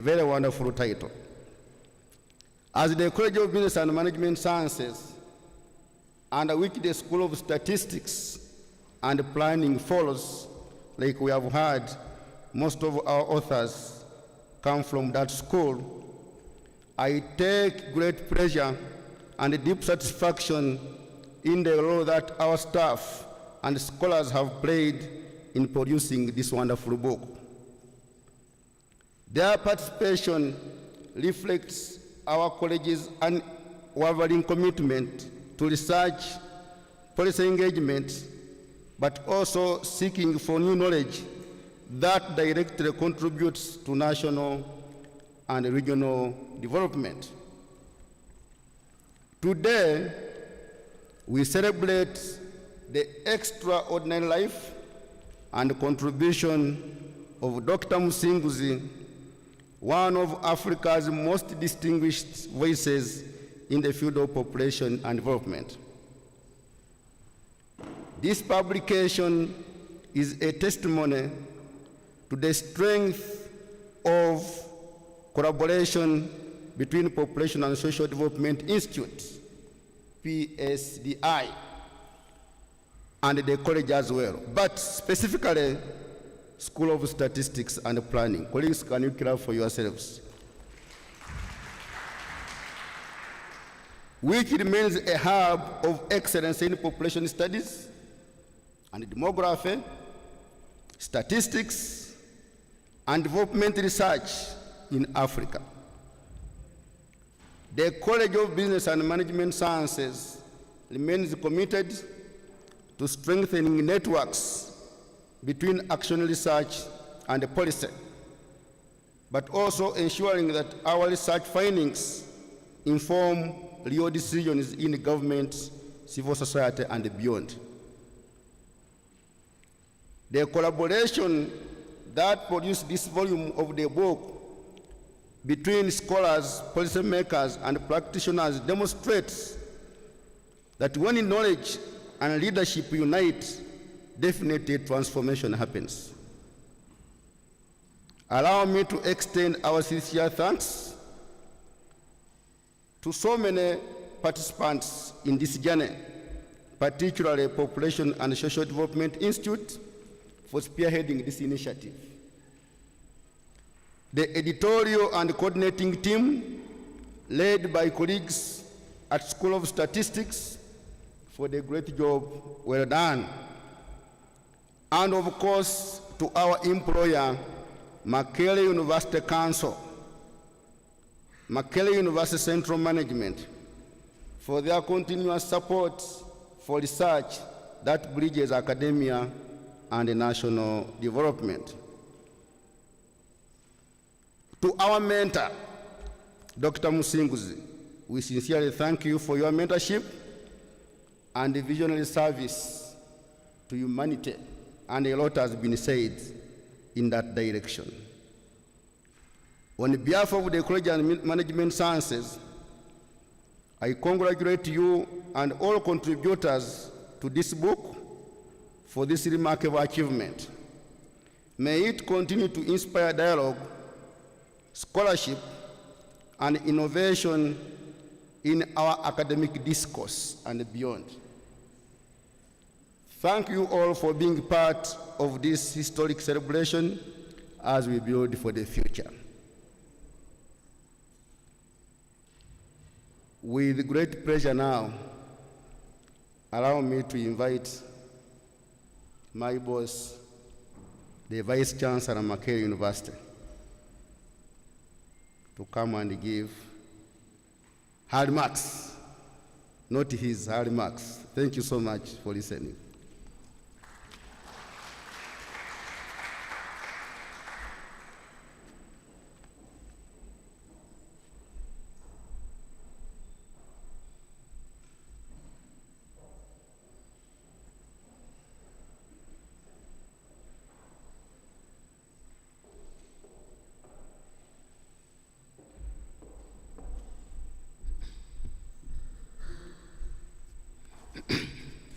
Very wonderful title. As the College of Business and Management Sciences, under which the School of Statistics and Planning follows, like we have heard, most of our authors come from that school, I take great pleasure and deep satisfaction in the role that our staff and scholars have played in producing this wonderful book. Their participation reflects our college's unwavering commitment to research, policy engagement, but also seeking for new knowledge that directly contributes to national and regional development. Today, we celebrate the extraordinary life and contribution of Dr. Musinguzi, one of Africa's most distinguished voices in the field of population and development. This publication is a testimony to the strength of collaboration between Population and Social Development Institute, Psdi, and the college as well, but specifically School of Statistics and Planning. Colleagues, can you clap for yourselves? Which remains a hub of excellence in population studies and demography, statistics, and development research in Africa. The College of Business and Management Sciences remains committed to strengthening networks between action research and policy, but also ensuring that our research findings inform real decisions in government, civil society, and beyond. The collaboration that produced this volume of the book between scholars, policymakers, and practitioners demonstrates that when knowledge and leadership unite, definitely transformation happens. Allow me to extend our sincere thanks to so many participants in this journey, particularly Population and Social Development Institute for spearheading this initiative. The editorial and coordinating team, led by colleagues at School of Statistics, for the great job well done. And of course, to our employer, Makerere University Council, Makerere University Central Management, for their continuous support for research that bridges academia and national development. To our mentor, Dr. Musinguzi, we sincerely thank you for your mentorship and the visionary service to humanity, and a lot has been said in that direction. On behalf of the College of Management Sciences, I congratulate you and all contributors to this book for this remarkable achievement. May it continue to inspire dialogue, scholarship, and innovation in our academic discourse and beyond. Thank you all for being part of this historic celebration as we build for the future. With great pleasure now, allow me to invite my boss, the Vice Chancellor of Makerere University, to come and give her remarks, not his, her remarks. Thank you so much for listening.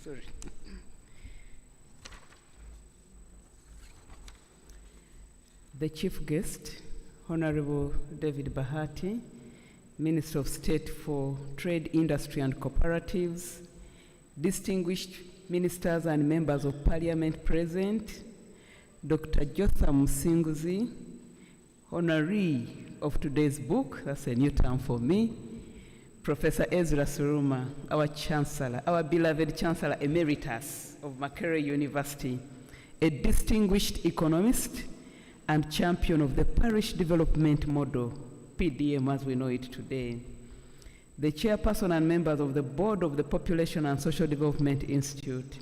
Sorry. The chief guest Honorable David Bahati, Minister of State for Trade, Industry and Cooperatives, distinguished ministers and members of Parliament present, Dr. Jotham Musinguzi, honoree of today's book, that's a new term for me, Professor Ezra Suruma, our Chancellor, our beloved Chancellor Emeritus of Makerere University, a distinguished economist and champion of the parish development model, PDM as we know it today, the chairperson and members of the board of the Population and Social Development Institute,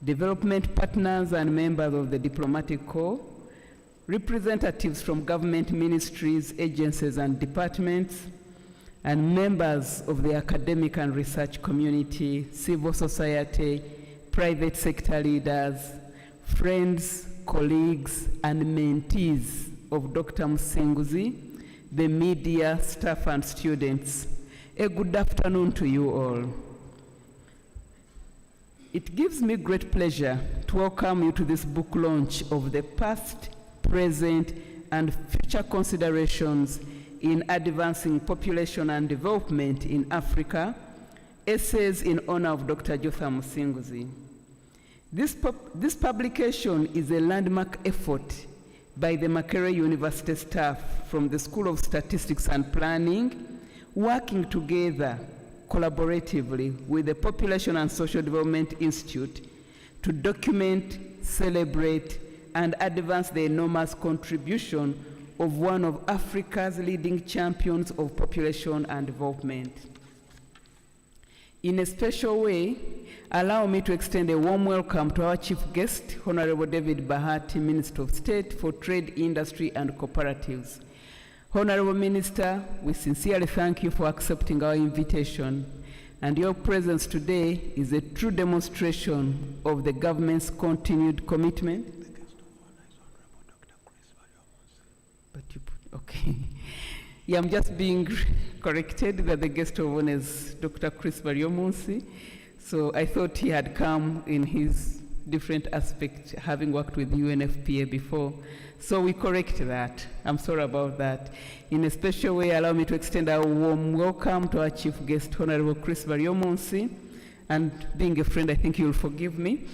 development partners and members of the diplomatic corps, representatives from government ministries, agencies and departments, and members of the academic and research community, civil society, private sector leaders, friends, colleagues, and mentees of Dr. Musinguzi, the media, staff, and students. A good afternoon to you all. It gives me great pleasure to welcome you to this book launch of the past, present, and future considerations in advancing population and development in Africa, essays in honor of Dr. Jotham Musinguzi. This publication is a landmark effort by the Makerere University staff from the School of Statistics and Planning, working together collaboratively with the Population and Social Development Institute to document, celebrate, and advance the enormous contribution of one of Africa's leading champions of population and development. In a special way, allow me to extend a warm welcome to our chief guest, Honorable David Bahati, Minister of State for Trade, Industry and Cooperatives. Honorable Minister, we sincerely thank you for accepting our invitation, and your presence today is a true demonstration of the government's continued commitment. Okay. Yeah, I'm just being corrected that the guest of honor is Dr. Chris Baryomunsi. So I thought he had come in his different aspect, having worked with UNFPA before. So we correct that. I'm sorry about that. In a special way, allow me to extend a warm welcome to our chief guest, Honorable Chris Baryomunsi. And being a friend, I think you'll forgive me.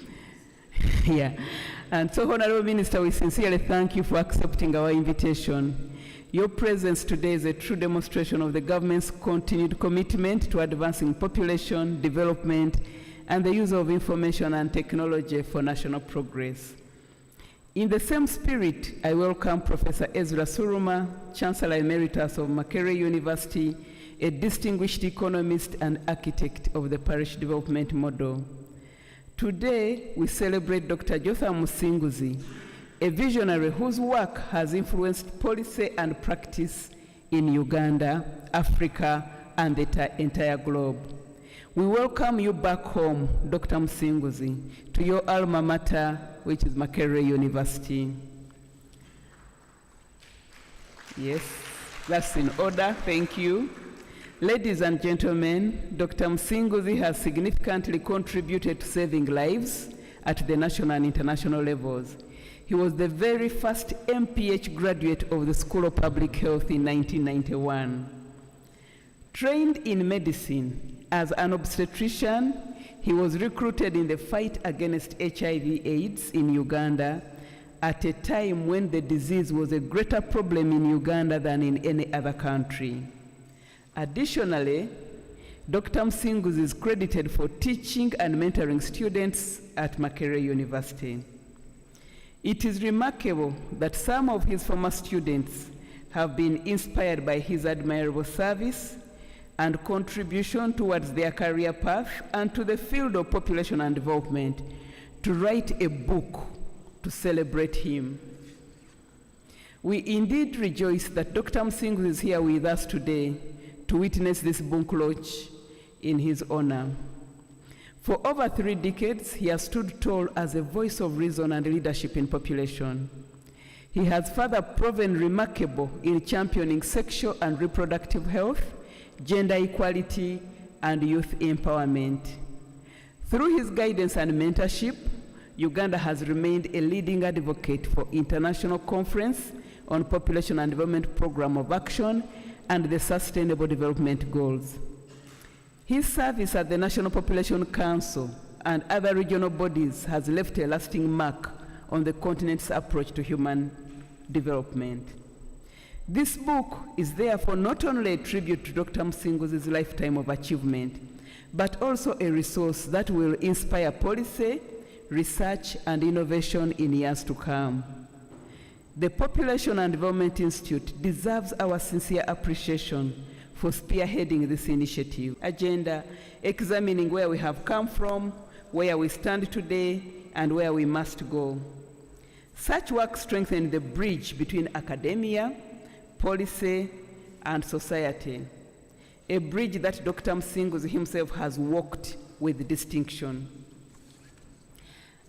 Yeah. And so, Honorable Minister, we sincerely thank you for accepting our invitation. Your presence today is a true demonstration of the government's continued commitment to advancing population, development, and the use of information and technology for national progress. In the same spirit, I welcome Professor Ezra Suruma, Chancellor Emeritus of Makerere University, a distinguished economist and architect of the parish development model. Today, we celebrate Dr. Jotham Musinguzi, a visionary whose work has influenced policy and practice in Uganda, Africa, and the entire globe. We welcome you back home, Dr. Musinguzi, to your alma mater, which is Makerere University. Yes, that's in order, thank you. Ladies and gentlemen, Dr. Musinguzi has significantly contributed to saving lives at the national and international levels. He was the very first MPH graduate of the School of Public Health in 1991. Trained in medicine as an obstetrician, he was recruited in the fight against HIV/AIDS in Uganda at a time when the disease was a greater problem in Uganda than in any other country. Additionally, Dr. Musinguzi is credited for teaching and mentoring students at Makerere University. It is remarkable that some of his former students have been inspired by his admirable service and contribution towards their career path and to the field of population and development to write a book to celebrate him. We indeed rejoice that Dr. Musinguzi is here with us today to witness this book launch in his honor. For over 3 decades, he has stood tall as a voice of reason and leadership in population. He has further proven remarkable in championing sexual and reproductive health, gender equality, and youth empowerment. Through his guidance and mentorship, Uganda has remained a leading advocate for international conference on Population and Development Program of Action and the Sustainable Development Goals. His service at the National Population Council and other regional bodies has left a lasting mark on the continent's approach to human development. This book is therefore not only a tribute to Dr. Musinguzi's lifetime of achievement, but also a resource that will inspire policy, research, and innovation in years to come. The Population and Development Institute deserves our sincere appreciation for spearheading this initiative. Agenda examining where we have come from, where we stand today, and where we must go. Such work strengthens the bridge between academia, policy, and society, a bridge that Dr. Musinguzi himself has walked with distinction.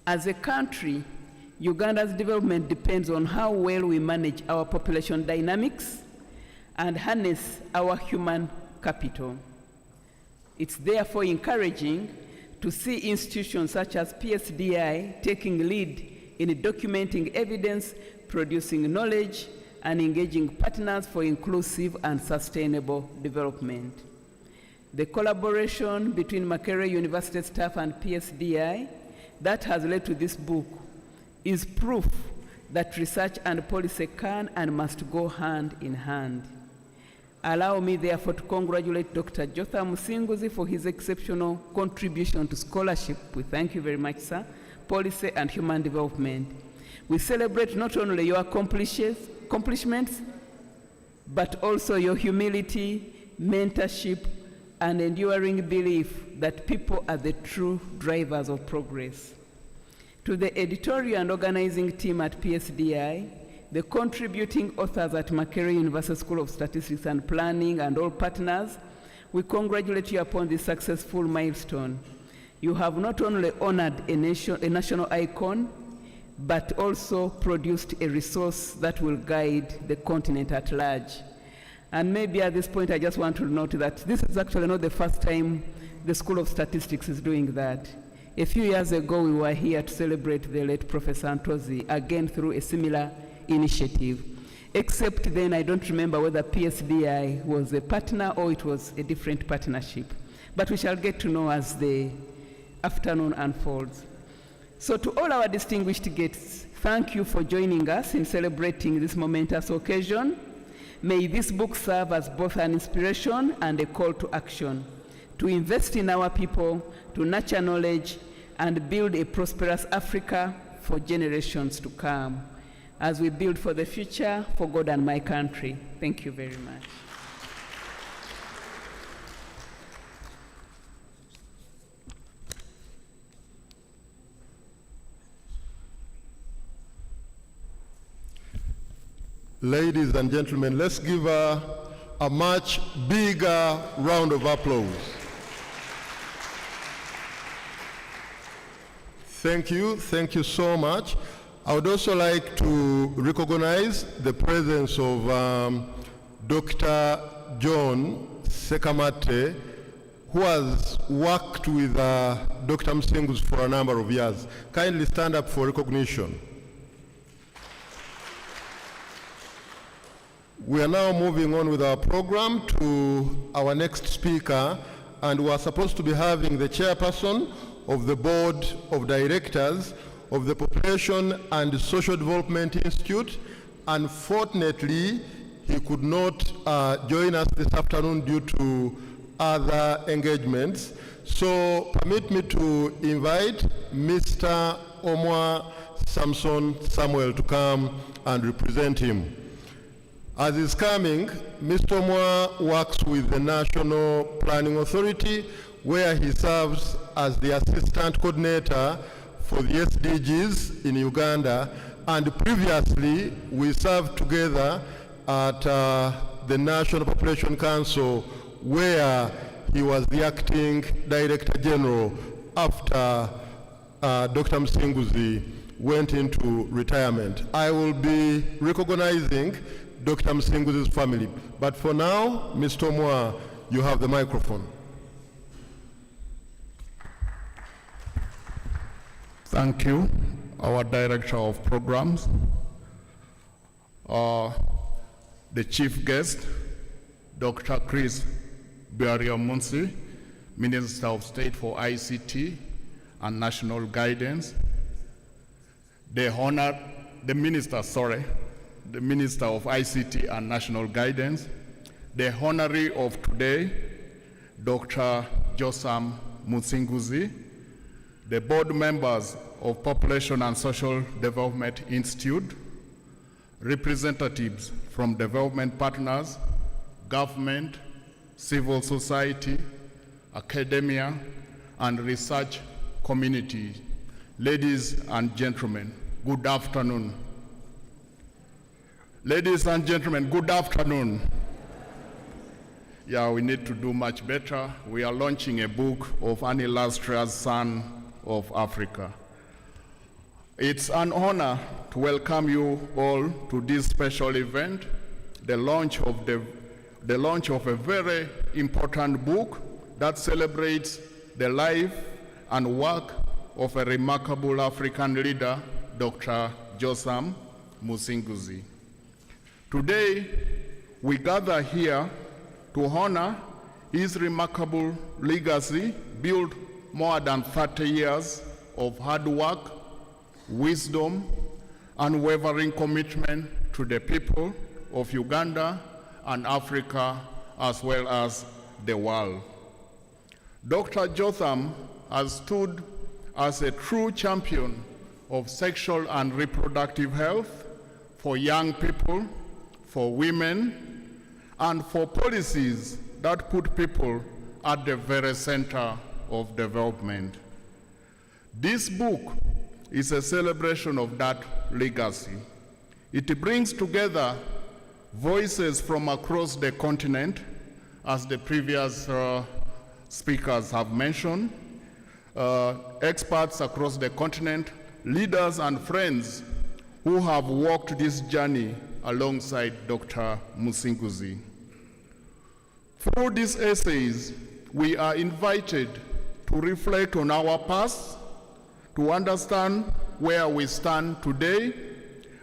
As a country, Uganda's development depends on how well we manage our population dynamics and harness our human capital. It's therefore encouraging to see institutions such as Psdi taking lead in documenting evidence, producing knowledge, and engaging partners for inclusive and sustainable development. The collaboration between Makerere University staff and Psdi that has led to this book is proof that research and policy can and must go hand in hand. Allow me therefore to congratulate Dr. Jotham Musinguzi for his exceptional contribution to scholarship. We thank you very much, sir. Policy and human development. We celebrate not only your accomplishments, but also your humility, mentorship, and enduring belief that people are the true drivers of progress. To the editorial and organizing team at Psdi, the contributing authors at Makerere University School of Statistics and Planning, and all partners, we congratulate you upon this successful milestone. You have not only honored a national icon, but also produced a resource that will guide the continent at large. And maybe at this point, I just want to note that this is actually not the first time the School of Statistics is doing that. A few years ago, we were here to celebrate the late Professor Ntozi, again through a similar initiative. Except then, I don't remember whether Psdi was a partner or it was a different partnership. But we shall get to know as the afternoon unfolds. So to all our distinguished guests, thank you for joining us in celebrating this momentous occasion. May this book serve as both an inspiration and a call to action, to invest in our people, to nurture knowledge, and build a prosperous Africa for generations to come, as we build for the future, for God and my country. Thank you very much. Ladies and gentlemen, let's give a much bigger round of applause. Thank you so much. I would also like to recognize the presence of Dr. John Sekamate, who has worked with Dr. Musinguzi for a number of years. Kindly stand up for recognition. We are now moving on with our program to our next speaker, and we are supposed to be having the chairperson of the Board of Directors of the Population and Social Development Institute. Unfortunately, he could not join us this afternoon due to other engagements. So permit me to invite Mr. Omwa Samson Samuel to come and represent him. As he's coming, Mr. Omwa works with the National Planning Authority, where he serves as the Assistant Coordinator for the SDGs in Uganda, and previously we served together at the National Population Council, where he was the Acting Director General after Dr. Musinguzi went into retirement. I will be recognizing Dr. Musinguzi's family. But for now, Mr. Omwa, you have the microphone. Thank you, our Director of Programs. the chief guest, Dr. Chris Biariamunsi, Minister of State for ICT and National Guidance, the Minister of ICT and National Guidance, the honoree of today, Dr. Jotham Musinguzi, the board members of Population and Social Development Institute, representatives from development partners, government, civil society, academia, and research community. Ladies and gentlemen, good afternoon. Ladies and gentlemen, good afternoon. Yeah, we need to do much better. We are launching a book of an illustrious son of Africa. It's an honor to welcome you all to this special event, the launch of a very important book that celebrates the life and work of a remarkable African leader, Dr. Jotham Musinguzi. Today, we gather here to honor his remarkable legacy built more than 30 years of hard work, wisdom, unwavering commitment to the people of Uganda and Africa, as well as the world. Dr. Jotham has stood as a true champion of sexual and reproductive health for young people, for women, and for policies that put people at the very center of development. This book is a celebration of that legacy. It brings together voices from across the continent, as the previous speakers have mentioned, experts across the continent, leaders and friends who have walked this journey alongside Dr. Musinguzi. Through these essays, we are invited to reflect on our past, to understand where we stand today,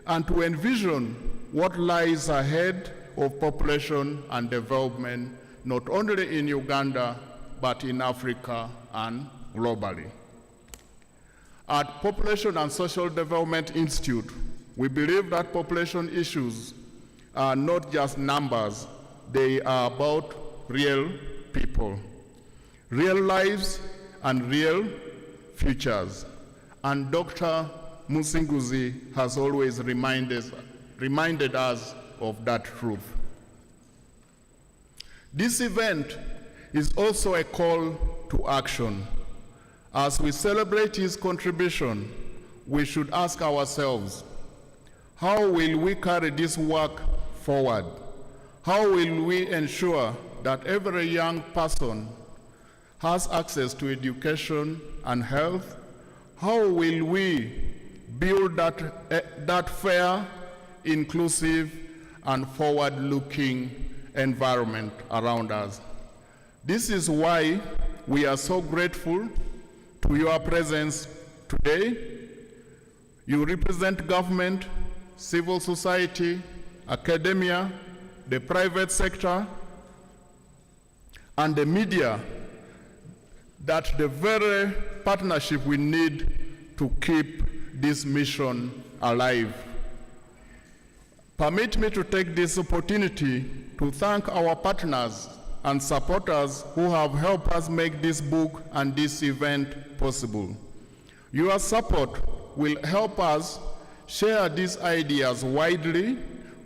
and to envision what lies ahead of population and development, not only in Uganda, but in Africa and globally. At Population and Social Development Institute, we believe that population issues are not just numbers, they are about real people, real lives and real futures. And Dr. Musinguzi has always reminded us of that truth. This event is also a call to action. As we celebrate his contribution, we should ask ourselves, how will we carry this work forward? How will we ensure that every young person has access to education and health? How will we build that fair, inclusive, and forward-looking environment around us? This is why we are so grateful to your presence today. You represent government, civil society, academia, the private sector, and the media, that the very partnership we need to keep this mission alive. Permit me to take this opportunity to thank our partners and supporters who have helped us make this book and this event possible. Your support will help us share these ideas widely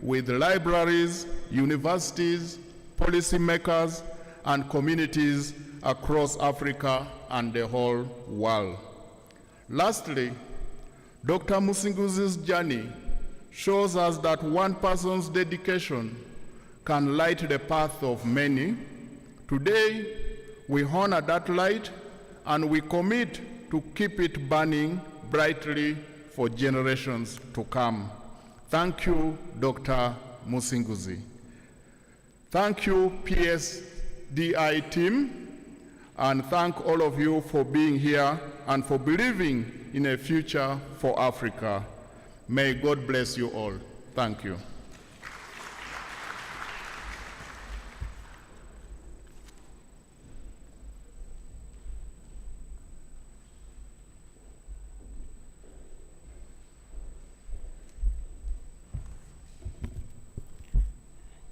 with libraries, universities, policymakers, and communities across Africa and the whole world. Lastly, Dr. Musinguzi's journey shows us that one person's dedication can light the path of many. Today, we honor that light and we commit to keep it burning brightly for generations to come. Thank you, Dr. Musinguzi. Thank you, Psdi team, and thank all of you for being here and for believing in a future for Africa. May God bless you all. Thank you.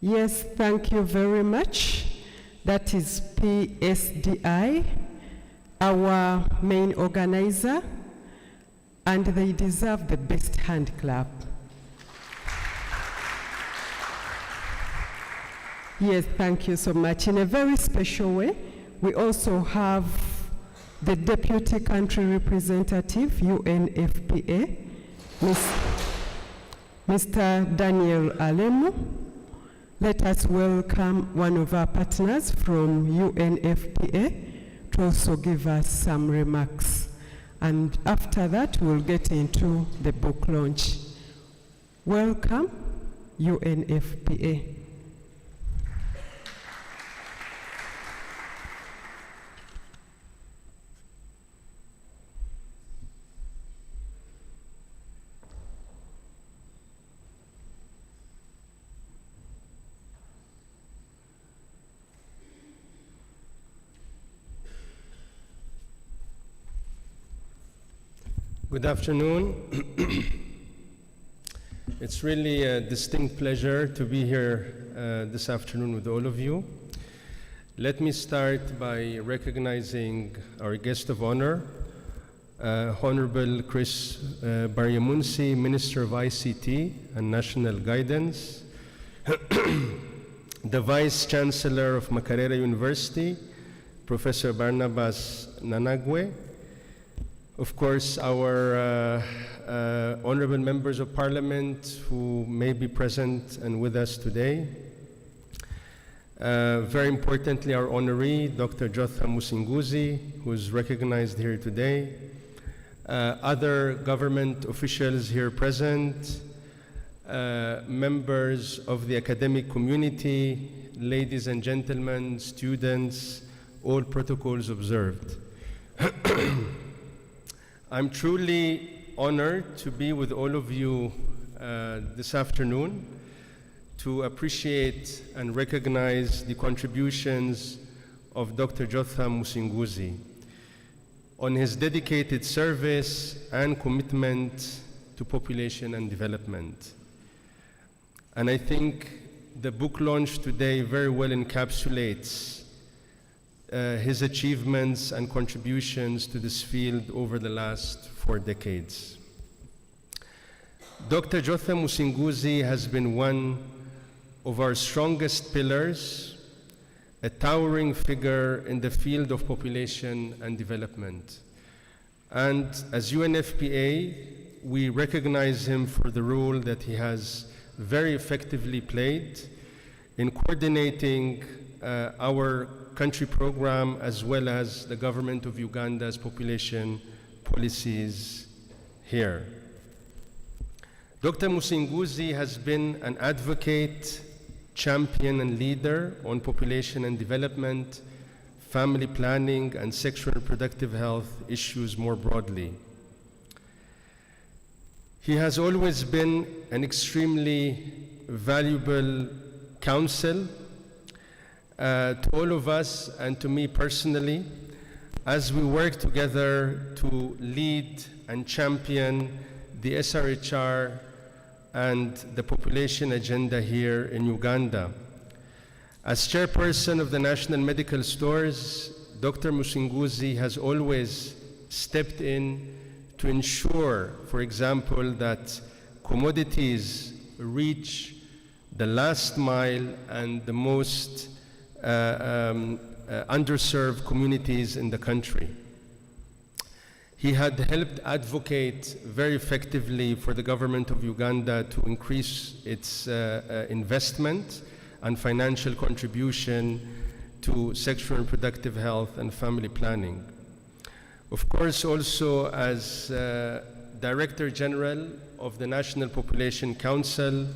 Yes, thank you very much. That is Psdi, our main organizer, and they deserve the best hand clap. Yes, thank you so much. In a very special way, we also have the Deputy Country Representative, UNFPA, Mr. Daniel Alemu. Let us welcome one of our partners from UNFPA to also give us some remarks. And after that, we'll get into the book launch. Welcome, UNFPA. Good afternoon. It's really a distinct pleasure to be here this afternoon with all of you. Let me start by recognizing our guest of honor, Honorable Chris Baryamunsi, Minister of ICT and National Guidance, the Vice Chancellor of Makerere University, Professor Barnabas Nanagwe, of course, our honorable members of parliament who may be present and with us today. Very importantly, our honoree, Dr. Jotham Musinguzi, who is recognized here today. Other government officials here present, members of the academic community, ladies and gentlemen, students, all protocols observed. I'm truly honored to be with all of you this afternoon to appreciate and recognize the contributions of Dr. Jotham Musinguzi on his dedicated service and commitment to population and development. And I think the book launch today very well encapsulates his achievements and contributions to this field over the last 4 decades. Dr. Jotham Musinguzi has been one of our strongest pillars, a towering figure in the field of population and development. And as UNFPA, we recognize him for the role that he has very effectively played in coordinating our country program as well as the government of Uganda's population policies here. Dr. Musinguzi has been an advocate, champion and leader on population and development, family planning and sexual and reproductive health issues more broadly. He has always been an extremely valuable counsel to all of us and to me personally as we work together to lead and champion the SRHR and the population agenda here in Uganda. As chairperson of the National Medical Stores, Dr. Musinguzi has always stepped in to ensure, for example, that commodities reach the last mile and the most underserved communities in the country. He had helped advocate very effectively for the government of Uganda to increase its investment and financial contribution to sexual and reproductive health and family planning. Of course, also as Director General of the National Population Council,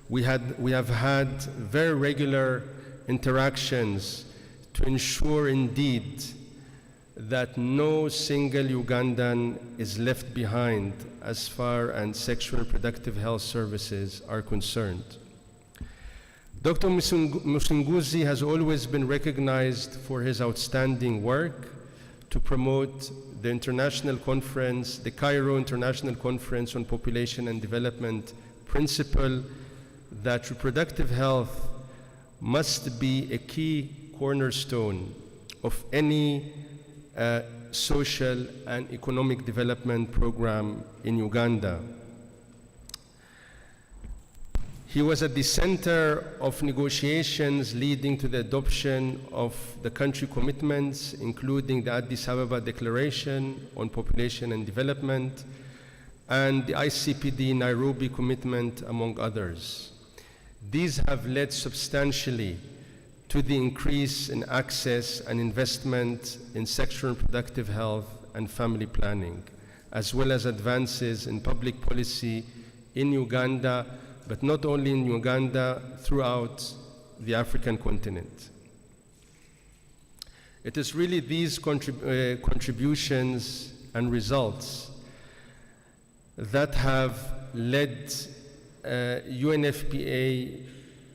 we have had very regular interactions to ensure indeed that no single Ugandan is left behind as far as sexual and reproductive health services are concerned. Dr. Musinguzi has always been recognized for his outstanding work to promote the international conference, the Cairo International Conference on Population and Development principle that reproductive health must be a key cornerstone of any social and economic development program in Uganda. He was at the center of negotiations leading to the adoption of the country commitments, including the Addis Ababa Declaration on Population and Development and the ICPD Nairobi Commitment, among others. These have led substantially to the increase in access and investment in sexual and reproductive health and family planning, as well as advances in public policy in Uganda, but not only in Uganda, throughout the African continent. It is really these contributions and results that have led UNFPA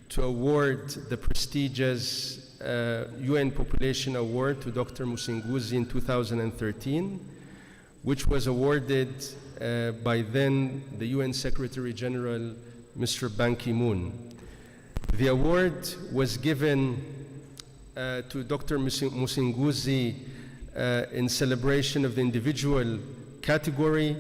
to award the prestigious UN Population Award to Dr. Musinguzi in 2013, which was awarded by then the UN Secretary General, Mr. Ban Ki-moon. The award was given to Dr. Musinguzi in celebration of the individual category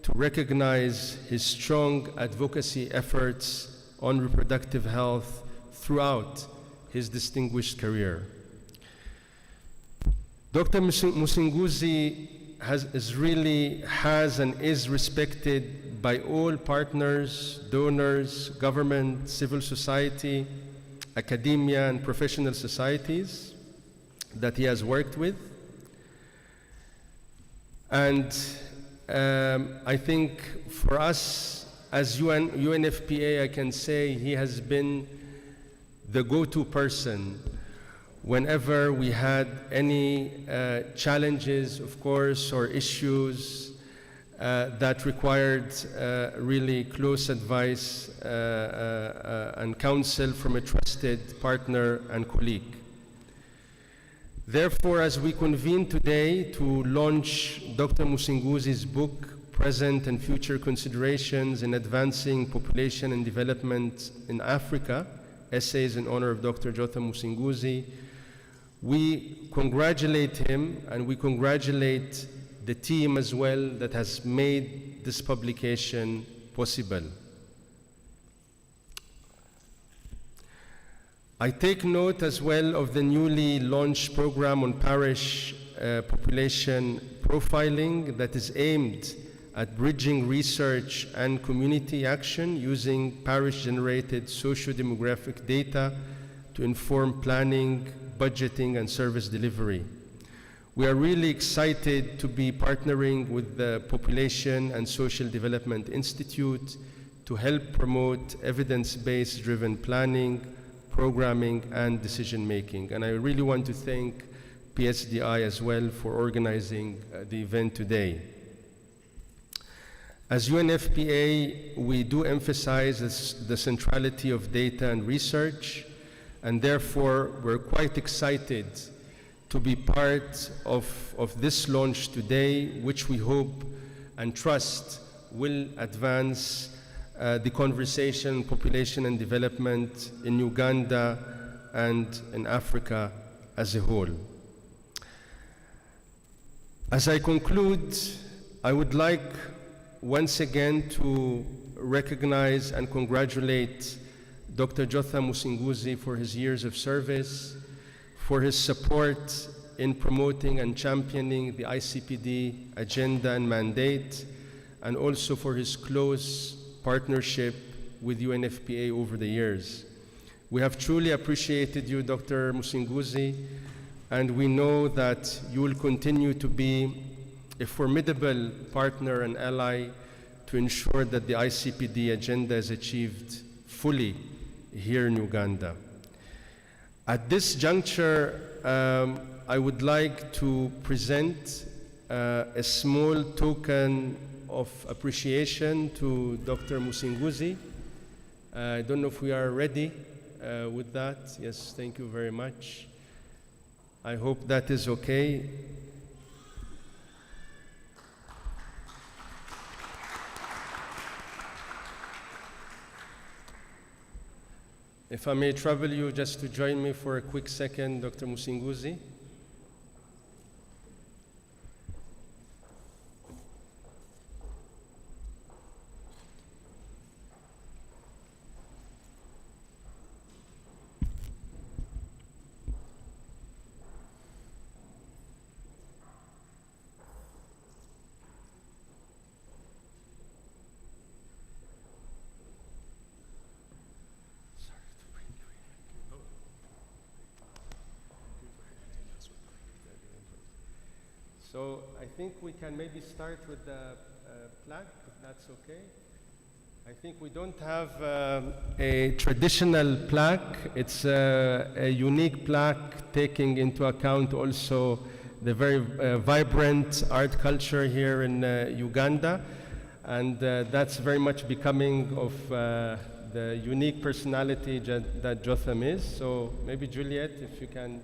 to recognize his strong advocacy efforts on reproductive health throughout his distinguished career. Dr. Musinguzi has and is respected by all partners, donors, government, civil society, academia, and professional societies that he has worked with. And I think for us as UNFPA, I can say he has been the go-to person whenever we had any challenges, of course, or issues that required really close advice and counsel from a trusted partner and colleague. Therefore, as we convene today to launch Dr. Musinguzi's book, Present and Future Considerations in Advancing Population and Development in Africa, Essays in honor of Dr. Jotham Musinguzi, we congratulate him and we congratulate the team as well that has made this publication possible. I take note as well of the newly launched program on parish population profiling that is aimed at bridging research and community action using parish-generated socio-demographic data to inform planning, budgeting, and service delivery. We are really excited to be partnering with the Population and Social Development Institute to help promote evidence-based driven planning, programming, and decision-making. And I really want to thank Psdi as well for organizing the event today. As UNFPA, we do emphasize the centrality of data and research, and therefore we're quite excited to be part of this launch today, which we hope and trust will advance the conversation, population and development in Uganda and in Africa as a whole. As I conclude, I would like once again to recognize and congratulate Dr. Jotham Musinguzi for his years of service, for his support in promoting and championing the ICPD agenda and mandate, and also for his close partnership with UNFPA over the years. We have truly appreciated you, Dr. Musinguzi, and we know that you will continue to be a formidable partner and ally to ensure that the ICPD agenda is achieved fully here in Uganda. At this juncture, I would like to present a small token of appreciation to Dr. Musinguzi. I don't know if we are ready with that. Yes, thank you very much. I hope that is okay. If I may trouble you just to join me for a quick second, Dr. Musinguzi. So I think we can maybe start with the plaque, if that's okay. I think we don't have a traditional plaque. It's a unique plaque taking into account also the very vibrant art culture here in Uganda. And that's very much becoming of the unique personality that Jotham is. So maybe Juliet, if you can.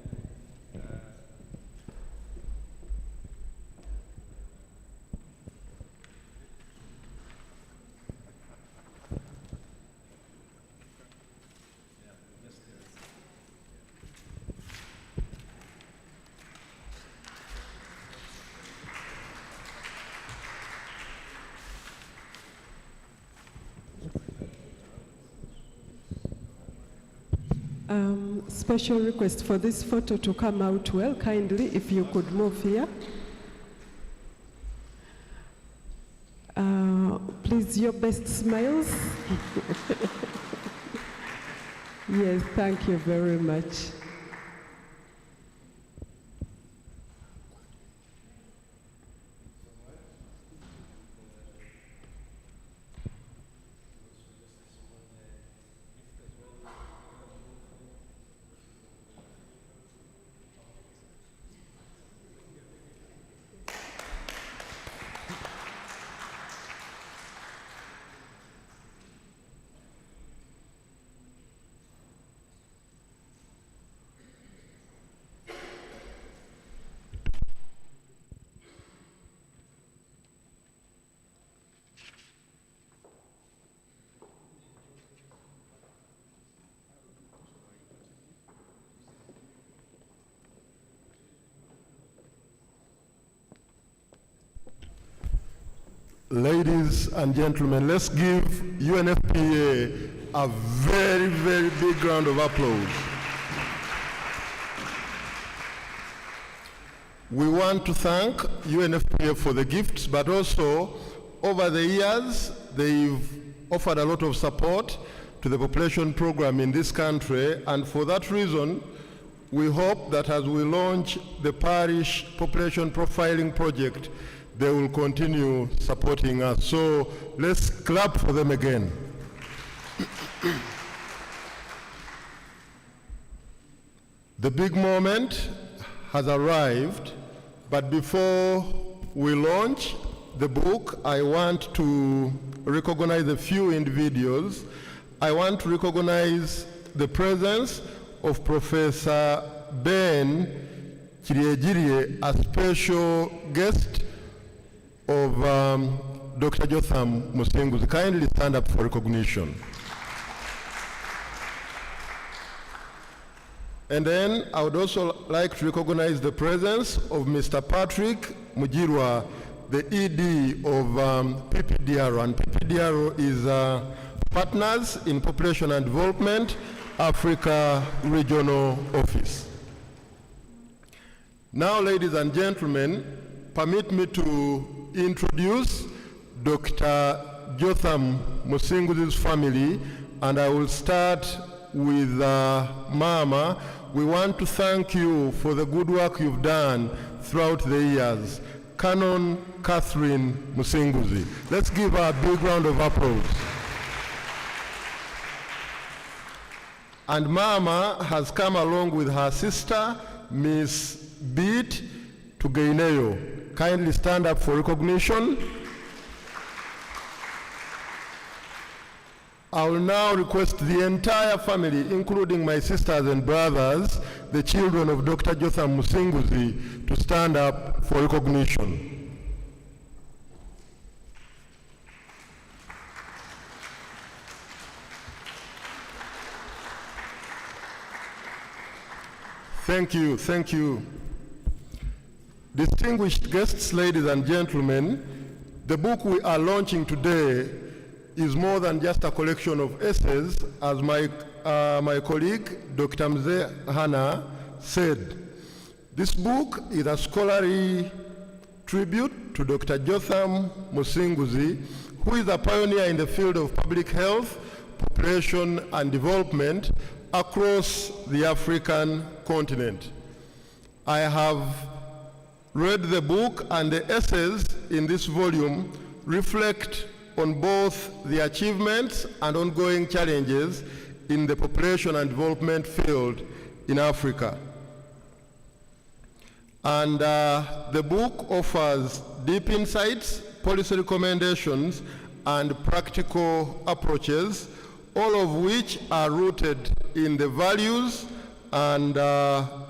Special request for this photo to come out well. Kindly, if you could move here. Please, your best smiles. Yes, thank you very much. Ladies and gentlemen, let's give UNFPA a very, very big round of applause. We want to thank UNFPA for the gifts, but also over the years, they've offered a lot of support to the population program in this country, and for that reason, we hope that as we launch the parish population profiling project, they will continue supporting us. So let's clap for them again. The big moment has arrived, but before we launch the book, I want to recognize a few individuals. I want to recognize the presence of Professor Ben Kiriejirie, a special guest of Dr. Jotham Musinguzi. Kindly stand up for recognition. And then I would also like to recognize the presence of Mr. Patrick Mujirwa, the ED of PPDRO, and PPDRO is Partners in Population and Development, Africa Regional Office. Now, ladies and gentlemen, permit me to introduce Dr. Jotham Musinguzi's family, and I will start with Mama. We want to thank you for the good work you've done throughout the years. Canon Catherine Musinguzi. Let's give her a big round of applause. And Mama has come along with her sister, Miss Beat Tugeineyo. Kindly stand up for recognition. I will now request the entire family, including my sisters and brothers, the children of Dr. Jotham Musinguzi, to stand up for recognition. Thank you, thank you. Distinguished guests, ladies and gentlemen, the book we are launching today is more than just a collection of essays, as my colleague, Dr. Musinguzi said. This book is a scholarly tribute to Dr. Jotham Musinguzi, who is a pioneer in the field of public health, population, and development across the African continent. I have read the book, and the essays in this volume reflect on both the achievements and ongoing challenges in the population and development field in Africa. And the book offers deep insights, policy recommendations, and practical approaches, all of which are rooted in the values and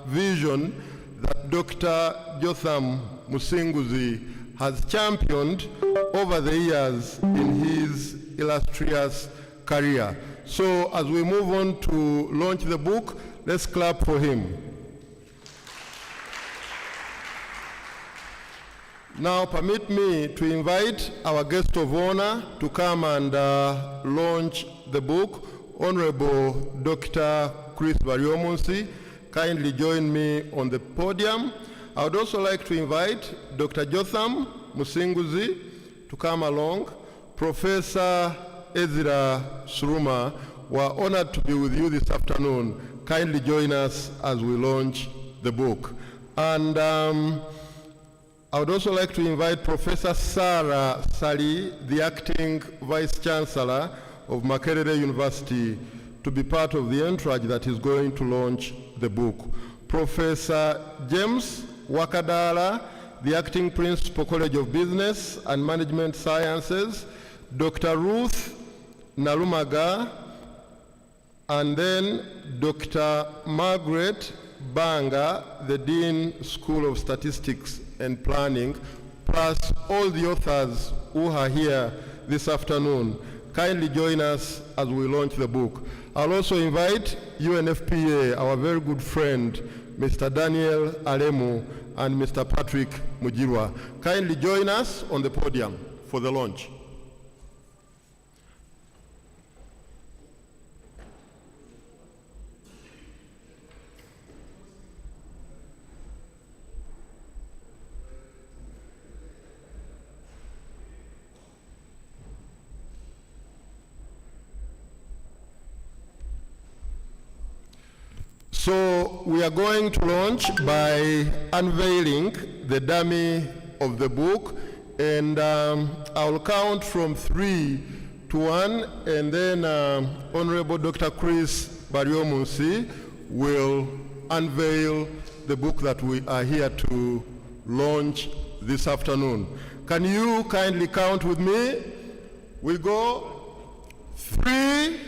vision that Dr. Jotham Musinguzi has championed over the years in his illustrious career. So as we move on to launch the book, let's clap for him. Now permit me to invite our guest of honor to come and launch the book, Honorable Dr. Chris Baryomunsi. Kindly join me on the podium. I would also like to invite Dr. Jotham Musinguzi to come along. Professor Ezra Suruma, we're honored to be with you this afternoon. Kindly join us as we launch the book. And I would also like to invite Professor Sarah Sali, the Acting Vice Chancellor of Makerere University, to be part of the entourage that is going to launch the book. Professor James Wakadala, the Acting Principal, College of Business and Management Sciences, Dr. Ruth Nalumaga, and then Dr. Margaret Banga, the Dean, School of Statistics and Planning, plus all the authors who are here this afternoon. Kindly join us as we launch the book. I'll also invite UNFPA, our very good friend, Mr. Daniel Alemu and Mr. Patrick Mujirwa. Kindly join us on the podium for the launch. So we are going to launch by unveiling the dummy of the book, and I'll count from 3 to 1, and then Honorable Dr. Chris Baryomunsi will unveil the book that we are here to launch this afternoon. Can you kindly count with me? We go 3,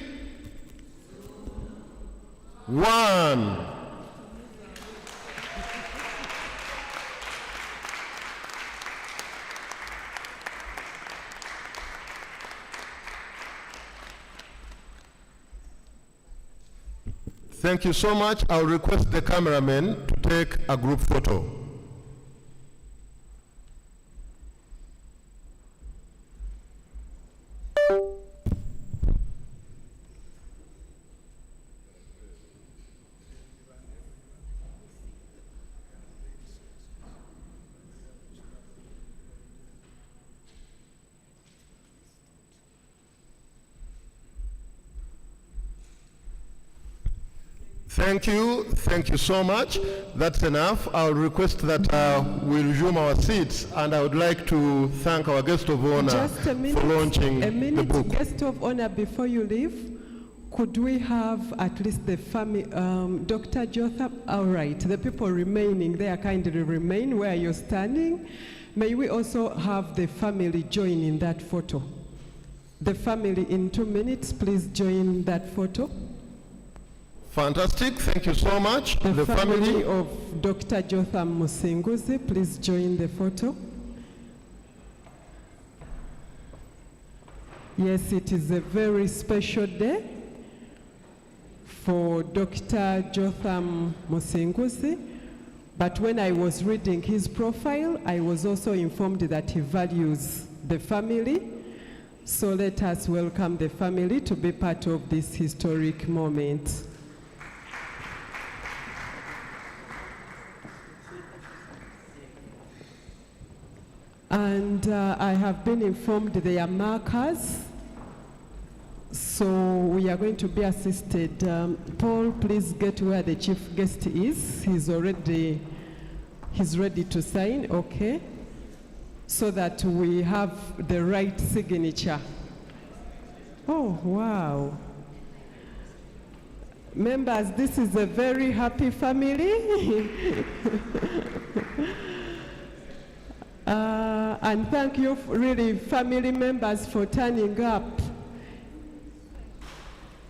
1. Thank you so much. I'll request the cameraman to take a group photo. Thank you so much. That's enough. I'll request that we resume our seats, and I would like to thank our guest of honor for launching the book. Guest of honor, before you leave, could we have at least the family, Dr. Jotham? All right, the people remaining there, kindly remain where you're standing. May we also have the family join in that photo? The family in 2 minutes, please join that photo. Fantastic, thank you so much. The family of Dr. Jotham Musinguzi, please join the photo. Yes, it is a very special day for Dr. Jotham Musinguzi, but when I was reading his profile, I was also informed that he values the family. So let us welcome the family to be part of this historic moment. And I have been informed they are markers. So we are going to be assisted. Paul, please get where the chief guest is. He's ready to sign, okay? So that we have the right signature. Oh, wow. Members, this is a very happy family. And thank you, really, family members, for turning up.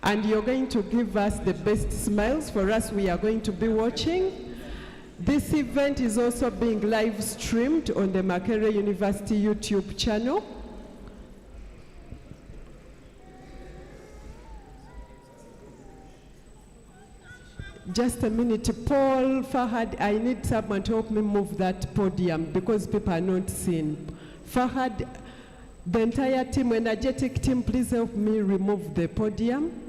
And you're going to give us the best smiles for us. We are going to be watching. This event is also being live streamed on the Makerere University YouTube channel. Just a minute, Paul, Fahad, I need someone to help me move that podium because people are not seeing. Fahad, the entire team, energetic team, please help me remove the podium.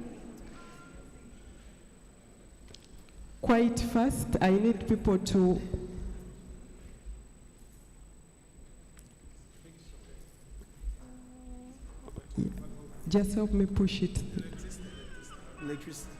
Quite fast, I need people to... Just help me push it. Electricity.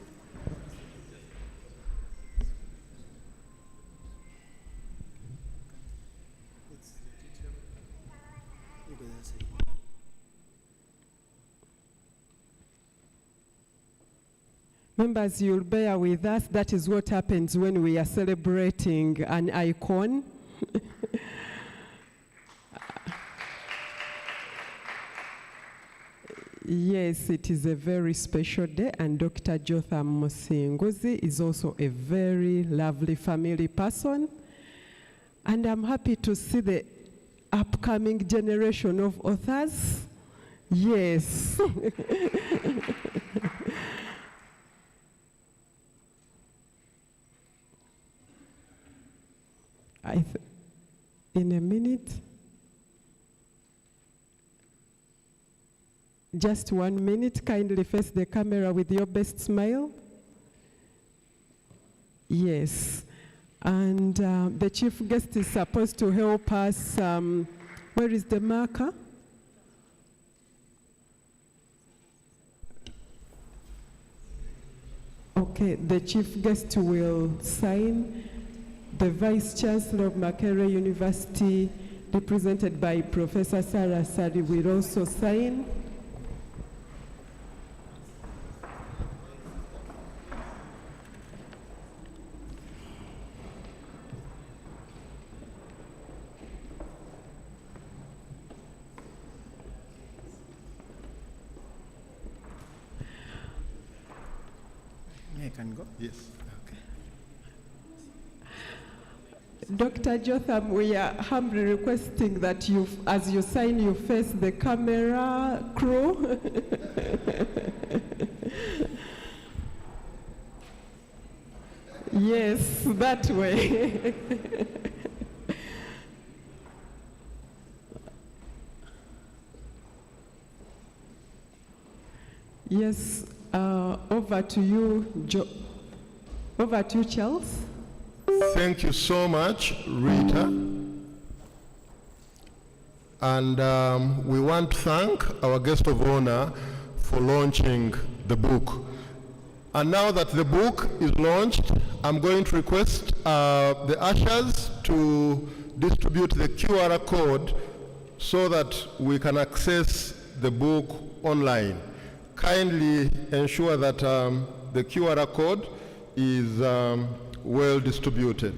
Members, you'll bear with us. That is what happens when we are celebrating an icon. Yes, it is a very special day, and Dr. Jotham Musinguzi is also a very lovely family person. And I'm happy to see the upcoming generation of authors. Yes. In a minute, just 1 minute, kindly face the camera with your best smile. Yes, and the chief guest is supposed to help us. Where is the marker? Okay, the chief guest will sign. The Vice Chancellor of Makerere University, represented by Professor Sarah Sari, will also sign. Yeah, I can go? Yes. Dr. Jotham, we are humbly requesting that you, as you sign, you face the camera crew. Yes, that way. Yes, over to you, over to you, Charles. Thank you so much, Rita. And we want to thank our guest of honor for launching the book. And now that the book is launched, I'm going to request the ushers to distribute the QR code so that we can access the book online. Kindly ensure that the QR code is well distributed.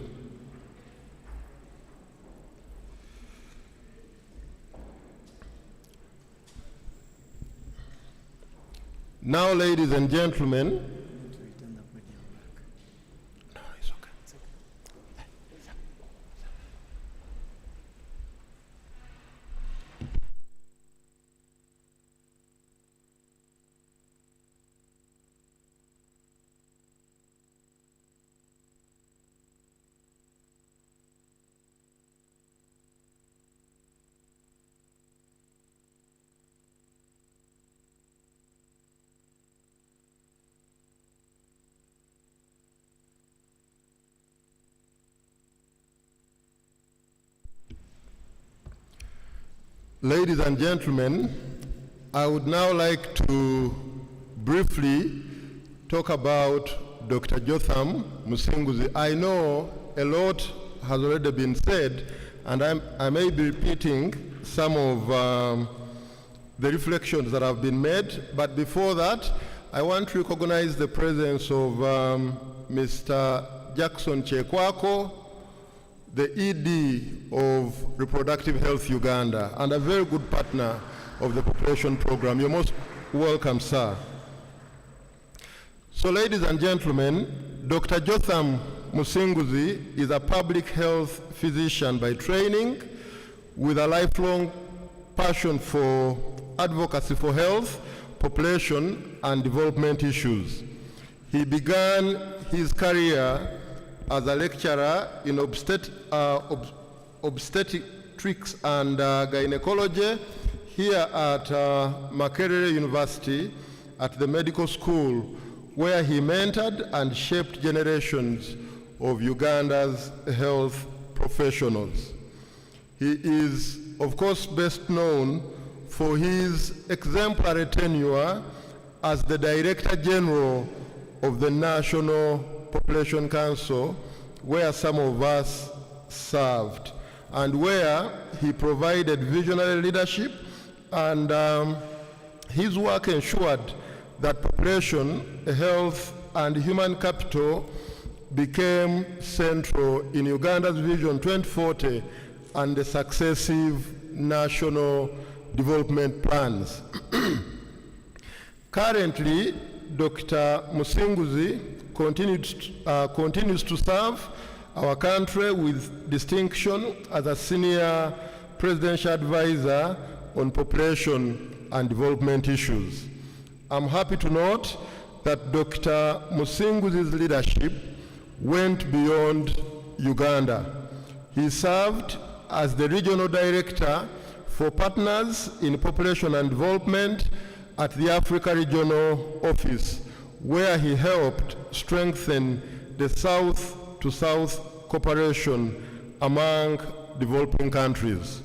Now, ladies and gentlemen, Ladies and gentlemen, I would now like to briefly talk about Dr. Jotham Musinguzi. I know a lot has already been said, and I may be repeating some of the reflections that have been made, but before that, I want to recognize the presence of Mr. Jackson Chekwako, the ED of Reproductive Health Uganda, and a very good partner of the population program. You're most welcome, sir. So, ladies and gentlemen, Dr. Jotham Musinguzi is a public health physician by training with a lifelong passion for advocacy for health, population, and development issues. He began his career as a lecturer in obstetrics and gynecology here at Makerere University at the medical school, where he mentored and shaped generations of Uganda's health professionals. He is, of course, best known for his exemplary tenure as the Director General of the National Population Council, where some of us served, and where he provided visionary leadership, and his work ensured that population, health, and human capital became central in Uganda's Vision 2040 and the successive national development plans. Currently, Dr. Musinguzi continues to serve our country with distinction as a senior presidential advisor on population and development issues. I'm happy to note that Dr. Musinguzi's leadership went beyond Uganda. He served as the regional director for partners in population and development at the Africa Regional Office, where he helped strengthen the South-to-South cooperation among developing countries.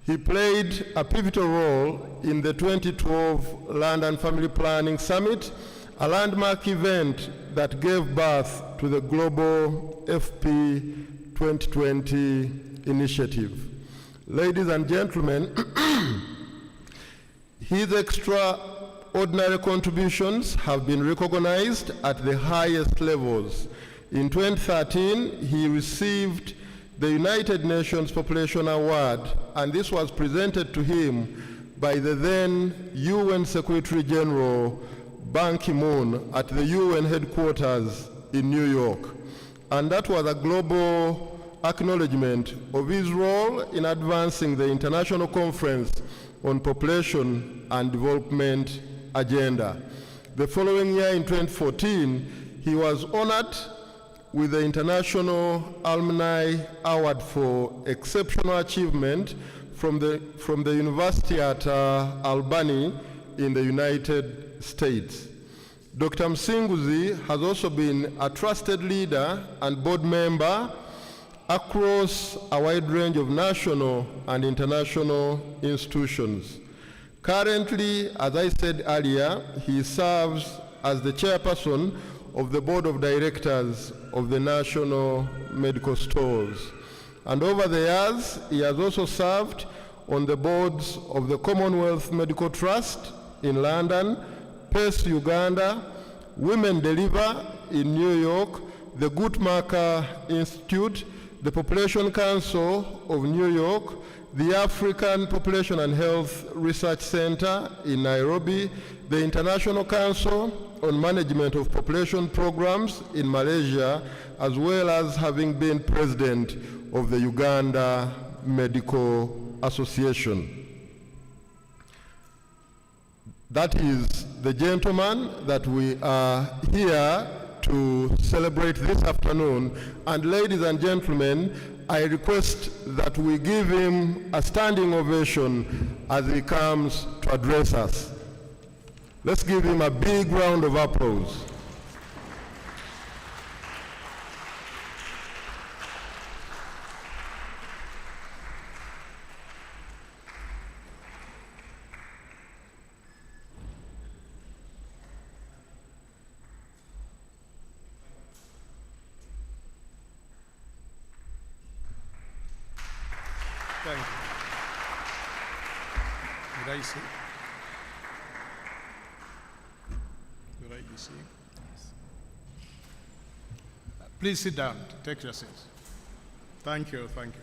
He played a pivotal role in the 2012 London Family Planning Summit, a landmark event that gave birth to the Global FP 2020 initiative. Ladies and gentlemen, his extraordinary contributions have been recognized at the highest levels. In 2013, he received the United Nations Population Award, and this was presented to him by the then UN Secretary General Ban Ki-moon at the UN headquarters in New York. And that was a global acknowledgement of his role in advancing the International Conference on Population and Development Agenda. The following year, in 2014, he was honored with the International Alumni Award for Exceptional Achievement from the University at Albany in the United States. Dr. Musinguzi has also been a trusted leader and board member across a wide range of national and international institutions. Currently, as I said earlier, he serves as the chairperson of the board of directors of the National Medical Stores. And over the years, he has also served on the boards of the Commonwealth Medical Trust in London, Psdi Uganda, Women Deliver in New York, the Guttmacher Institute, the Population Council of New York, the African Population and Health Research Center in Nairobi, the International Council on Management of Population Programs in Malaysia, as well as having been president of the Uganda Medical Association. That is the gentleman that we are here to celebrate this afternoon. And ladies and gentlemen, I request that we give him a standing ovation as he comes to address us. Let's give him a big round of applause. Thank you. Did I see? Did I be seeing? Please sit down. Take your seats. Thank you. Thank you.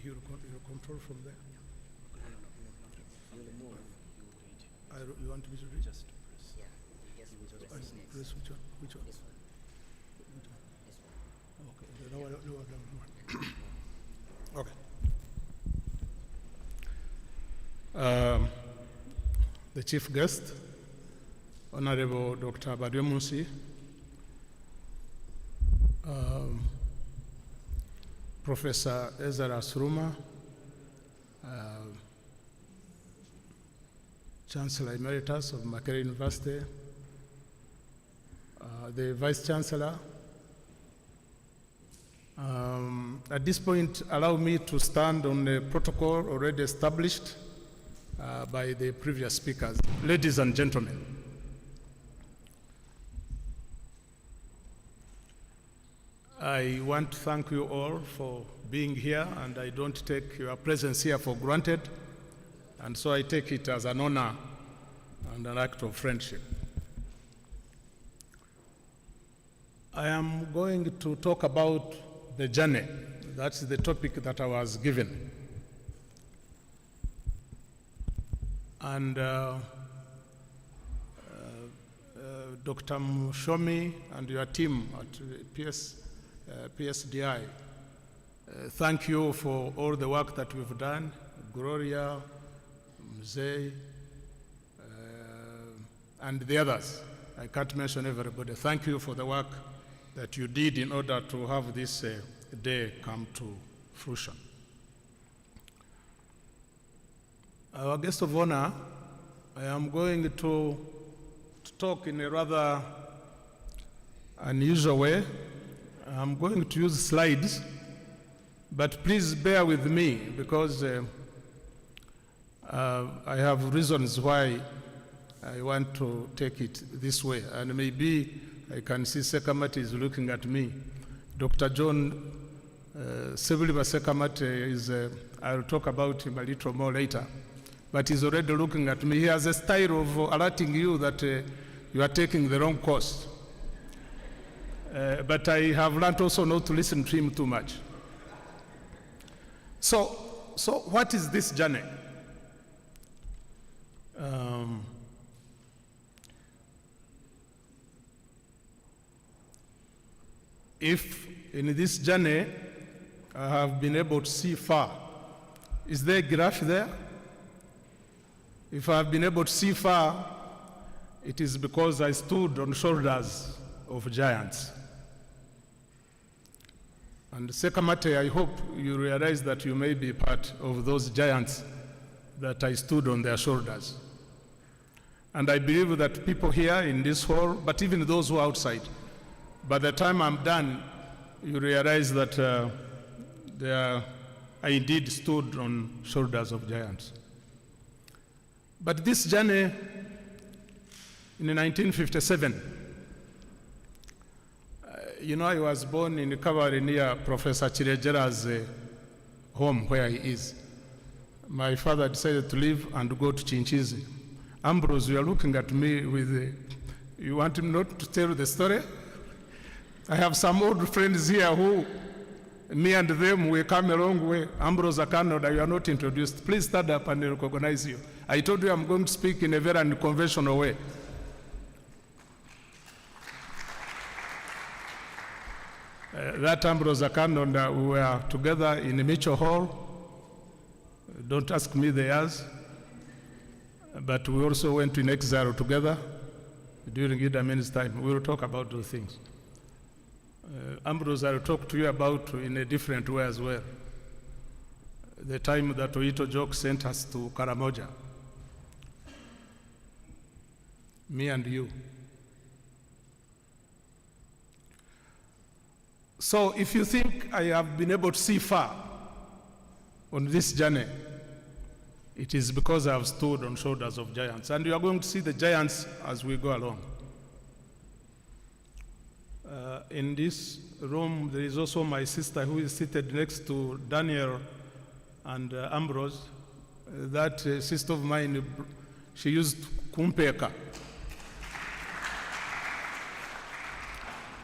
You control from there? You want me to read? Just press. Yeah. Yes, press which one? Which one? This one. Which one? Okay. No. Okay. The chief guest, Honorable Dr. Badwemunsi, Professor Ezra Suruma, Chancellor Emeritus of Makerere University, the Vice Chancellor. At this point, allow me to stand on the protocol already established by the previous speakers. Ladies and gentlemen, I want to thank you all for being here, and I don't take your presence here for granted, and so I take it as an honor and an act of friendship. I am going to talk about the journey. That's the topic that I was given. And Dr. Mushomi and your team at Psdi, thank you for all the work that we've done. Gloria, Mzee, and the others. I can't mention everybody. Thank you for the work that you did in order to have this day come to fruition. Our guest of honor, I am going to talk in a rather unusual way. I'm going to use slides, but please bear with me because I have reasons why I want to take it this way. And maybe I can see Sekamati is looking at me. Dr. John Sebulima Sekamati is, I'll talk about him a little more later, but he's already looking at me. He has a style of alerting you that you are taking the wrong course. But I have learned also not to listen to him too much. So what is this journey? If in this journey I have been able to see far, is there a graph there? If I have been able to see far, it is because I stood on shoulders of giants. And Sekamate, I hope you realize that you may be part of those giants that I stood on their shoulders. And I believe that people here in this hall, but even those who are outside, by the time I'm done, you realize that I indeed stood on shoulders of giants. But this journey in 1957, I was born in Kawari near Professor Chirejera's home where he is. My father decided to leave and go to Chinchizi. Ambrose, you are looking at me with, you want him not to tell the story? I have some old friends here who, me and them, we come a long way. Ambrose Akanoda, you are not introduced. Please stand up and recognize you. I told you I'm going to speak in a very unconventional way. That Ambrose Akanoda, we were together in Mitchell Hall Don't ask me the years, but we also went in exile together during Idi Amin's time. We will talk about those things. Ambrose, I will talk to you about in a different way as well. The time that Oito Jok sent us to Karamoja. Me and you. So if you think I have been able to see far on this journey, it is because I have stood on shoulders of giants. And you are going to see the giants as we go along. In this room, there is also my sister who is seated next to Daniel and Ambrose. That sister of mine, she used kumpeka.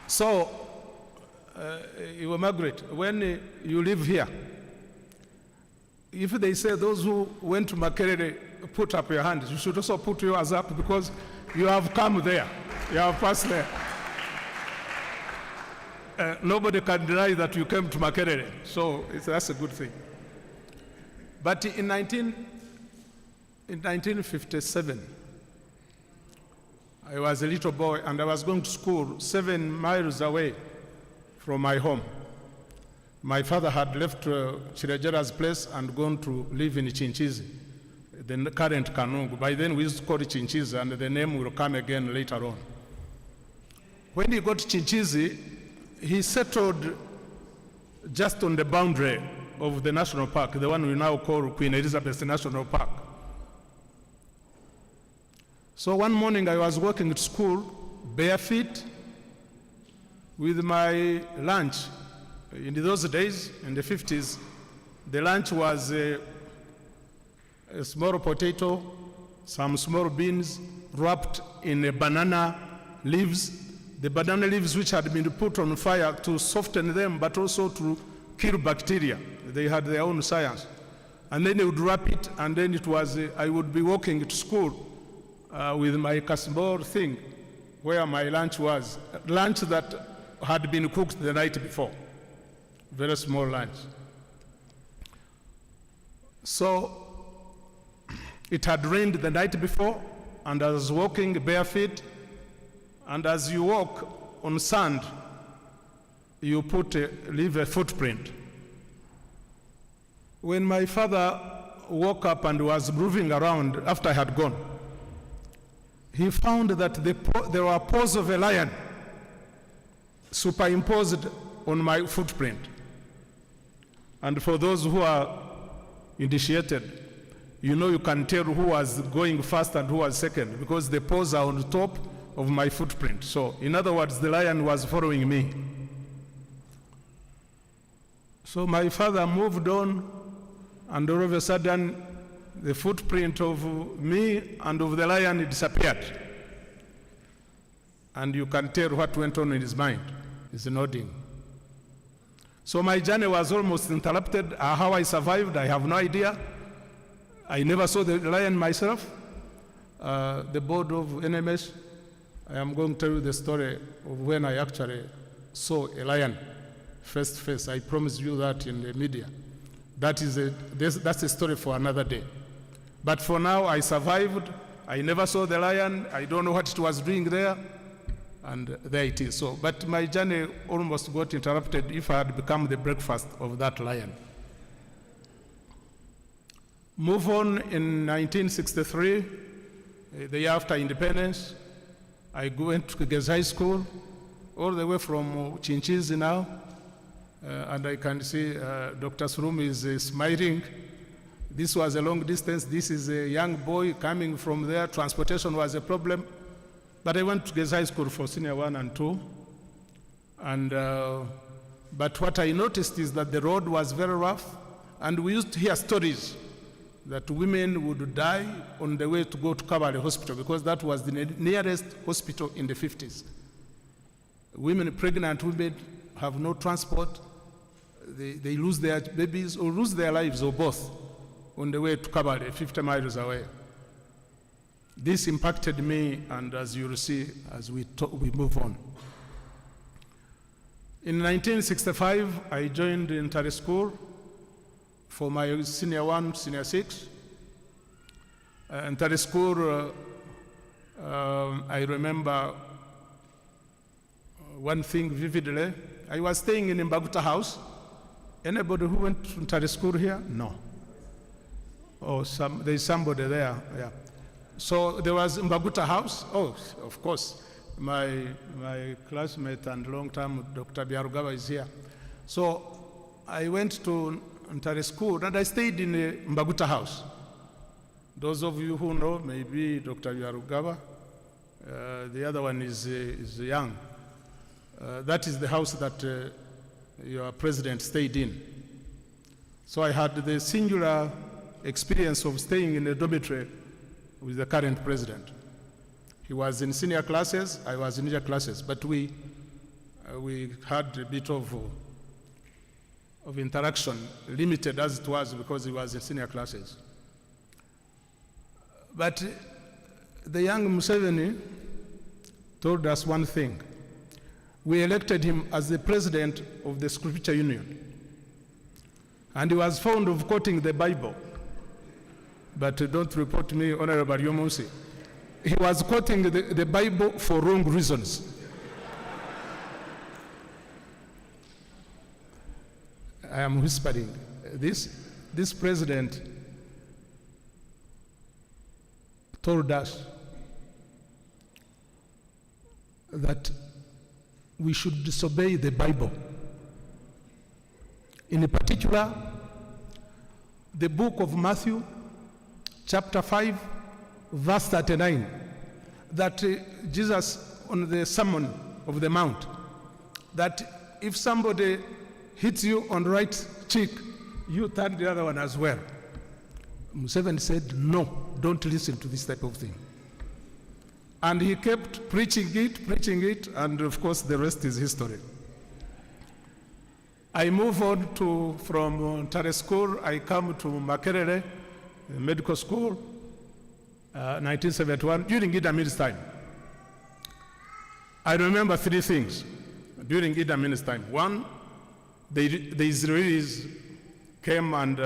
So, you Margaret, when you live here, if they say those who went to Makerere, put up your hands, you should also put yours up because you have come there, you have passed there. Nobody can deny that you came to Makerere, so that's a good thing. But in 1957, I was a little boy and I was going to school 7 miles away from my home. My father had left Chirejera's place and gone to live in Chinchizi, the current Kanungu. By then we used to call it Chinchizi, and the name will come again later on. When he got to Chinchizi, he settled just on the boundary of the national park, the one we now call Queen Elizabeth National Park. So one morning I was walking to school, bare feet, with my lunch. In those days, in the 50s, the lunch was a small potato, some small beans wrapped in a banana leaves. The banana leaves which had been put on fire to soften them, but also to kill bacteria. They had their own science. And then they would wrap it, and then it was, I would be walking to school with my kasbor thing, where my lunch was. Lunch that had been cooked the night before. Very small lunch. So it had rained the night before, and I was walking bare feet, and as you walk on sand, you leave a footprint. When my father woke up and was moving around after I had gone, he found that there were paws of a lion superimposed on my footprint. And for those who are initiated, you know you can tell who was going first and who was second because the paws are on top of my footprint. So in other words, the lion was following me. So my father moved on, and all of a sudden the footprint of me and of the lion disappeared. And you can tell what went on in his mind. He's nodding. So my journey was almost interrupted. How I survived, I have no idea. I never saw the lion myself. The board of NMS, I am going to tell you the story of when I actually saw a lion face to face. I promised you that in the media. That's a story for another day. But for now, I survived. I never saw the lion. I don't know what it was doing there. And there it is. So, but my journey almost got interrupted if I had become the breakfast of that lion. Move on in 1963, the year after independence. I went to Kigezi High School, all the way from Chinchizi now. And I can see Dr. Surum is smiling. This was a long distance. This is a young boy coming from there. Transportation was a problem. But I went to Kigezi High School for senior 1 and 2. And, but what I noticed is that the road was very rough. And we used to hear stories that women would die on the way to go to Kabale Hospital because that was the nearest hospital in the 50s. Women, pregnant women, have no transport. They lose their babies or lose their lives or both on the way to Kabale, 50 miles away. This impacted me, and as you'll see as we move on. In 1965, I joined the Intare School, for my senior 1, senior 6. Entire school, I remember one thing vividly. I was staying in Mbaguta House. Anybody who went to entire school here? No. Oh, there's somebody there, yeah. So there was Mbaguta House. Oh, of course, my classmate and long-term Dr. Biarugaba is here. So I went to entire school and I stayed in Mbaguta House. Those of you who know, maybe Dr. Biarugaba, the other one is young. That is the house that your president stayed in. So I had the singular experience of staying in a dormitory with the current president. He was in senior classes, I was in junior classes, but we had a bit of interaction, limited as it was because he was in senior classes. But the young Museveni told us one thing. We elected him as the president of the Scripture Union. And he was fond of quoting the Bible. But don't report me, Honorable Yomusi. He was quoting the Bible for wrong reasons. I am whispering. This president told us that we should disobey the Bible. In particular, the book of Matthew, chapter 5, verse 39, that Jesus, on the Sermon of the Mount, that if somebody hits you on the right cheek, you turn the other one as well. Museveni said, no, don't listen to this type of thing. And he kept preaching it, and of course the rest is history. I move on from Tare School, I come to Makerere, medical school, 1971, during Idi Amin's time. I remember 3 things during Idi Amin's time. One, the Israelis came and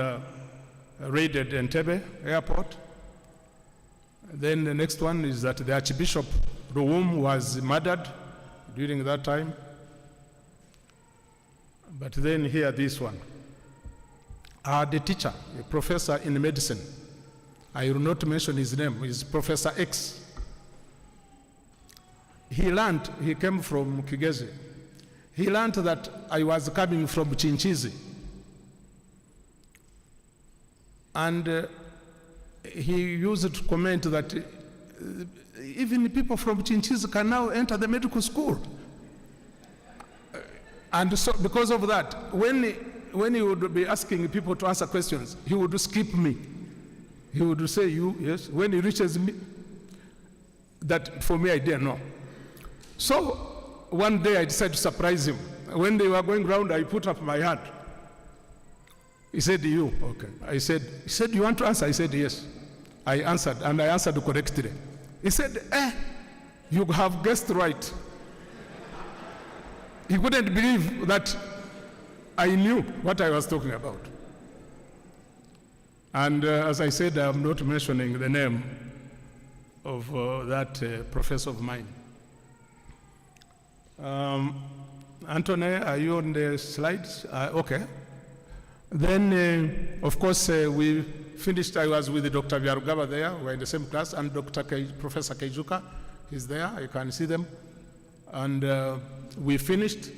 raided Entebbe airport. Then the next one is that the Archbishop Ruwum was murdered during that time. But then here, this one. I had a teacher, a professor in medicine. I will not mention his name, he's Professor X. He came from Kigezi. He learned that I was coming from Chinchizi. And he used to comment that even people from Chinchizi can now enter the medical school. And so because of that, when he would be asking people to answer questions, he would skip me. He would say, you, yes. When he reaches me, that for me, I didn't know. So one day I decided to surprise him. When they were going round, I put up my hand. He said, you, okay. He said, you want to answer? I said, yes. I answered, and I answered correctly. He said, you have guessed right. He couldn't believe that I knew what I was talking about. And as I said, I'm not mentioning the name of that professor of mine. Anthony, are you on the slides? Okay. Then, of course, we finished. I was with Dr. Biarugaba there. We're in the same class, and Professor Keijuka is there. You can see them. And we finished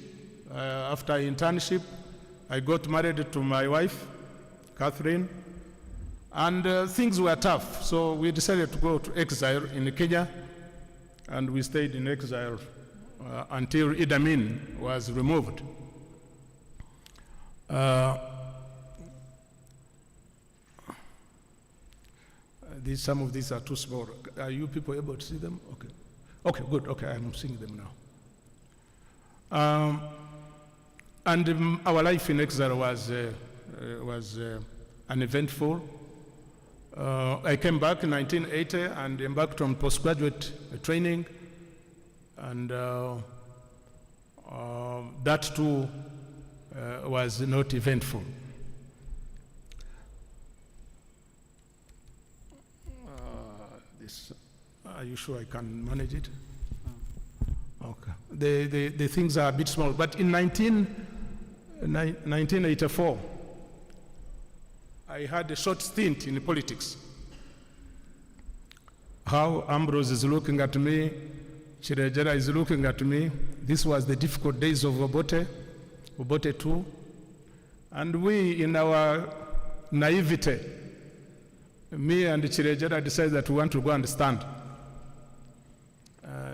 after internship. I got married to my wife, Catherine, and things were tough. So we decided to go to exile in Kenya, and we stayed in exile until Idi Amin was removed. Some of these are too small. Are you people able to see them? Okay. Okay, good. Okay, I'm seeing them now. And our life in exile was uneventful. I came back in 1980 and embarked on postgraduate training, and that too was not eventful. Are you sure I can manage it? Okay. The things are a bit small, but in 1984, I had a short stint in politics. How Ambrose is looking at me, Chirejera is looking at me. This was the difficult days of Obote 2. And we, in our naivety, me and Chirejera decided that we want to go and stand.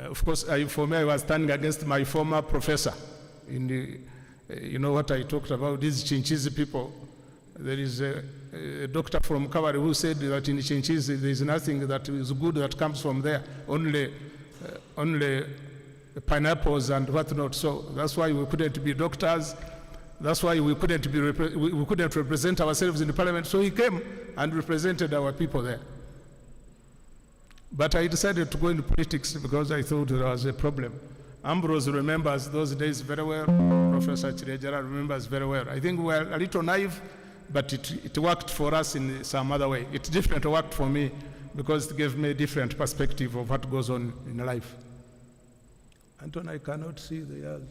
Of course, for me, I was standing against my former professor. In the, you know what I talked about, these Chinchizi people. There is a doctor from Kawari who said that in Chinchizi there is nothing that is good that comes from there, only pineapples and whatnot. So that's why we couldn't be doctors. That's why we couldn't represent ourselves in the parliament. So he came and represented our people there. But I decided to go into politics because I thought there was a problem. Ambrose remembers those days very well. Professor Chirejera remembers very well. I think we were a little naive, but it worked for us in some other way. It definitely worked for me because it gave me a different perspective of what goes on in life. Anton, I cannot see the years.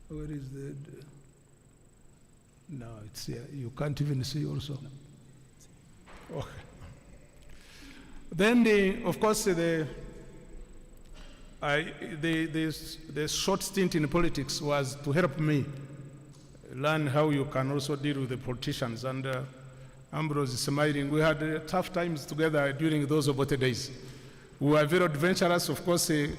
Where is the... No, it's here. You can't even see also. Okay. Then, of course, the short stint in politics was to help me learn how you can also deal with the politicians. And Ambrose is smiling. We had tough times together during those Obote days. We were very adventurous. Of course, we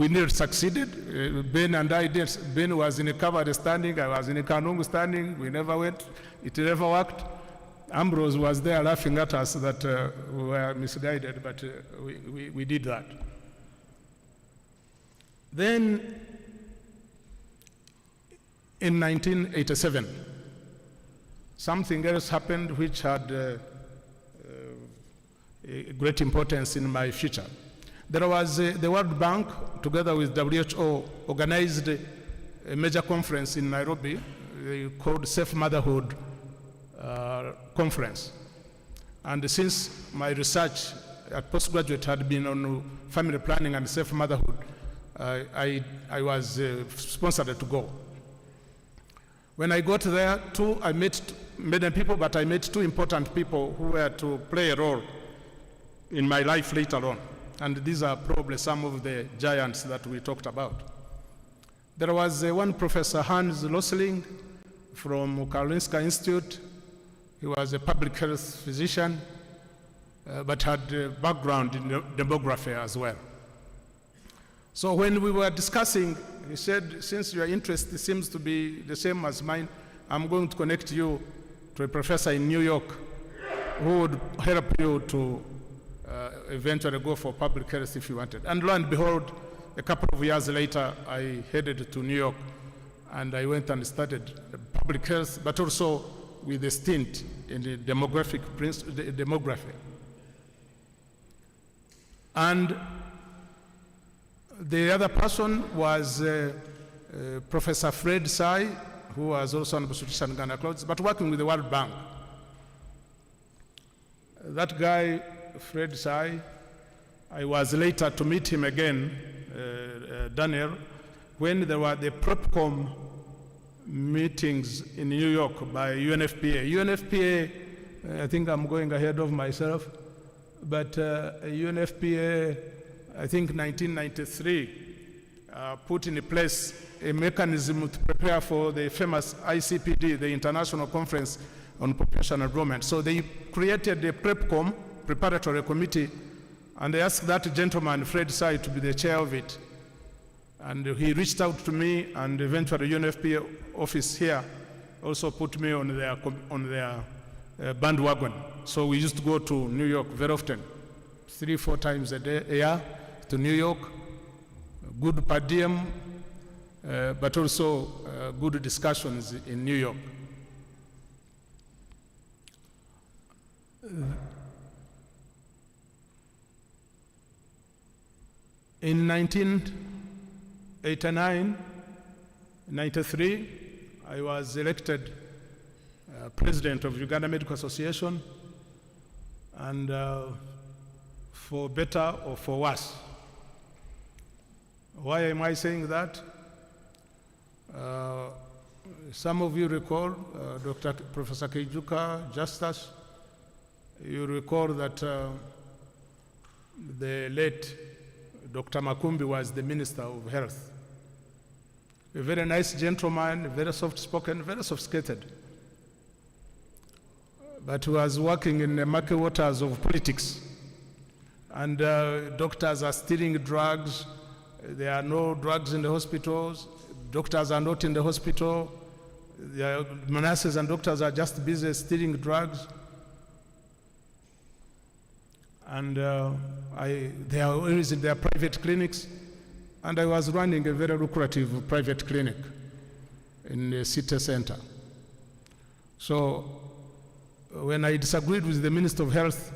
nearly succeeded. Ben and I did. Ben was in a Kawari standing. I was in a Kanungu standing. We never went. It never worked. Ambrose was there laughing at us that we were misguided, but we did that. Then, in 1987, something else happened which had a great importance in my future. There was the World Bank, together with WHO, organized a major conference in Nairobi called Safe Motherhood Conference. And since my research at postgraduate had been on family planning and safe motherhood, I was sponsored to go. When I got there, I met many people, but I met two important people who were to play a role in my life later on. And these are probably some of the giants that we talked about. There was one Professor Hans Losling from Karolinska Institute. He was a public health physician, but had a background in demography as well. So when we were discussing, he said, since your interest seems to be the same as mine, I'm going to connect you to a professor in New York who would help you to eventually go for public health if you wanted. And lo and behold, a couple of years later, I headed to New York and I went and studied public health, but also with a stint in the demography. And the other person was Professor Fred Sai, who was also an obstetrician and gynecologist, but working with the World Bank. That guy, Fred Sai, I was later to meet him again, Daniel, when there were the PrepCom meetings in New York by UNFPA. UNFPA, I think I'm going ahead of myself, but UNFPA, I think 1993, put in place a mechanism to prepare for the famous ICPD, the International Conference on Population Enrollment. So they created a PrepCom, preparatory committee, and they asked that gentleman, Fred Sai, to be the chair of it. And he reached out to me, and eventually UNFPA office here also put me on their bandwagon. So we used to go to New York very often, 3-4 times a year to New York, good per diem, but also good discussions in New York. In 1989, 93, I was elected president of Uganda Medical Association, and for better or for worse. Why am I saying that? Some of you recall Professor Keijuka, Justus. You recall that the late Dr. Makumbi was the Minister of Health. A very nice gentleman, very soft-spoken, very sophisticated. But he was working in the murky waters of politics. And doctors are stealing drugs. There are no drugs in the hospitals. Doctors are not in the hospital. The nurses and doctors are just busy stealing drugs. And they are always in their private clinics. And I was running a very lucrative private clinic in the city center. So when I disagreed with the Minister of Health,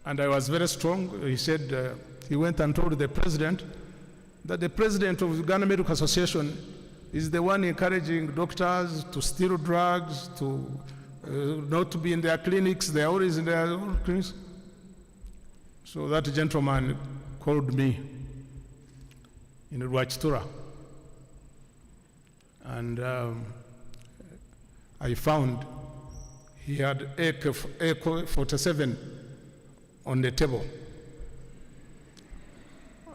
and I was very strong, he said, he went and told the president that the president of Uganda Medical Association is the one encouraging doctors to steal drugs, to not to be in their clinics. They are always in their clinics. So that gentleman called me in Rwachitura, and I found he had AK-47 on the table.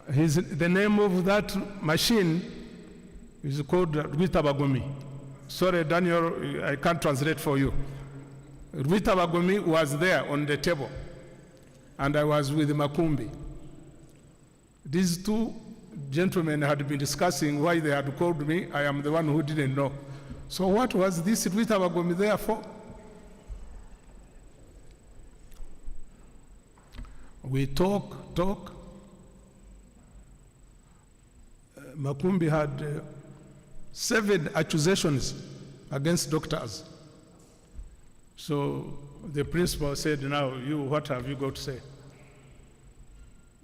The name of that machine is called Rwitabagomi. Sorry, Daniel, I can't translate for you. Rwitabagomi was there on the table, and I was with Makumbi. These two gentlemen had been discussing why they had called me. I am the one who didn't know. So what was this Rwitabagomi there for? We talk. Makumbi had 7 accusations against doctors. So the principal said, now, what have you got to say?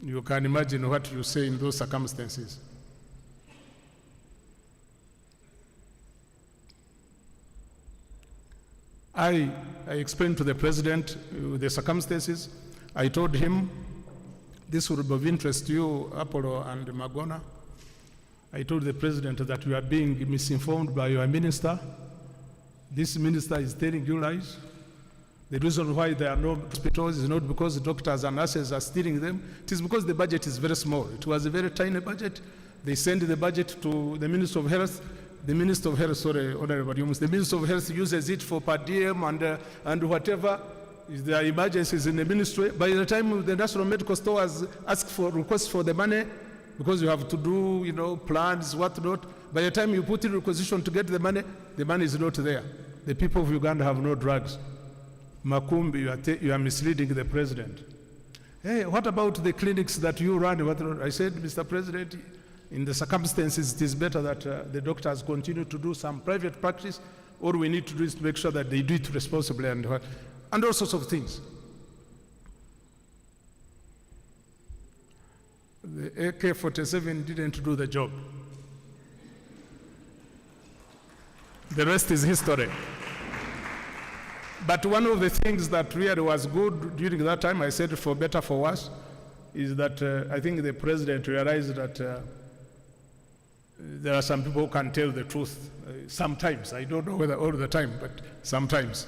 You can imagine what you say in those circumstances. I explained to the president the circumstances. I told him, this would be of interest to you, Apollo and Magona. I told the president that you are being misinformed by your minister. This minister is telling you lies. The reason why there are no hospitals is not because the doctors and nurses are stealing them. It is because the budget is very small. It was a very tiny budget. They send the budget to the Minister of Health. The Minister of Health, sorry, Honorable Yumus, the Minister of Health uses it for per diem and whatever. If there are emergencies in the ministry, by the time the National Medical Stores ask for requests for the money, because you have to do, plans, whatnot, by the time you put in requisition to get the money is not there. The people of Uganda have no drugs. Makumbi, you are misleading the president. Hey, what about the clinics that you run? I said, Mr. President, in the circumstances, it is better that the doctors continue to do some private practice. All we need to do is to make sure that they do it responsibly and all sorts of things. The AK-47 didn't do the job. The rest is history. But one of the things that really was good during that time, I said for better, for worse, is that I think the president realized that there are some people who can tell the truth sometimes. I don't know whether all the time, but sometimes.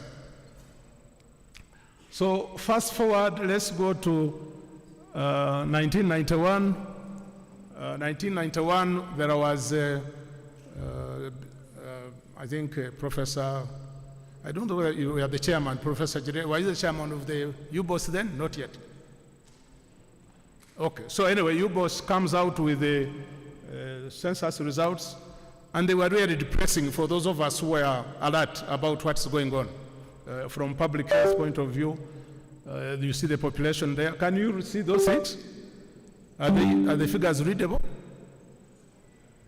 So fast forward, let's go to 1991. 1991, there was, I think, Professor, I don't know whether you were the chairman, Professor Jire. Were you the chairman of the UBOS then? Not yet. Okay, so anyway, UBOS comes out with the census results, and they were really depressing for those of us who were alert about what's going on. From public health point of view, you see the population there. Can you see those things? Are the figures readable?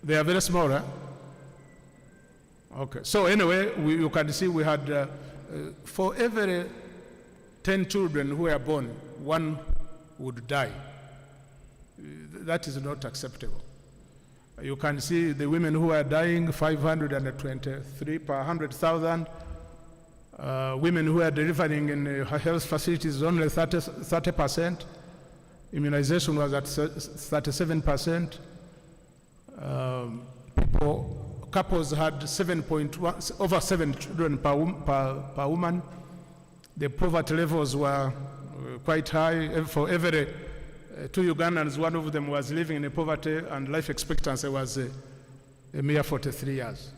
They are very small, huh? Okay, so anyway, you can see we had, for every 10 children who were born, 1 would die. That is not acceptable. You can see the women who are dying, 523 per 100,000. Women who are delivering in health facilities, only 30%. Immunization was at 37%. Couples had over 7 children per woman. The poverty levels were quite high. For every 2 Ugandans, one of them was living in poverty, and life expectancy was a mere 43 years.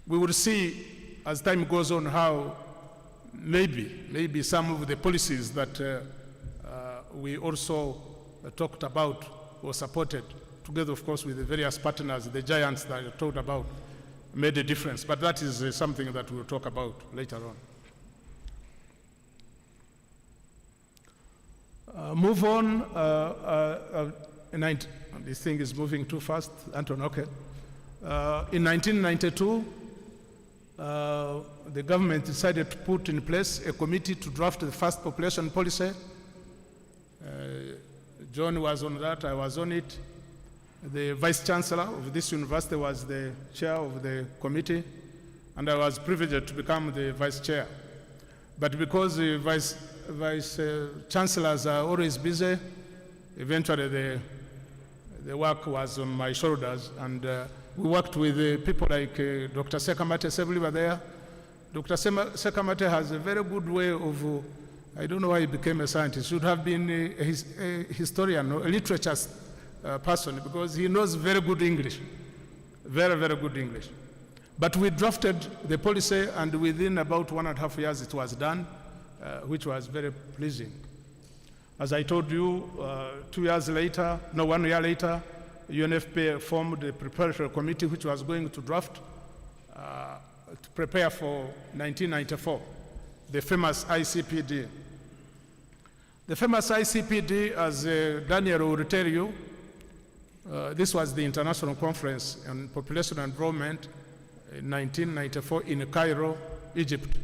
We will see as time goes on how maybe some of the policies that we also talked about or supported, together of course with the various partners, the giants that I talked about, made a difference. But that is something that we'll talk about later on. Move on. This thing is moving too fast. Anton, okay. In 1992, the government decided to put in place a committee to draft the first population policy. John was on that, I was on it. The vice chancellor of this university was the chair of the committee, and I was privileged to become the vice chair. But because the vice chancellors are always busy, eventually the work was on my shoulders, and we worked with people like Dr. Sekamate Sebuli were there. Dr. Sekamate has a very good way of, I don't know why he became a scientist, should have been a historian or a literature person, because he knows very good English, very, very good English. But we drafted the policy, and within about 1.5 years it was done, which was very pleasing. As I told you, 1 year later, UNFPA formed a preparatory committee which was going to draft, to prepare for 1994, the famous ICPD. The famous ICPD, as Daniel will tell you, this was the International Conference on Population and Environment in 1994 in Cairo, Egypt.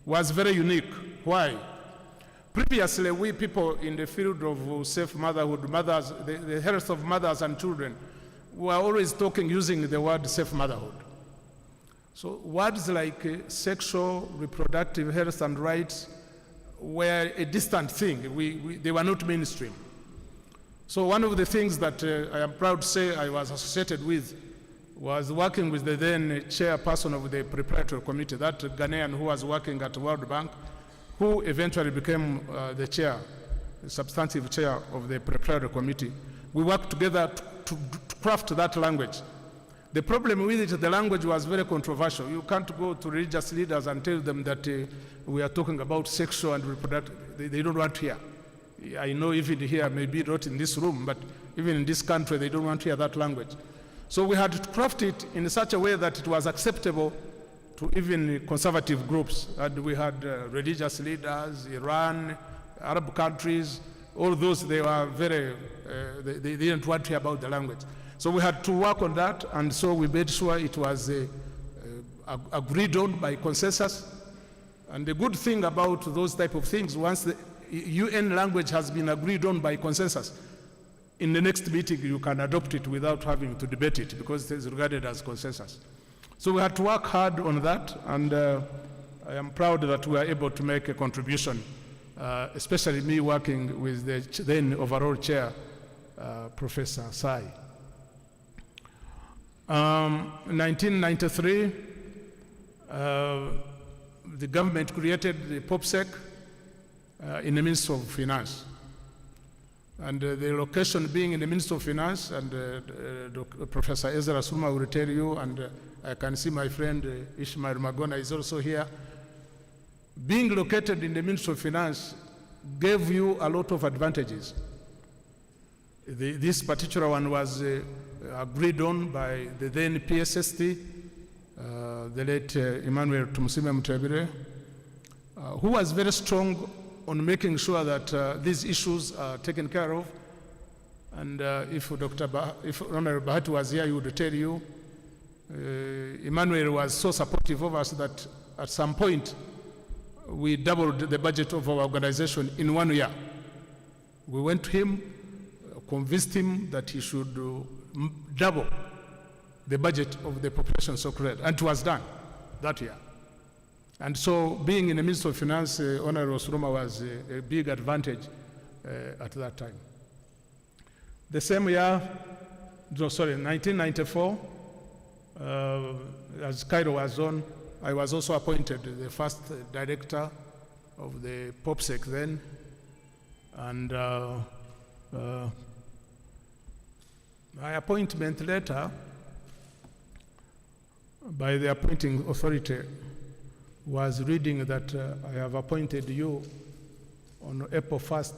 Was very unique. Why? Previously, we people in the field of safe motherhood, the health of mothers and children, were always talking using the word safe motherhood. So words like sexual, reproductive health and rights were a distant thing. They were not mainstream. So one of the things that I am proud to say I was associated with was working with the then chairperson of the preparatory committee, that Ghanaian who was working at World Bank, who eventually became the chair, the substantive chair of the preparatory committee. We worked together to craft that language. The problem with it, the language was very controversial. You can't go to religious leaders and tell them that we are talking about sexual and reproductive. They don't want to hear. I know even here, maybe not in this room, but even in this country, they don't want to hear that language. So we had to craft it in such a way that it was acceptable to even conservative groups. And we had religious leaders, Iran, Arab countries, all those, they were very, they didn't want to hear about the language. So we had to work on that, and so we made sure it was agreed on by consensus. And the good thing about those type of things, once the UN language has been agreed on by consensus, in the next meeting you can adopt it without having to debate it, because it is regarded as consensus. So we had to work hard on that, and I am proud that we are able to make a contribution, especially me working with the then overall chair, Professor Sai. In 1993, the government created the POPSEC in the Ministry of Finance. And the location being in the Ministry of Finance, and Professor Ezra Suma will tell you, and I can see my friend Ishmael Magona is also here. Being located in the Ministry of Finance gave you a lot of advantages. This particular one was agreed on by the then PSST, the late Emmanuel Tumusiime Muteregere, who was very strong on making sure that these issues are taken care of. And if Honorable Bahati was here, he would tell you, Emmanuel was so supportive of us that at some point we doubled the budget of our organization in 1 year. We went to him, convinced him that he should double the budget of the population secretariat, and it was done that year. And so being in the Ministry of Finance, Honorable Suruma was a big advantage at that time. The same year, 1994, as Cairo was on, I was also appointed the first director of the POPSEC then, and my appointment letter by the appointing authority was reading that I have appointed you on April 1st,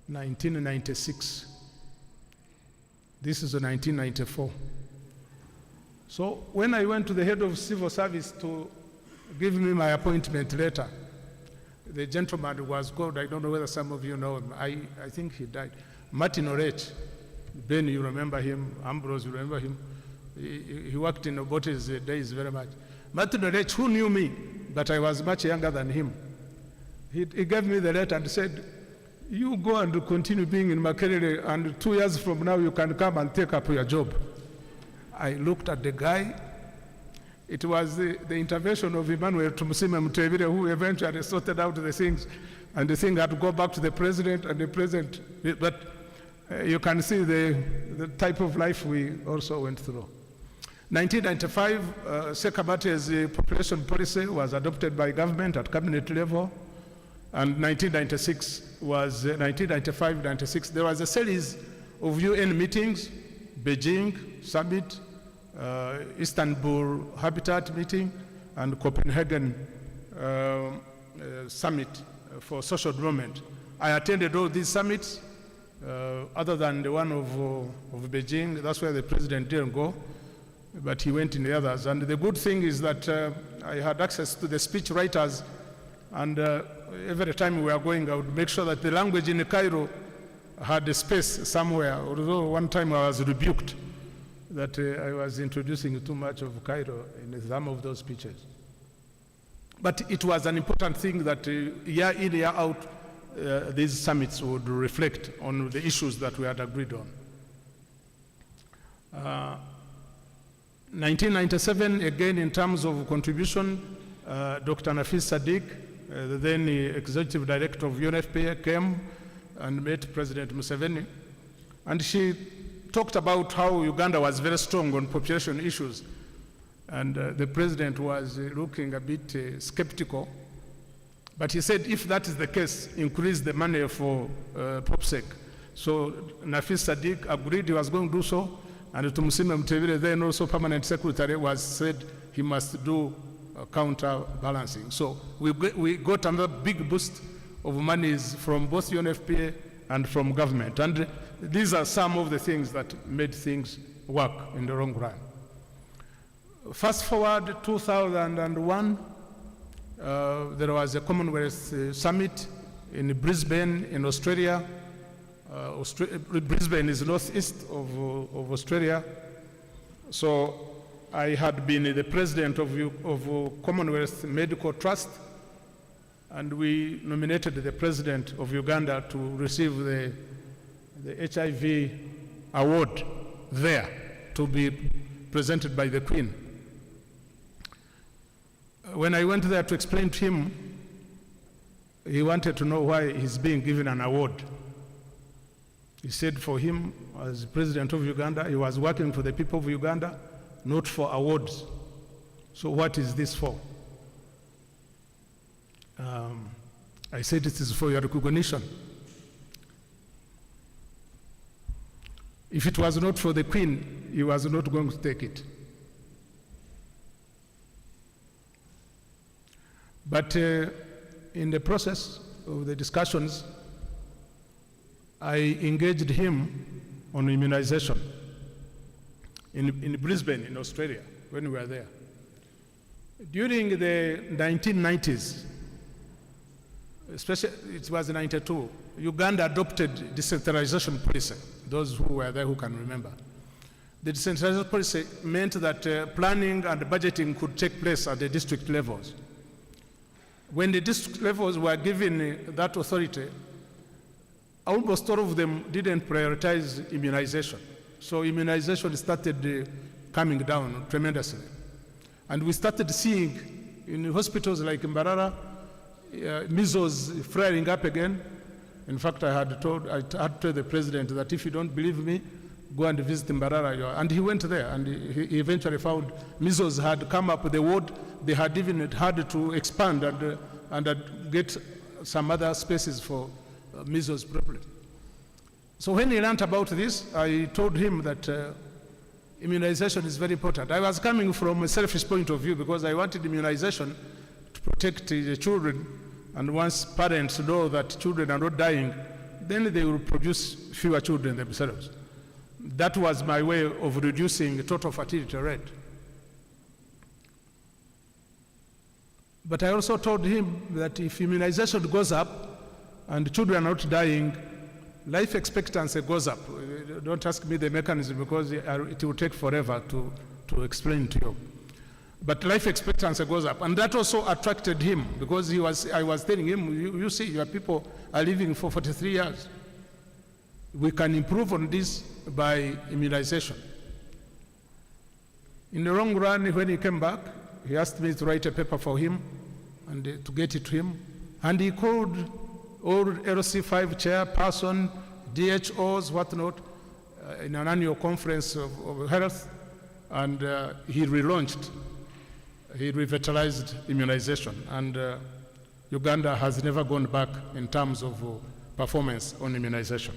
1996. This is 1994. So when I went to the head of civil service to give me my appointment letter, the gentleman was called, I don't know whether some of you know him, I think he died, Martin Orech. Ben, you remember him, Ambrose, you remember him. He worked in Obote's days very much. Martin Orech, who knew me, but I was much younger than him, he gave me the letter and said, you go and continue being in Makerere, and 2 years from now you can come and take up your job. I looked at the guy. It was the intervention of Emmanuel Musinguzi, who eventually sorted out the things, and the thing had to go back to the president, and the president, but you can see the type of life we also went through. 1995, Sekabate's population policy was adopted by government at cabinet level, and 1995-96, there was a series of UN meetings, Beijing Summit, Istanbul Habitat meeting, and Copenhagen Summit for social development. I attended all these summits, other than the one of Beijing. That's where the president didn't go, but he went in the others. And the good thing is that I had access to the speech writers, and every time we were going, I would make sure that the language in Cairo had a space somewhere, although one time I was rebuked that I was introducing too much of Cairo in some of those speeches. But it was an important thing that year in, year out, these summits would reflect on the issues that we had agreed on. 1997, again, in terms of contribution, Dr. Nafis Sadiq, the then executive director of UNFPA, came and met President Museveni, and she talked about how Uganda was very strong on population issues, and the president was looking a bit skeptical, but he said if that is the case, increase the money for POPSEC. So Nafis Sadiq agreed he was going to do so, and Tumusiime Mutebile, then also permanent secretary, was said he must do counterbalancing. So we got another big boost of monies from both UNFPA and from government. And these are some of the things that made things work in the long run. Fast forward 2001, there was a Commonwealth Summit in Brisbane in Australia. Brisbane is northeast of Australia. So I had been the president of Commonwealth Medical Trust, and we nominated the president of Uganda to receive the HIV award there, to be presented by the Queen. When I went there to explain to him, he wanted to know why he's being given an award. He said for him, as president of Uganda, he was working for the people of Uganda, not for awards. So what is this for? I said it is for your recognition. If it was not for the Queen, he was not going to take it. But in the process of the discussions, I engaged him on immunization in Brisbane, in Australia, when we were there. During the 1990s, especially it was 92, Uganda adopted decentralization policy. Those who were there who can remember. The decentralization policy meant that planning and budgeting could take place at the district levels. When the district levels were given that authority, almost all of them didn't prioritize immunization. So immunization started coming down tremendously. And we started seeing in hospitals like Mbarara, measles flaring up again. In fact, I had told the president that if you don't believe me, go and visit Mbarara. And he went there, and he eventually found measles had come up the ward. They had even had to expand and get some other spaces for measles problem. So when he learned about this, I told him that immunization is very important. I was coming from a selfish point of view because I wanted immunization to protect the children, and once parents know that children are not dying, then they will produce fewer children themselves. That was my way of reducing total fertility rate. But I also told him that if immunization goes up and children are not dying, life expectancy goes up. Don't ask me the mechanism because it will take forever to explain to you. But life expectancy goes up. And that also attracted him because I was telling him, you see, your people are living for 43 years. We can improve on this by immunization. In the long run, when he came back, he asked me to write a paper for him and to get it to him. And he called all LC5 chairperson, DHOs, whatnot, in an annual conference of health, and he relaunched, he revitalized immunization. And Uganda has never gone back in terms of performance on immunization.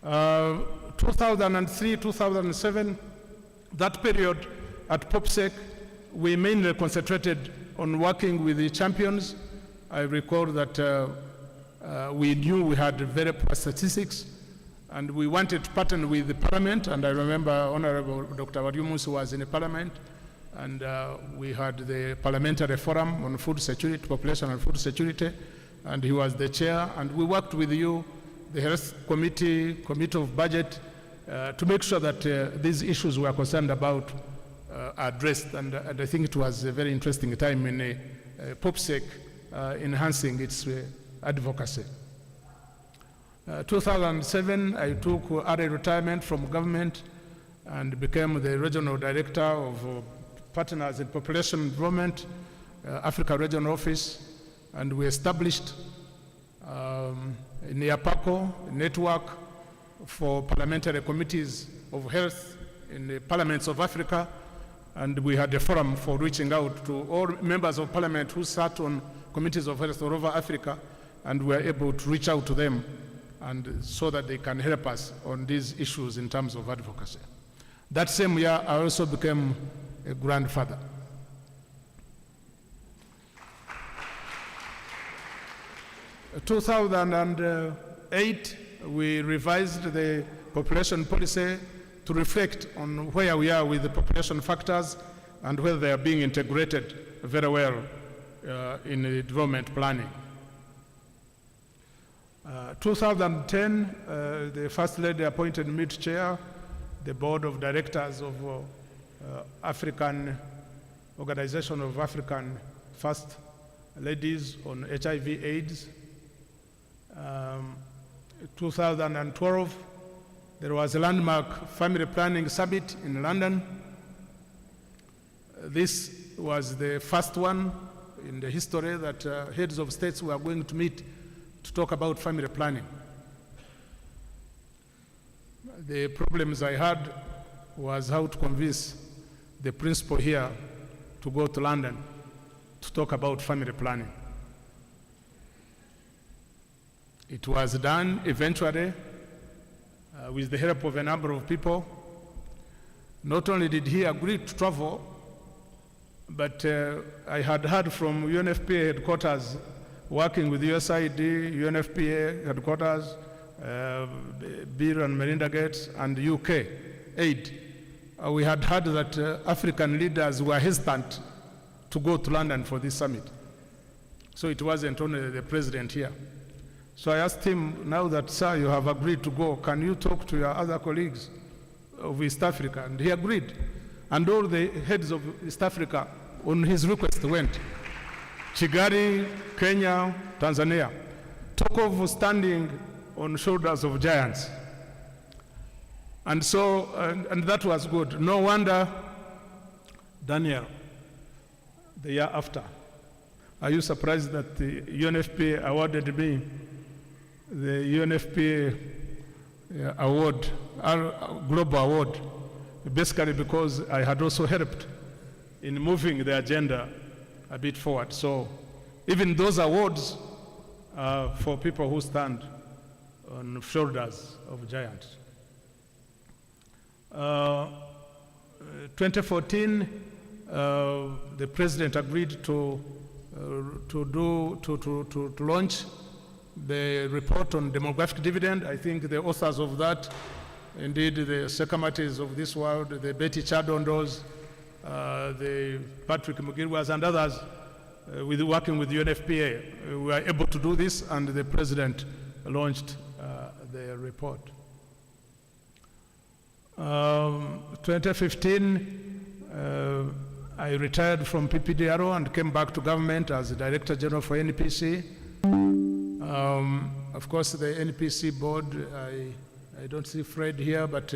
2003, 2007, that period at POPSEC, we mainly concentrated on working with the champions. I recall that we knew we had very poor statistics, and we wanted to partner with the parliament, and I remember Honorable Dr. Wariumus was in the parliament, and we had the parliamentary forum on food security, population and food security, and he was the chair, and we worked with you, the health committee, committee of budget, to make sure that these issues we are concerned about are addressed, and I think it was a very interesting time in POPSEC enhancing its advocacy. 2007, I took early retirement from government and became the regional director of Partners in Population Development, Africa Regional Office, and we established in Yapako a network for parliamentary committees of health in the parliaments of Africa, and we had a forum for reaching out to all members of parliament who sat on committees of health all over Africa, and we were able to reach out to them and so that they can help us on these issues in terms of advocacy. That same year, I also became a grandfather. In 2008, we revised the population policy to reflect on where we are with the population factors and whether they are being integrated very well in the development planning. 2010, the First Lady appointed me to chair the board of directors of African Organization of African First Ladies on HIV/AIDS. 2012, there was a landmark family planning summit in London. This was the first one in the history that heads of states were going to meet to talk about family planning. The problems I had was how to convince the principal here to go to London to talk about family planning. It was done eventually with the help of a number of people. Not only did he agree to travel, but I had heard from UNFPA headquarters, working with USAID, UNFPA headquarters, Bill and Melinda Gates, and UK aid. We had heard that African leaders were hesitant to go to London for this summit. So it wasn't only the president here. So I asked him, now that, sir, you have agreed to go, can you talk to your other colleagues of East Africa? And he agreed. And all the heads of East Africa, on his request, went. Kigali, Kenya, Tanzania. Talk of standing on shoulders of giants. And so, and that was good. No wonder, Daniel, the year after, are you surprised that the UNFPA awarded me the UNFPA award, our global award, basically because I had also helped in moving the agenda a bit forward. So even those awards are for people who stand on shoulders of giants. 2014, the president agreed to launch the report on demographic dividend. I think the authors of that, indeed the Sekamatis of this world, the Betty Chadondos, the Patrick Mugirwas and others, working with UNFPA, we were able to do this, and the president launched the report. 2015, I retired from PPDRO and came back to government as the Director General for NPC. Of course, the NPC board, I don't see Fred here, but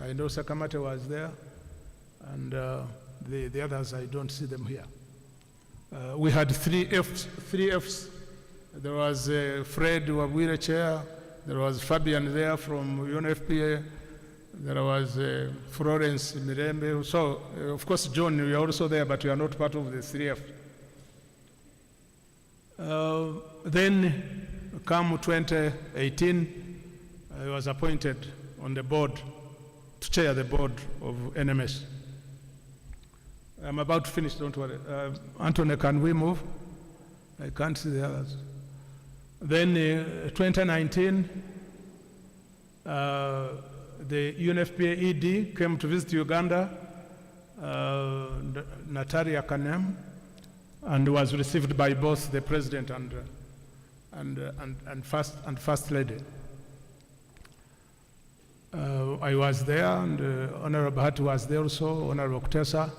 I know Sakamate was there, and the others, I don't see them here. We had three Fs. There was Fred Wabwire chair, there was Fabian there from UNFPA, there was Florence Mirembe. So, of course, John, you are also there, but you are not part of the 3F. Then, come 2018, I was appointed on the board, to chair the board of NMS. I'm about to finish, don't worry. Anthony, can we move? I can't see the others. Then 2019, the UNFPA ED came to visit Uganda, Natalia Kanem, and was received by both the president and first lady. I was there, and Honorable Hati was there also, Honorable Kutesa.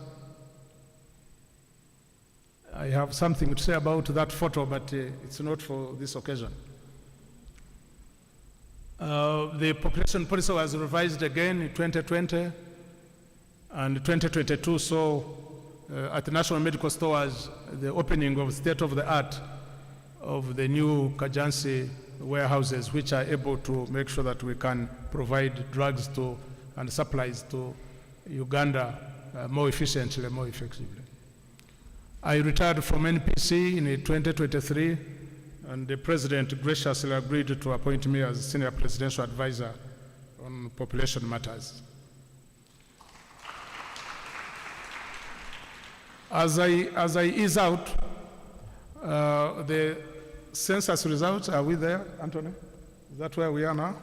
I have something to say about that photo, but it's not for this occasion. The population policy was revised again in 2020 and 2022, so at the National Medical Stores, the opening of state-of-the-art of the new Kajansi warehouses, which are able to make sure that we can provide drugs to and supplies to Uganda more efficiently, more effectively. I retired from NPC in 2023, and the president graciously agreed to appoint me as senior presidential advisor on population matters. As I ease out, the census results, are we there, Anthony? Is that where we are now?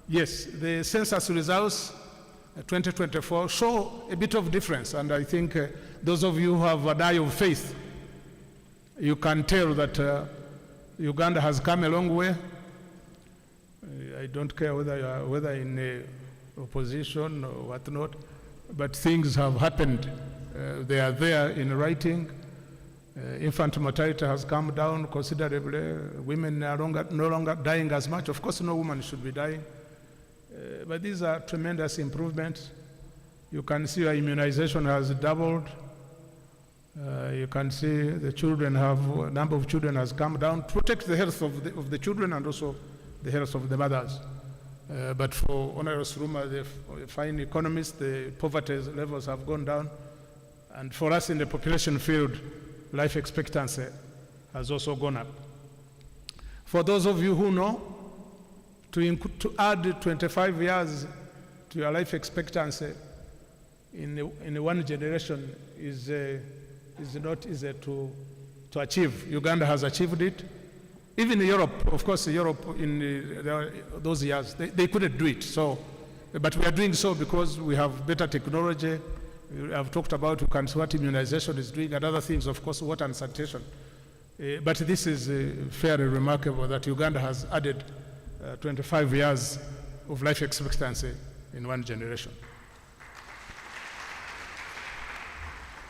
Yes, the census results 2024 show a bit of difference, and I think those of you who have an eye of faith, you can tell that Uganda has come a long way. I don't care whether you are in opposition or whatnot, but things have happened. They are there in writing. Infant mortality has come down considerably. Women are no longer dying as much. Of course, no woman should be dying. But these are tremendous improvements. You can see our immunization has doubled. You can see the number of children has come down to protect the health of the children and also the health of the mothers. But for Honorable Suruma, the fine economist, the poverty levels have gone down. And for us in the population field, life expectancy has also gone up. For those of you who know, to add 25 years to your life expectancy in one generation is not easy to achieve. Uganda has achieved it. Even Europe, of course, Europe in those years, they couldn't do it. So, but we are doing so because we have better technology. I've talked about what immunization is doing and other things, of course, water and sanitation. But this is fairly remarkable that Uganda has added 25 years of life expectancy in one generation.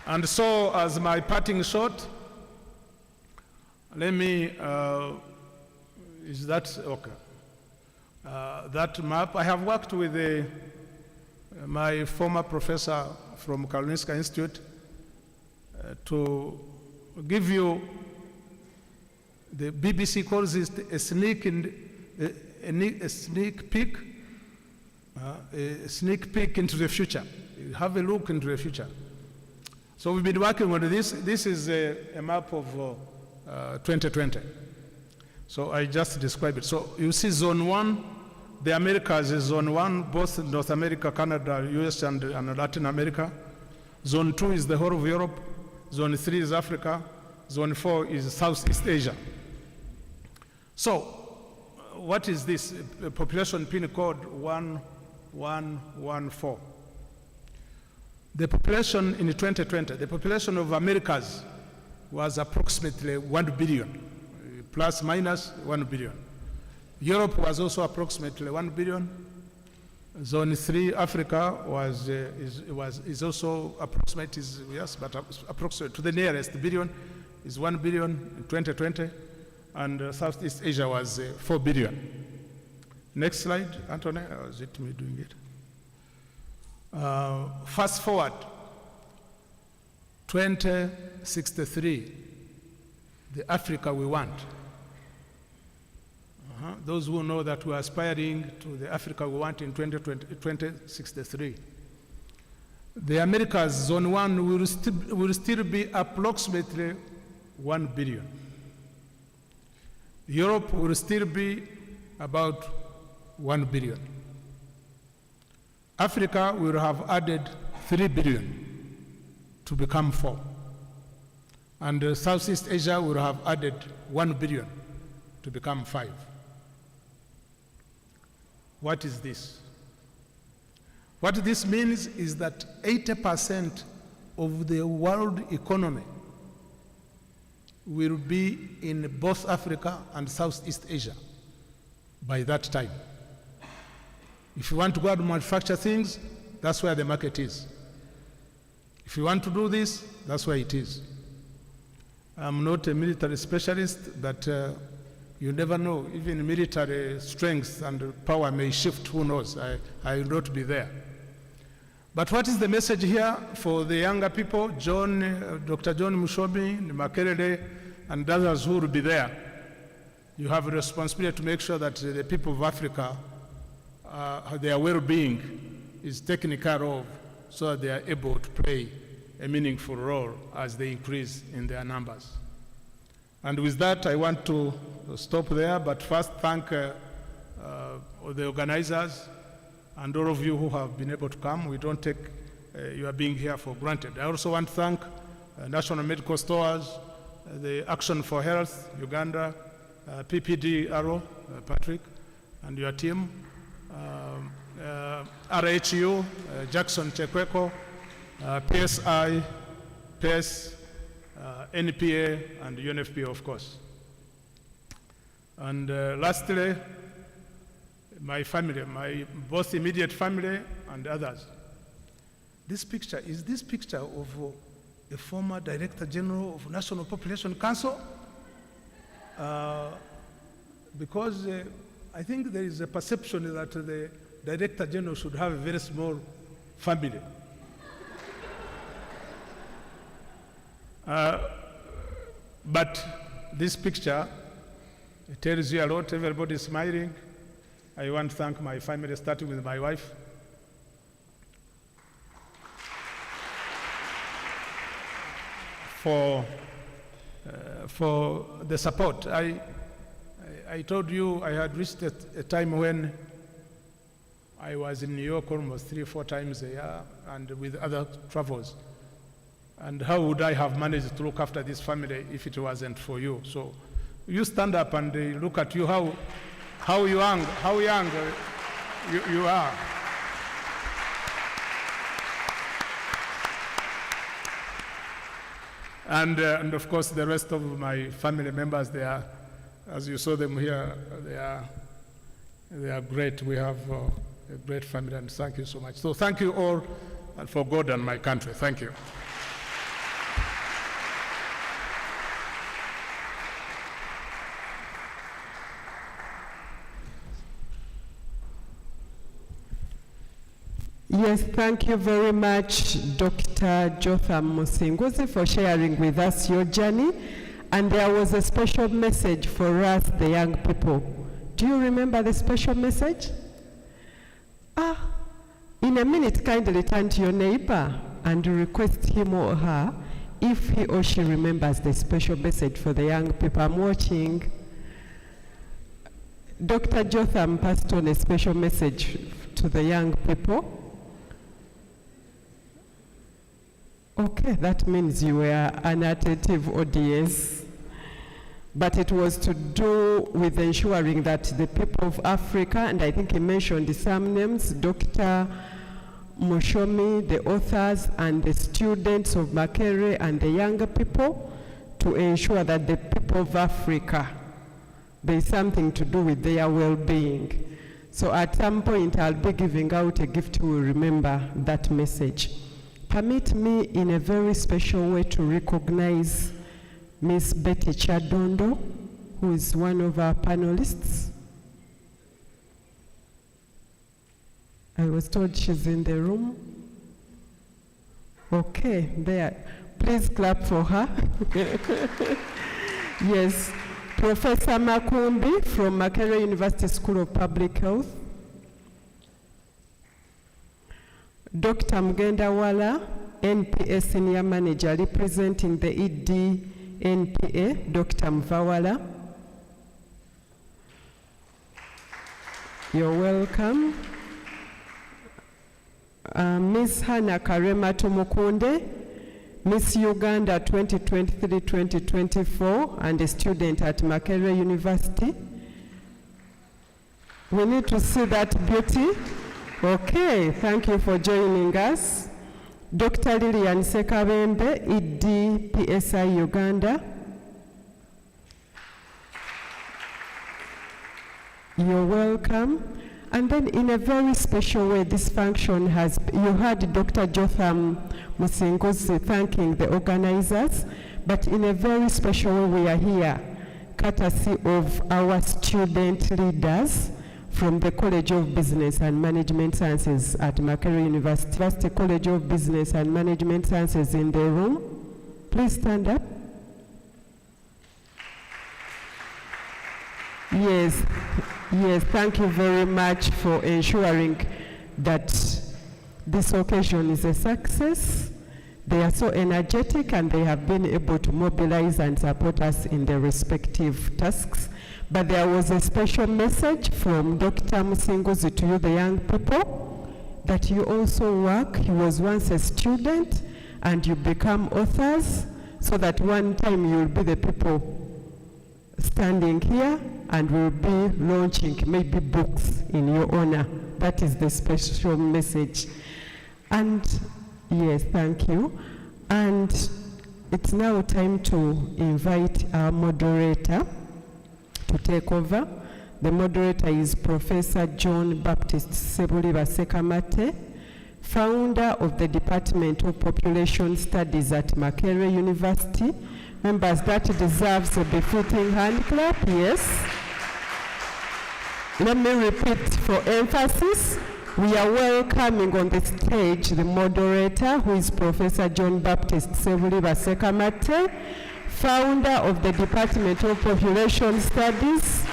And so, as my parting shot, let me, is that okay? that map. I have worked with my former professor from Karolinska Institute to give you, the BBC calls it a sneak peek into the future. Have a look into the future. So we've been working on this. This is a map of 2020. So I just described it. So you see Zone 1, the Americas is Zone 1, both North America, Canada, US, and Latin America. Zone 2 is the whole of Europe. Zone 3 is Africa. Zone 4 is Southeast Asia. So what is this? Population pin code 1114. The population in 2020, the population of Americas was approximately 1 billion, plus minus 1 billion. Europe was also approximately 1 billion. Zone 3, Africa, is also approximate, yes, but approximate to the nearest billion is 1 billion in 2020, and Southeast Asia was 4 billion. Next slide, Anthony, or is it me doing it? Fast forward, 2063, the Africa we want. Those who know that we are aspiring to the Africa we want in 2063. The Americas, Zone 1, will still be approximately 1 billion. Europe will still be about 1 billion. Africa will have added 3 billion to become 4. And Southeast Asia will have added 1 billion to become 5. What is this? What this means is that 80% of the world economy will be in both Africa and Southeast Asia by that time. If you want to go out and manufacture things, that's where the market is. If you want to do this, that's where it is. I'm not a military specialist, but you never know. Even military strength and power may shift, who knows? I will not be there. But what is the message here for the younger people? Dr. John Mushomi, Makerere, and others who will be there. You have a responsibility to make sure that the people of Africa, their well-being is taken care of so that they are able to play a meaningful role as they increase in their numbers. And with that, I want to stop there, but first thank the organizers and all of you who have been able to come. We don't take your being here for granted. I also want to thank National Medical Stores, the Action for Health, Uganda, PPD Arrow, Patrick, and your team, RHU, Jackson Chekweko, PSI, PES, NPA, and UNFPA, of course. And lastly, my family, my both immediate family and others. This picture, is this picture of a former Director General of National Population Council? Because I think there is a perception that the Director General should have a very small family. But this picture, it tells you a lot. Everybody is smiling. I want to thank my family, starting with my wife. For the support. I told you I had reached a time when I was in New York almost 3 or 4 times a year and with other travels. And how would I have managed to look after this family if it wasn't for you? So you stand up and they look at you, how young you are. And of course, the rest of my family members, they are, as you saw them here, they are great. We have a great family, and thank you so much. So thank you all, and for God and my country. Thank you. Yes, thank you very much, Dr. Jotham Musinguzi, for sharing with us your journey. And there was a special message for us, the young people. Do you remember the special message? In a minute, kindly turn to your neighbor and request him or her if he or she remembers the special message for the young people. I'm watching. Dr. Jotham passed on a special message to the young people. Okay, that means you were an attentive audience. But it was to do with ensuring that the people of Africa, and I think he mentioned some names, Dr. Mushomi, the authors, and the students of Makerere, and the younger people, to ensure that the people of Africa, there is something to do with their well-being. So at some point, I'll be giving out a gift to remember that message. Permit me in a very special way to recognize Miss Betty Chadondo, who is one of our panelists. I was told she's in the room. Okay, there. Please clap for her. Yes. Professor Makumbi from Makerere University School of Public Health. Dr. Mgendawala, NPA Senior Manager representing the NPA, Dr. Mvawala. You're welcome. Ms. Hannah Karema Tumukunde, Miss Uganda 2023-2024, and a student at Makerere University. We need to see that beauty. Okay, thank you for joining us. Dr. Lilian Sekabembe, ED PSI Uganda. You're welcome. And then in a very special way, this function has, you heard Dr. Jotham Musinguzi thanking the organizers, but in a very special way, we are here, courtesy of our student leaders from the College of Business and Management Sciences at Makerere University. First, the College of Business and Management Sciences in the room. Please stand up. Yes, thank you very much for ensuring that this occasion is a success. They are so energetic and they have been able to mobilize and support us in their respective tasks. But there was a special message from Dr. Musinguzi to you, the young people, that you also work. He was once a student and you become authors, so that one time you will be the people standing here and will be launching maybe books in your honor. That is the special message. And yes, thank you. And it's now time to invite our moderator to take over. The moderator is Professor John Baptist Sebuliba Sekamate, founder of the Department of Population Studies at Makerere University. Members, that deserves a befitting hand clap, yes. Let me repeat for emphasis. We are welcoming on the stage the moderator, who is Professor John Baptist Sebuliba Sekamate, founder of the Department of Population Studies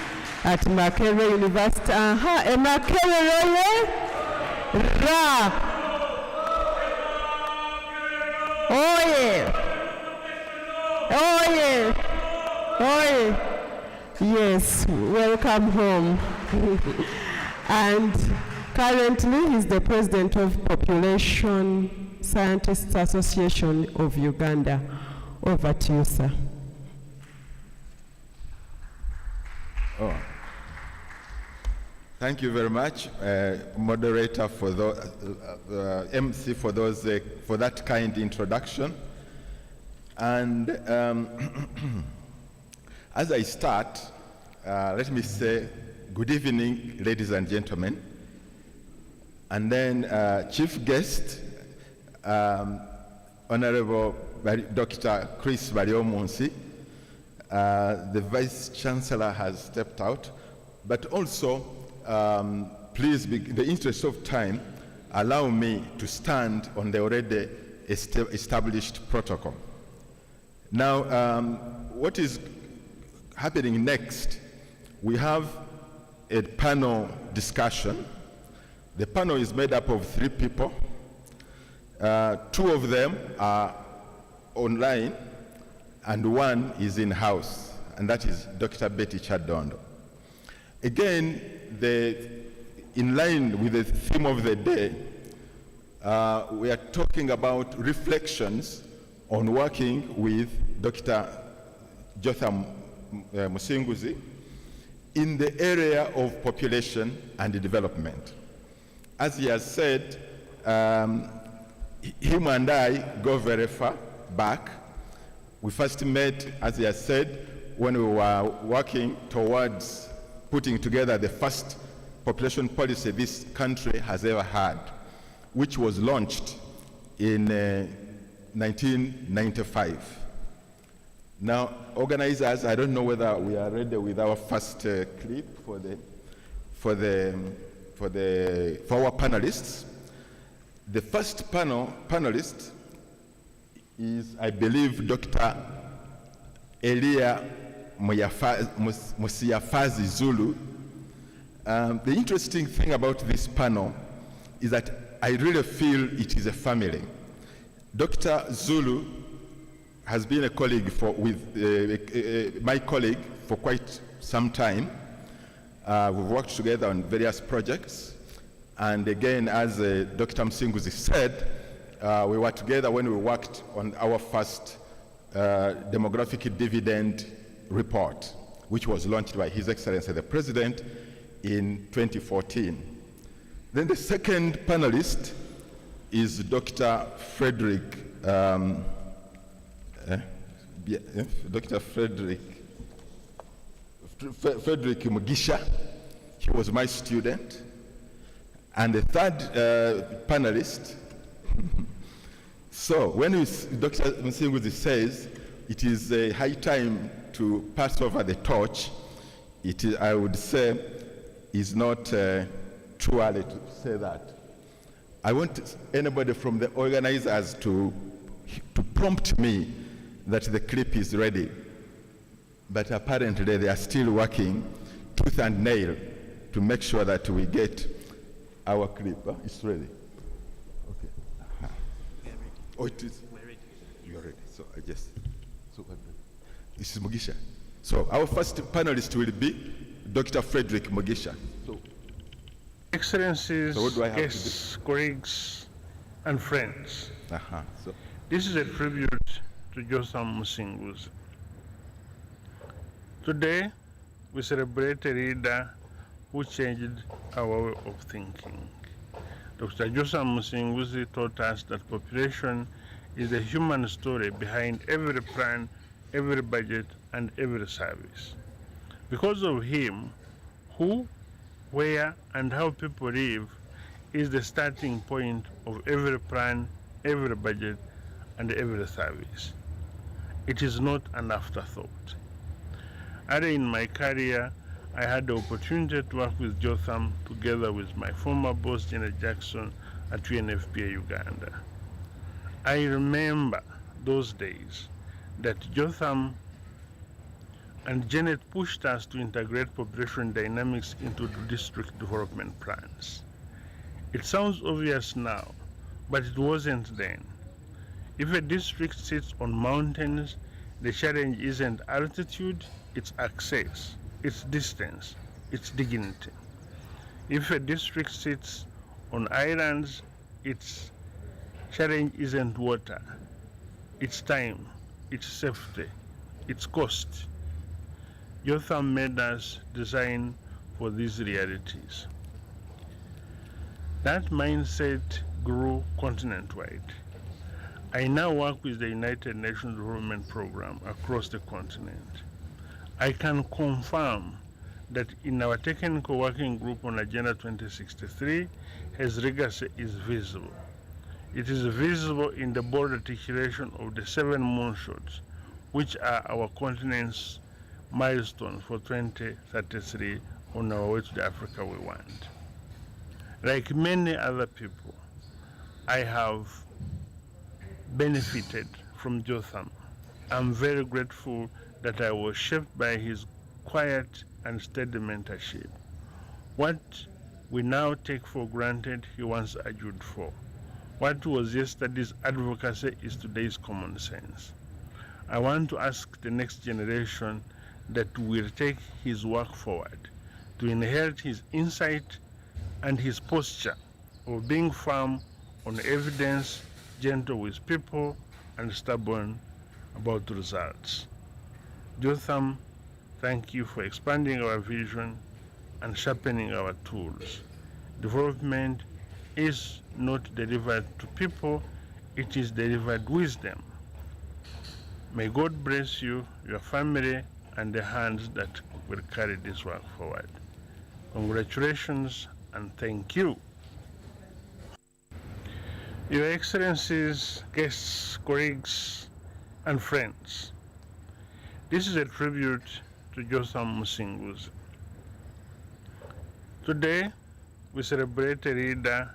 at Makerere University. Makerere Ra. Oh yeah. Oh yeah. Oh yeah. Yes, welcome home. And currently he's the president of Population Scientists Association of Uganda. Over to you, sir. Oh. Thank you very much, moderator, for the MC for that kind introduction. And as I start, let me say good evening, ladies and gentlemen. And then chief guest, Honorable Dr. Chris Bariomunsi, the Vice Chancellor has stepped out, but also, please, in the interest of time, allow me to stand on the already established protocol. Now, what is happening next? We have a panel discussion. The panel is made up of 3 people. 2 of them are online, and 1 is in-house, and that is Dr. Betty Chadondo. Again, in line with the theme of the day, we are talking about reflections on working with Dr. Jotham Musinguzi in the area of population and development. As he has said, him and I go very far back. We first met, as he has said, when we were working towards putting together the first population policy this country has ever had, which was launched in 1995. Now, organizers, I don't know whether we are ready with our first clip for our panelists. The first panelist is, I believe, Dr. Elia Musiafazi Zulu. The interesting thing about this panel is that I really feel it is a family. Dr. Zulu has been a colleague my colleague for quite some time. We've worked together on various projects. And again, as Dr. Musinguzi said, we were together when we worked on our first demographic dividend report, which was launched by His Excellency the President in 2014. Then the second panelist is Dr. Frederick Mugisha. He was my student. And the third panelist, so when Dr. Musinguzi says it is a high time to pass over the torch, it is, I would say, is not too early to say that. I want anybody from the organizers to prompt me that the clip is ready. But apparently they are still working tooth and nail to make sure that we get our clip. It's ready. Okay. Oh, it is. We're ready. You are ready. So I just. So this is Mugisha. So our first panelist will be Dr. Frederick Mugisha. So, Excellencies, so what do I have guests, colleagues, and friends. So This is a tribute to Jotham Musinguzi. Today, we celebrate a leader who changed our way of thinking. Dr. Jotham Musinguzi taught us that population is the human story behind every plan, every budget, and every service. Because of him, who, where, and how people live is the starting point of every plan, every budget, and every service. It is not an afterthought. Early in my career, I had the opportunity to work with Jotham together with my former boss, Janet Jackson, at UNFPA Uganda. I remember those days that Jotham and Janet pushed us to integrate population dynamics into the district development plans. It sounds obvious now, but it wasn't then. If a district sits on mountains, the challenge isn't altitude, it's access, it's distance, it's dignity. If a district sits on islands, its challenge isn't water, it's time, it's safety, it's cost. Jotham made us design for these realities. That mindset grew continent-wide. I now work with the United Nations Development Program across the continent. I can confirm that in our technical working group on Agenda 2063, his legacy is visible. It is visible in the bold articulation of the 7 moonshots, which are our continent's milestone for 2033 on our way to the Africa we want. Like many other people, I have benefited from Jotham. I'm very grateful that I was shaped by his quiet and steady mentorship. What we now take for granted, he once argued for. What was yesterday's advocacy is today's common sense. I want to ask the next generation that will take his work forward to inherit his insight and his posture of being firm on evidence, gentle with people, and stubborn about the results. Jotham, thank you for expanding our vision and sharpening our tools. Development is not delivered to people, it is delivered wisdom. May God bless you, your family, and the hands that will carry this work forward. Congratulations and thank you. Your Excellencies, guests, colleagues, and friends, this is a tribute to Jotham Musinguzi. Today, we celebrate a leader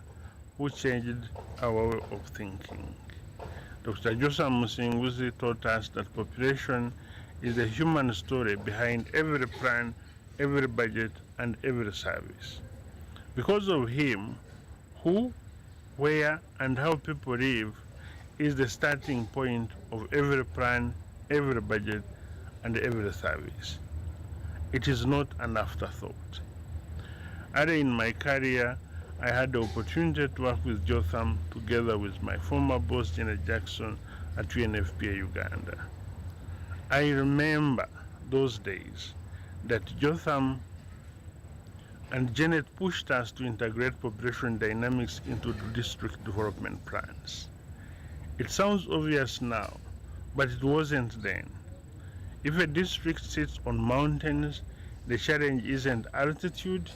who changed our way of thinking. Dr. Jotham Musinguzi taught us that population is the human story behind every plan, every budget, and every service. Because of him, who, where, and how people live is the starting point of every plan, every budget, and every service. It is not an afterthought. Early in my career, I had the opportunity to work with Jotham together with my former boss, Janet Jackson, at UNFPA Uganda. I remember those days that Jotham and Janet pushed us to integrate population dynamics into the district development plans. It sounds obvious now, but it wasn't then. If a district sits on mountains, the challenge isn't altitude.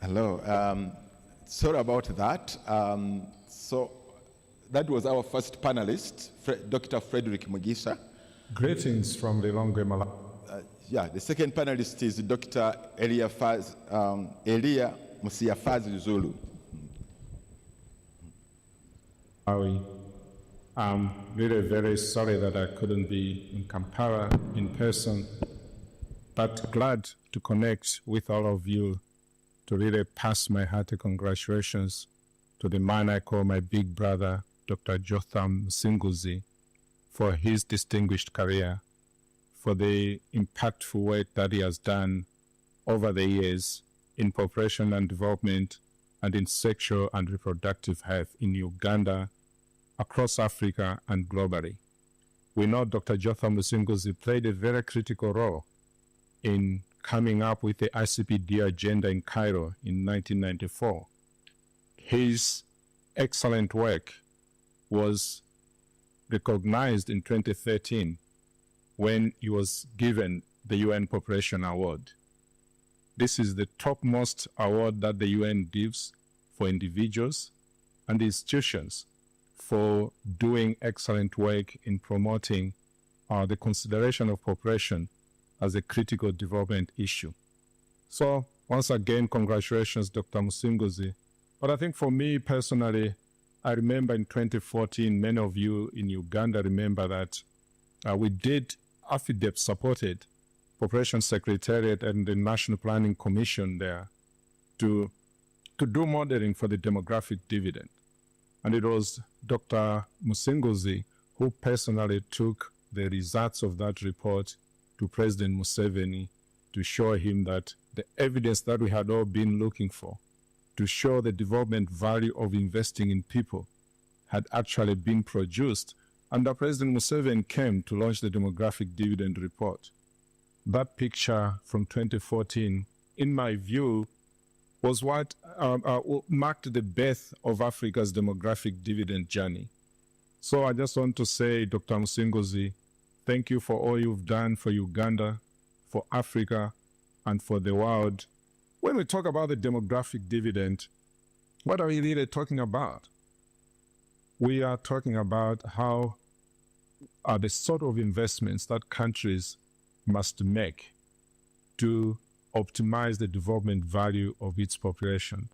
Hello. Sorry about that. So that was our first panelist, Dr. Frederick Mugisha. Greetings from Lilongwe, Malawi. Yeah, the second panelist is Dr. Elia Musiafazi Zulu. I'm really very sorry that I couldn't be in Kampala in person, but glad to connect with all of you to really pass my hearty congratulations to the man I call my big brother, Dr. Jotham Musinguzi, for his distinguished career, for the impactful work that he has done over the years in population and development and in sexual and reproductive health in Uganda, across Africa, and globally. We know Dr. Jotham Musinguzi played a very critical role in coming up with the ICPD agenda in Cairo in 1994. His excellent work was recognized in 2013 when he was given the UN Population Award. This is the topmost award that the UN gives for individuals and institutions for doing excellent work in promoting the consideration of population as a critical development issue. So once again, congratulations, Dr. Musinguzi. But I think for me personally, I remember in 2014, many of you in Uganda remember that we did, AFIDEP supported Population Secretariat and the National Planning Commission there to do modeling for the demographic dividend. And it was Dr. Musinguzi who personally took the results of that report to President Museveni to show him that the evidence that we had all been looking for, to show the development value of investing in people, had actually been produced. And President Museveni came to launch the demographic dividend report. That picture from 2014, in my view, was what marked the birth of Africa's demographic dividend journey. So I just want to say, Dr. Musinguzi, thank you for all you've done for Uganda, for Africa, and for the world. When we talk about the demographic dividend, what are we really talking about? We are talking about how are the sort of investments that countries must make to optimize the development value of its population.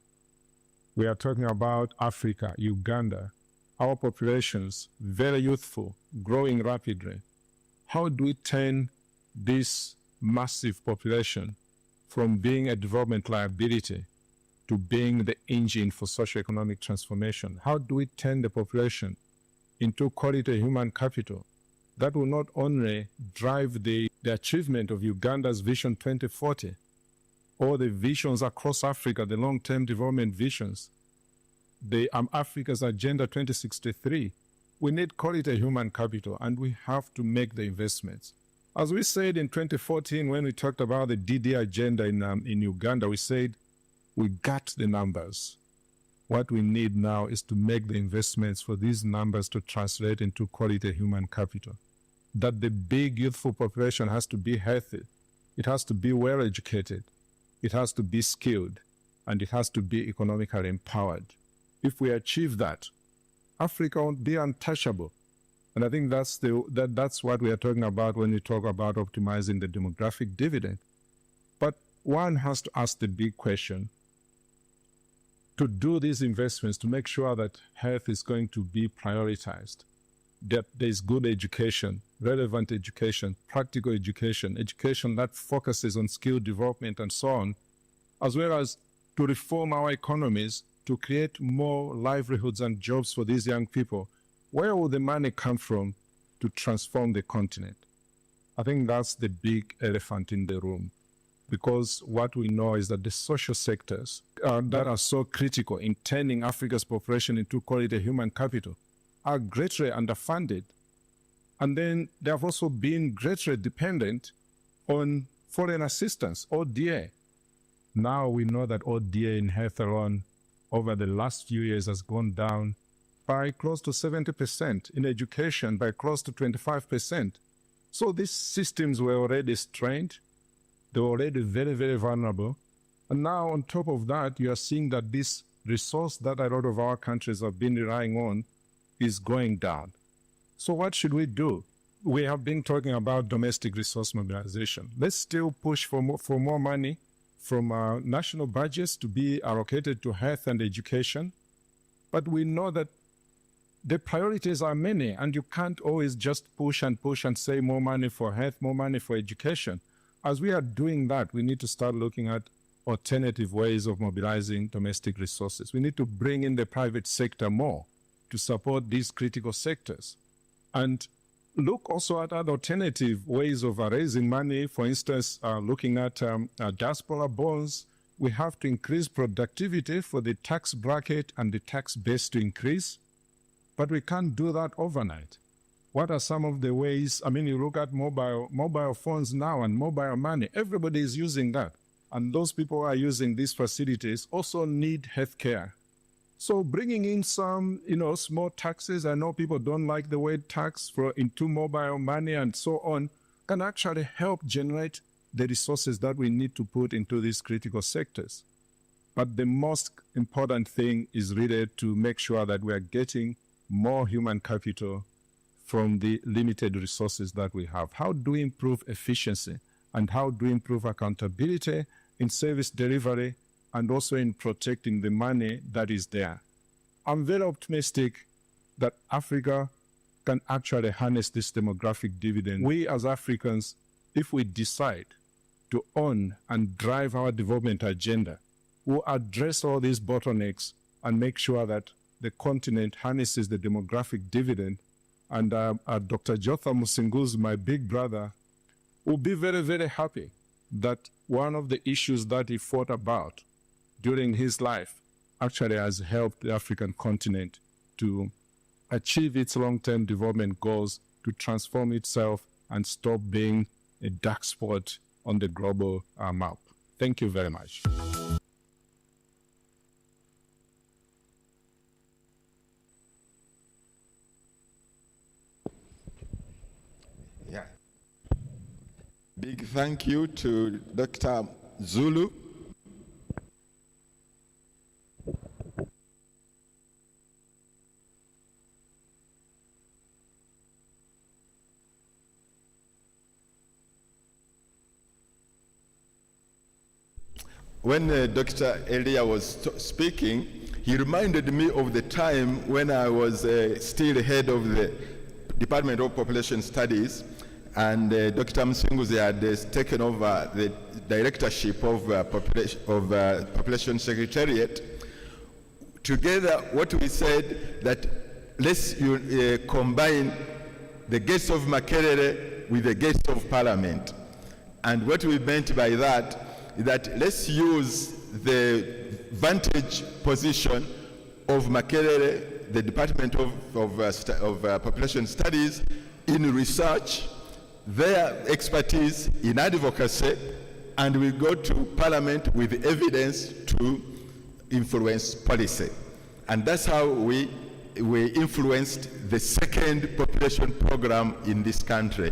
We are talking about Africa, Uganda, our populations, very youthful, growing rapidly. How do we turn this massive population from being a development liability to being the engine for socioeconomic transformation? How do we turn the population into quality human capital that will not only drive the achievement of Uganda's Vision 2040 or the visions across Africa, the long-term development visions, the Africa's Agenda 2063, we need quality human capital, and we have to make the investments. As we said in 2014, when we talked about the DD agenda in Uganda, we said we got the numbers. What we need now is to make the investments for these numbers to translate into quality human capital. That the big youthful population has to be healthy, it has to be well educated, it has to be skilled, and it has to be economically empowered. If we achieve that, Africa won't be untouchable. And I think that's what we are talking about when we talk about optimizing the demographic dividend. But one has to ask the big question: to do these investments, to make sure that health is going to be prioritized, that there's good education, relevant education, practical education, education that focuses on skill development and so on, as well as to reform our economies, to create more livelihoods and jobs for these young people. Where will the money come from to transform the continent? I think that's the big elephant in the room, because what we know is that the social sectors that are so critical in turning Africa's population into quality human capital are greatly underfunded. And then they have also been greatly dependent on foreign assistance, ODA. Now we know that ODA in health alone over the last few years has gone down by close to 70%, in education by close to 25%. So these systems were already strained, they were already very, very vulnerable. And now on top of that, you are seeing that this resource that a lot of our countries have been relying on is going down. So what should we do? We have been talking about domestic resource mobilization. Let's still push for more money from our national budgets to be allocated to health and education. But we know that the priorities are many, and you can't always just push and say more money for health, more money for education. As we are doing that, we need to start looking at alternative ways of mobilizing domestic resources. We need to bring in the private sector more to support these critical sectors. And look also at other alternative ways of raising money. For instance, looking at diaspora bonds. We have to increase productivity for the tax bracket and the tax base to increase, but we can't do that overnight. What are some of the ways? I mean, you look at mobile phones now and mobile money. Everybody is using that. And those people who are using these facilities also need health care. So bringing in some, small taxes, I know people don't like the word tax, into mobile money and so on, can actually help generate the resources that we need to put into these critical sectors. But the most important thing is really to make sure that we are getting more human capital from the limited resources that we have. How do we improve efficiency, and how do we improve accountability in service delivery and also in protecting the money that is there? I'm very optimistic that Africa can actually harness this demographic dividend. We as Africans, if we decide to own and drive our development agenda, will address all these bottlenecks and make sure that the continent harnesses the demographic dividend. And Dr. Jotham Musinguzi, my big brother, will be very, very happy that one of the issues that he fought about during his life actually has helped the African continent to achieve its long-term development goals, to transform itself and stop being a dark spot on the global map. Thank you very much. Yeah. Big thank you to Dr. Zulu. when Dr. Elia was speaking, he reminded me of the time when I was still head of the Department of Population Studies, and Dr. Musinguzi had taken over the directorship of Population Secretariat. Together, what we said that let's combine the gates of Makerere with the gates of Parliament. And what we meant by that is that let's use the vantage position of Makerere, the Department of Population Studies, in research, their expertise in advocacy, and we go to Parliament with evidence to influence policy. And that's how we influenced the second population program in this country.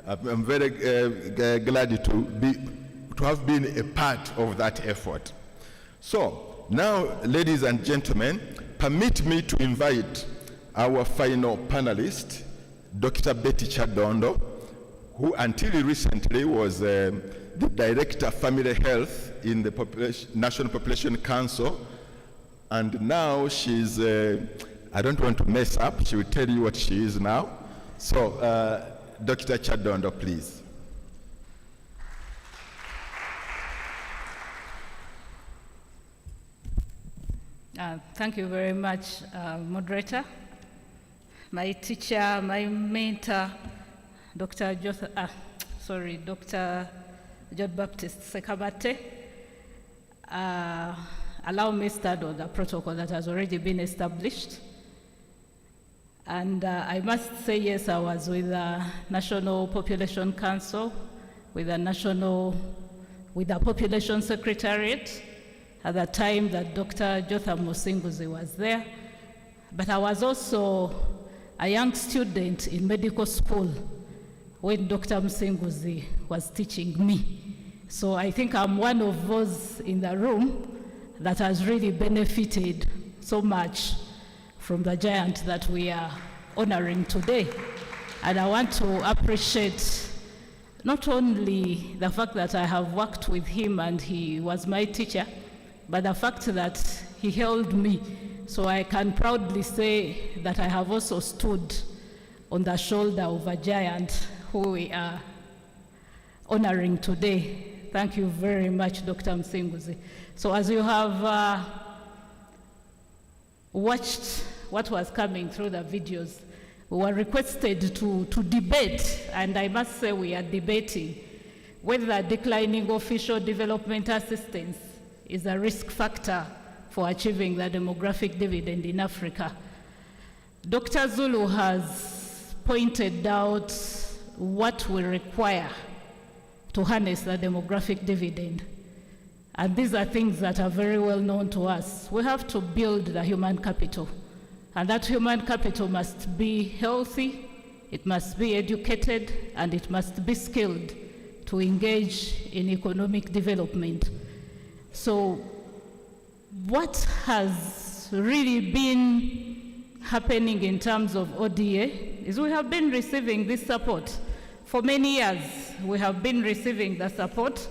I'm very glad to have been a part of that effort. So now, ladies and gentlemen, permit me to invite our final panelist, Dr. Betty Chadondo, who until recently was the Director of Family Health in the National Population Council, and now she's, I don't want to mess up, she will tell you what she is now. So, Dr. Chadondo, please. Thank you very much, moderator. My teacher, my mentor, Dr. Dr. John Baptist Sekabate. Allow me to start on the protocol that has already been established. And I must say, yes, I was with the National Population Council, with the Population Secretariat at the time that Dr. Jotham Musinguzi was there. But I was also a young student in medical school when Dr. Musinguzi was teaching me. So I think I'm one of those in the room that has really benefited so much from the giant that we are honoring today. And I want to appreciate not only the fact that I have worked with him and he was my teacher, but the fact that he held me. So I can proudly say that I have also stood on the shoulder of a giant who we are honoring today. Thank you very much, Dr. Musinguzi. So as you have watched what was coming through the videos, we were requested to debate, and I must say we are debating whether declining official development assistance is a risk factor for achieving the demographic dividend in Africa. Dr. Zulu has pointed out what we require to harness the demographic dividend. And these are things that are very well known to us. We have to build the human capital. And that human capital must be healthy, it must be educated, and it must be skilled to engage in economic development. So what has really been happening in terms of ODA is we have been receiving this support. For many years, we have been receiving the support,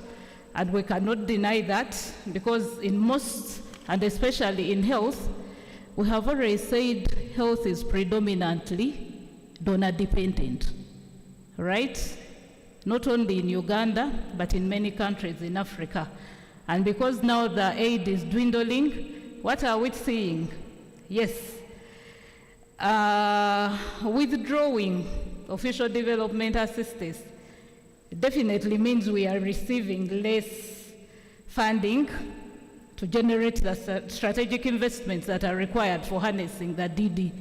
and we cannot deny that, because in most, and especially in health, we have already said health is predominantly donor dependent, right? Not only in Uganda, but in many countries in Africa. And because now the aid is dwindling, what are we seeing? Yes, withdrawing official development assistance definitely means we are receiving less funding to generate the strategic investments that are required for harnessing the DD.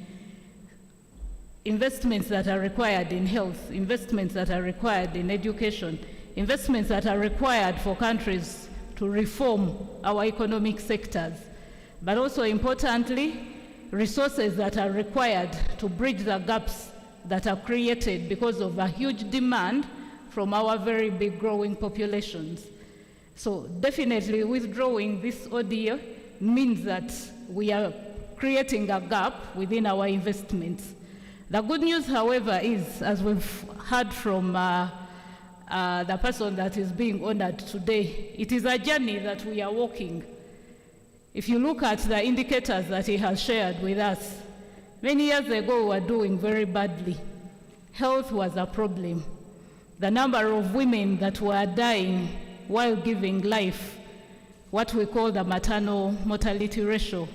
Investments that are required in health, investments that are required in education, investments that are required for countries to reform our economic sectors, but also importantly, resources that are required to bridge the gaps that are created because of a huge demand from our very big growing populations. So definitely withdrawing this ODA means that we are creating a gap within our investments. The good news, however, is, as we've heard from the person that is being honored today. It is a journey that we are walking. If you look at the indicators that he has shared with us, many years ago we were doing very badly. Health was a problem. The number of women that were dying while giving life, what we call the maternal mortality ratio,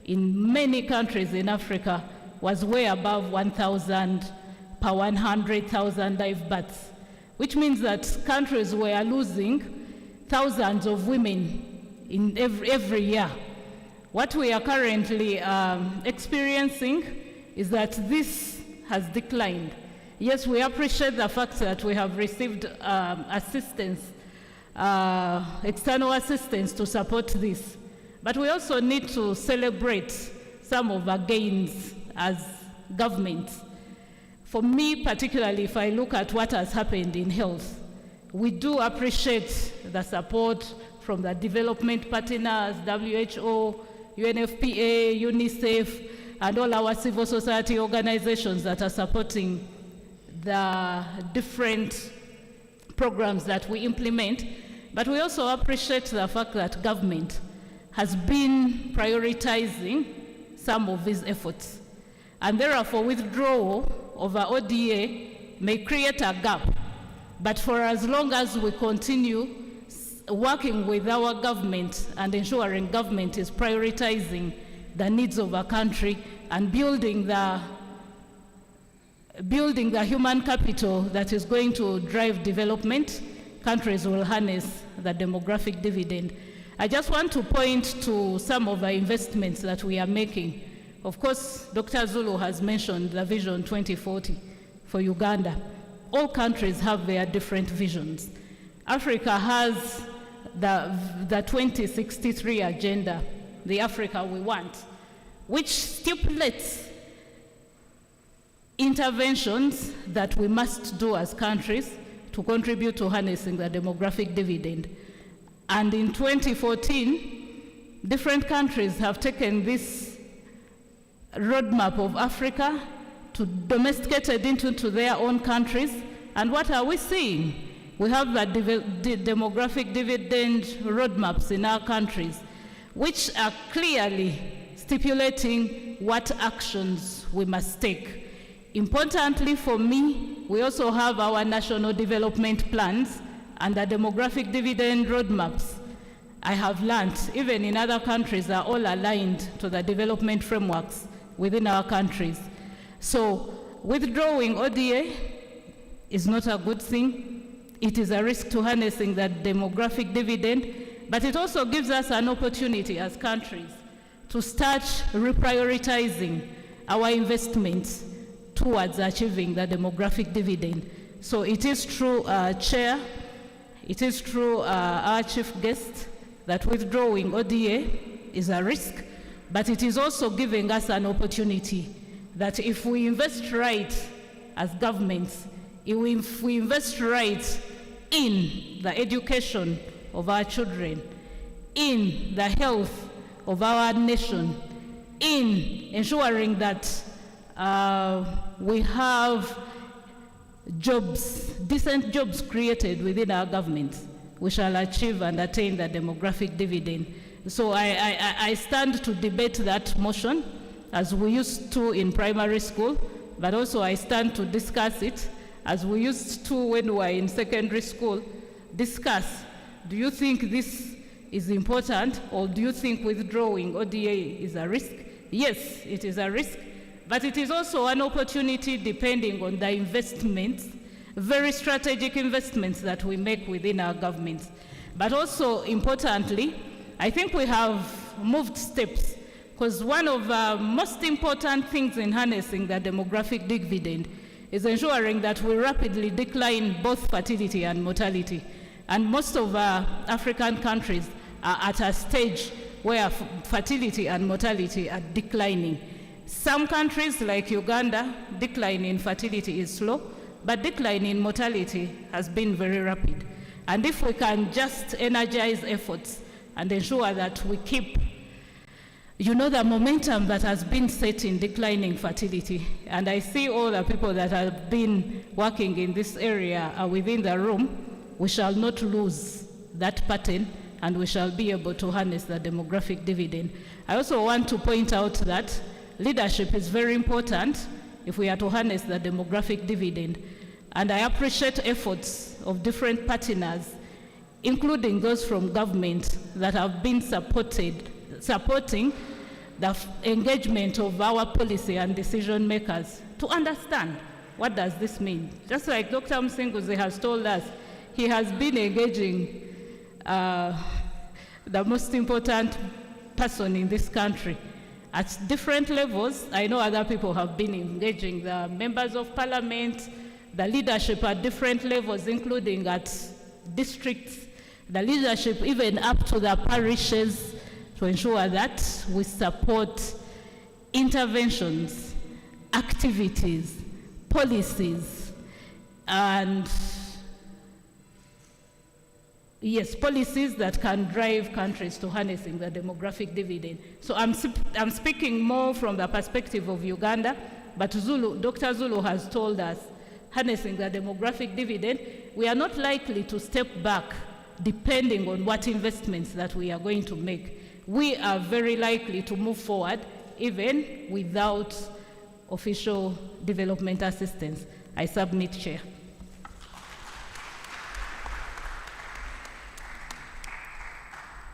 in many countries in Africa was way above 1,000 per 100,000 live births, which means that countries were losing thousands of women in every year. What we are currently experiencing is that this has declined. Yes, we appreciate the fact that we have received assistance, external assistance to support this. But we also need to celebrate some of our gains as government. For me, particularly, if I look at what has happened in health, we do appreciate the support from the development partners, WHO, UNFPA, UNICEF, and all our civil society organizations that are supporting the different programs that we implement. But we also appreciate the fact that government has been prioritizing some of these efforts. And therefore, withdrawal of our ODA may create a gap. But for as long as we continue working with our government and ensuring government is prioritizing the needs of our country and building the human capital that is going to drive development, countries will harness the demographic dividend. I just want to point to some of the investments that we are making. Of course, Dr. Zulu has mentioned the Vision 2040 for Uganda. All countries have their different visions. Africa has the 2063 agenda, the Africa we want, which stipulates interventions that we must do as countries to contribute to harnessing the demographic dividend. And in 2014, different countries have taken this roadmap of Africa to domesticate it into their own countries. And what are we seeing? We have the demographic dividend roadmaps in our countries, which are clearly stipulating what actions we must take. Importantly for me, we also have our national development plans and the demographic dividend roadmaps. I have learned, even in other countries, are all aligned to the development frameworks within our countries. So withdrawing ODA is not a good thing. It is a risk to harnessing that demographic dividend, but it also gives us an opportunity as countries to start reprioritizing our investments towards achieving the demographic dividend. So it is true, Chair, it is true, our chief guest, that withdrawing ODA is a risk, but it is also giving us an opportunity that if we invest right as governments, if we invest right in the education of our children, in the health of our nation, in ensuring that we have jobs, decent jobs created within our governments, we shall achieve and attain the demographic dividend. So I stand to debate that motion as we used to in primary school, but also I stand to discuss it as we used to when we were in secondary school. Discuss, do you think this is important, or do you think withdrawing ODA is a risk? Yes, it is a risk, but it is also an opportunity depending on the investments, very strategic investments that we make within our governments. But also importantly, I think we have moved steps, because one of the most important things in harnessing the demographic dividend is ensuring that we rapidly decline both fertility and mortality. And most of our African countries are at a stage where fertility and mortality are declining. Some countries like Uganda, decline in fertility is slow, but decline in mortality has been very rapid. And if we can just energize efforts and ensure that we keep You know the momentum that has been set in declining fertility, and I see all the people that have been working in this area are within the room. We shall not lose that pattern, and we shall be able to harness the demographic dividend. I also want to point out that leadership is very important if we are to harness the demographic dividend, and I appreciate efforts of different partners, including those from government that have been supporting the engagement of our policy and decision makers to understand what does this mean. Just like Dr. Musinguzi has told us, he has been engaging the most important person in this country at different levels. I know other people have been engaging the members of parliament, the leadership at different levels, including at districts, the leadership even up to the parishes, to ensure that we support interventions, activities, policies, and yes, policies that can drive countries to harnessing the demographic dividend. So I'm speaking more from the perspective of Uganda, but Dr. Zulu has told us, harnessing the demographic dividend, we are not likely to step back depending on what investments that we are going to make. We are very likely to move forward even without official development assistance. I submit, Chair.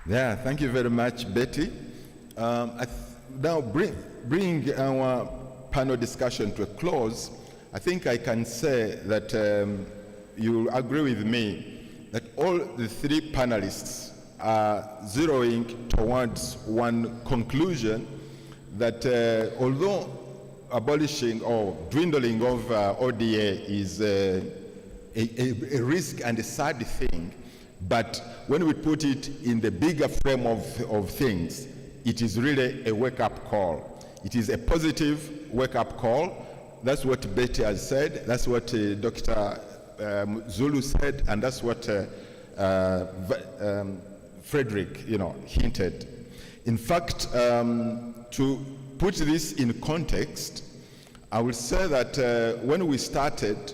Yeah, thank you very much, Betty. Now, bring our panel discussion to a close. I think I can say that you agree with me that all the three panelists are zeroing towards one conclusion, that although abolishing or dwindling of ODA is a risk and a sad thing, but when we put it in the bigger frame of things, it is really a wake-up call. It is a positive wake-up call. That's what Betty has said, that's what Dr. Zulu said, and that's what Frederick, hinted. In fact, to put this in context, I will say that when we started,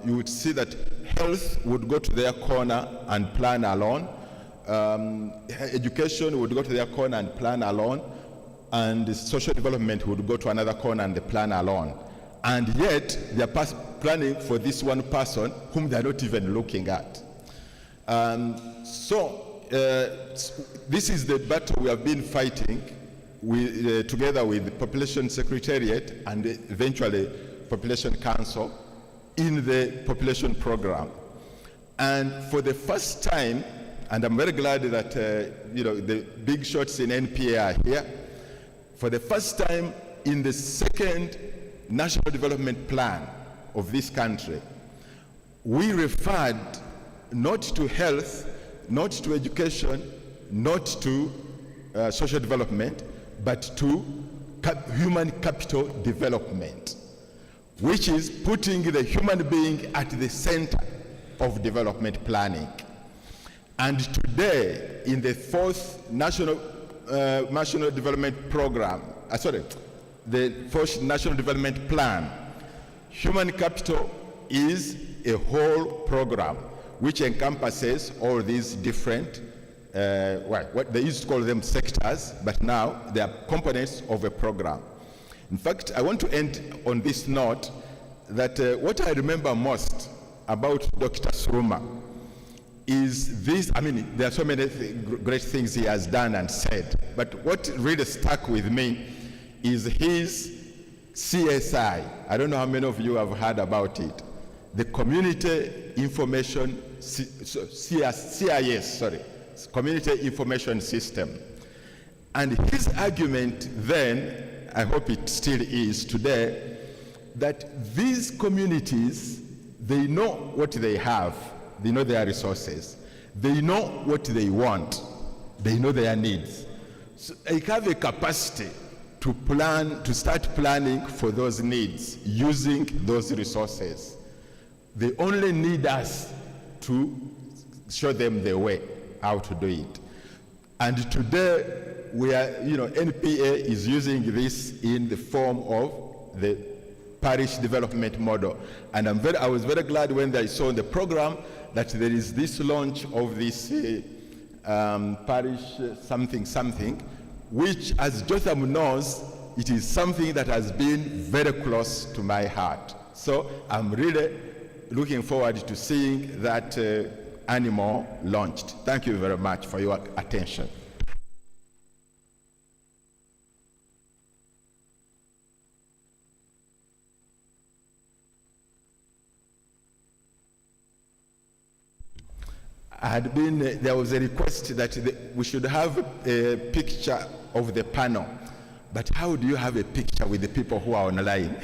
you would see that health would go to their corner and plan alone. Education would go to their corner and plan alone. And social development would go to another corner and they plan alone. And yet, they are planning for this one person whom they are not even looking at. This is the battle we have been fighting together with the Population Secretariat and eventually Population Council in the population program. And for the first time, and I'm very glad that the big shots in NPA are here, for the first time in the second National Development Plan of this country, we referred not to health, not to education, not to social development, but to human capital development, which is putting the human being at the center of development planning. And today, in the fourth National Development Program, the fourth National Development Plan, human capital is a whole program which encompasses all these different, what they used to call them sectors, but now they are components of a program. In fact, I want to end on this note that what I remember most about Dr. Suruma is this. I mean, there are so many great things he has done and said, but what really stuck with me is his CSI. I don't know how many of you have heard about it. The Community Information, CIS, Community Information System. And his argument then, I hope it still is today, that these communities, they know what they have, they know their resources, they know what they want, they know their needs. So they have a capacity to plan, to start planning for those needs using those resources. They only need us to show them the way how to do it. And today, we are, NPA is using this in the form of the parish development model. And I was very glad when I saw in the program that there is this launch of this parish something, which, as Jotham knows, it is something that has been very close to my heart. So I'm really looking forward to seeing that animal launched. Thank you very much for your attention. There was a request that we should have a picture of the panel. But how do you have a picture with the people who are online?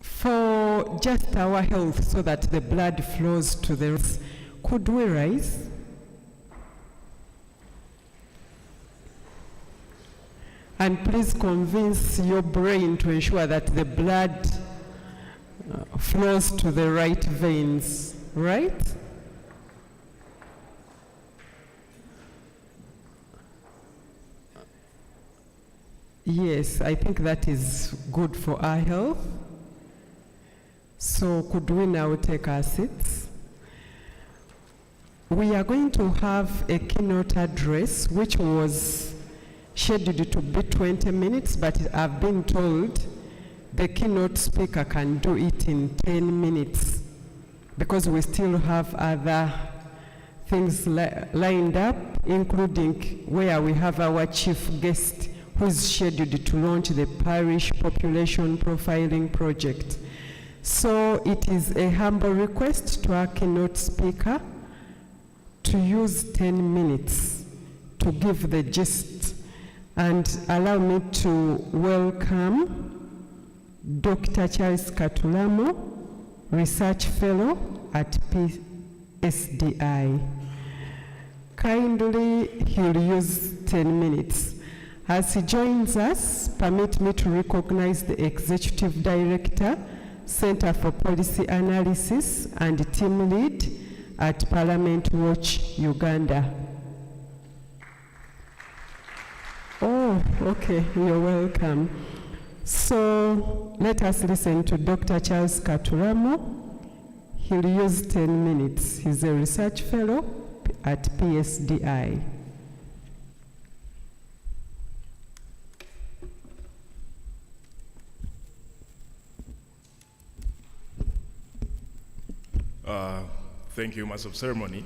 For just our health, so that the blood flows to the roots, could we rise? And please convince your brain to ensure that the blood flows to the right veins, right? Yes, I think that is good for our health. So could we now take our seats? We are going to have a keynote address which was scheduled to be 20 minutes, but I've been told the keynote speaker can do it in 10 minutes because we still have other things lined up, including where we have our chief guest who is scheduled to launch the parish population profiling project. So it is a humble request to our keynote speaker to use 10 minutes to give the gist, and allow me to welcome Dr. Charles Katulamo, Research Fellow at Psdi. Kindly, he'll use 10 minutes. As he joins us, permit me to recognize the Executive Director, Center for Policy Analysis and Team Lead at Parliament Watch Uganda. Oh, okay, you're welcome. So let us listen to Dr. Charles Katulamo. He'll use 10 minutes. He's a research fellow at Psdi. Thank you, Master of Ceremony.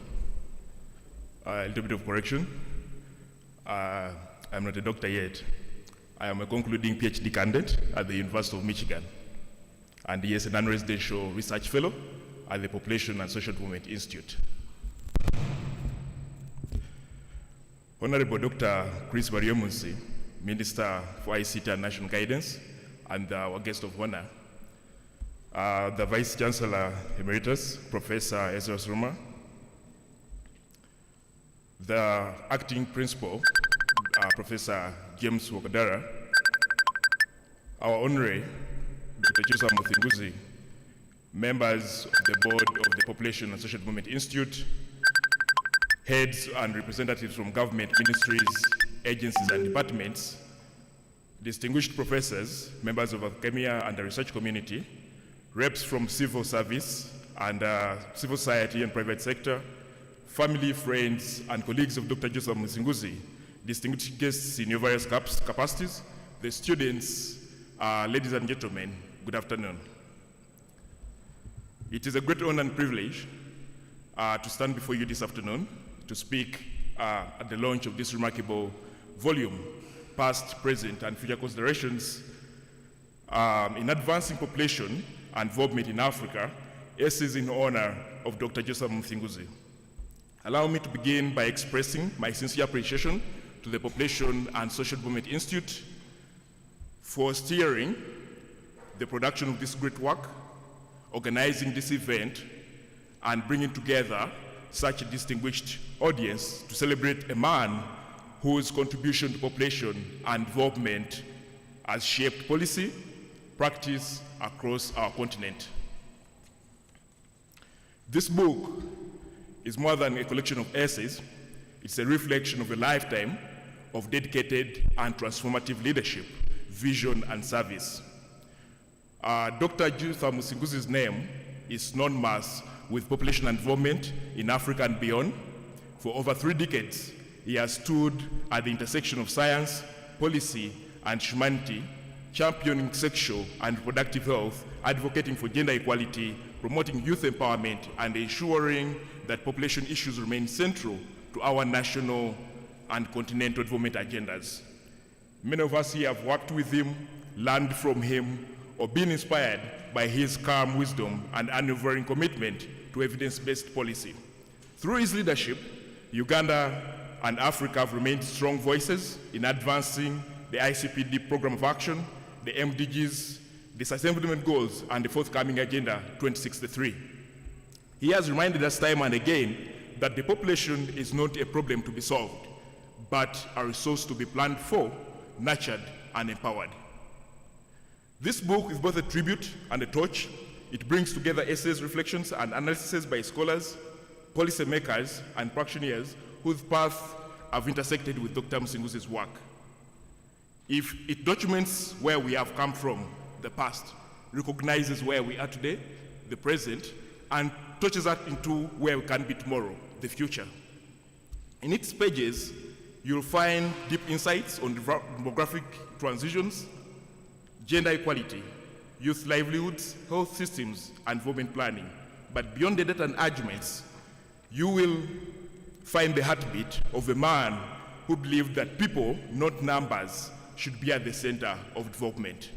A little bit of correction. I'm not a doctor yet. I am a concluding PhD candidate at the University of Michigan, and yes, a non-residential research fellow at the Population and Social Development Institute. Honorable Dr. Chris Bariomunsi, Minister for ICT and National Guidance, and our guest of honor, the Vice Chancellor Emeritus, Professor Ezra Sruma, the Acting Principal, Professor James Wakadara, our Honorary Dr. Jotham Musinguzi, members of the Board of the Population and Social Development Institute, heads and representatives from government ministries, agencies and departments, distinguished professors, members of academia and the research community, reps from civil service and civil society and private sector, family, friends, and colleagues of Dr. Jotham Musinguzi, distinguished guests in your various capacities, the students, ladies and gentlemen, good afternoon. It is a great honor and privilege to stand before you this afternoon to speak at the launch of this remarkable volume, Past, Present, and Future Considerations in Advancing Population and Involvement in Africa, essays in honor of Dr. Jotham Musinguzi. Allow me to begin by expressing my sincere appreciation to the Population and Social Development Institute for steering the production of this great work, organizing this event, and bringing together such a distinguished audience to celebrate a man whose contribution to population and development has shaped policy, practice across our continent. This book is more than a collection of essays. It's a reflection of a lifetime of dedicated and transformative leadership, vision, and service. Dr. Jotham Musinguzi's name is synonymous with population involvement in Africa and beyond. For over 3 decades, he has stood at the intersection of science, policy, and humanity, championing sexual and reproductive health, advocating for gender equality, promoting youth empowerment, and ensuring that population issues remain central to our national and continental development agendas. Many of us here have worked with him, learned from him, or been inspired by his calm wisdom and unwavering commitment to evidence-based policy. Through his leadership, Uganda and Africa have remained strong voices in advancing the ICPD Program of Action, the MDGs, the Sustainable Development Goals, and the forthcoming Agenda 2063. He has reminded us time and again that the population is not a problem to be solved, but a resource to be planned for, nurtured, and empowered. This book is both a tribute and a torch. It brings together essays, reflections, and analyses by scholars, policymakers, and practitioners whose paths have intersected with Dr. Musinguzi's work. If it documents where we have come from, the past, recognizes where we are today, the present, and touches us into where we can be tomorrow, the future. In its pages, you'll find deep insights on demographic transitions, gender equality, youth livelihoods, health systems, and development planning. But beyond the data and arguments, you will find the heartbeat of a man who believed that people, not numbers, should be at the center of development.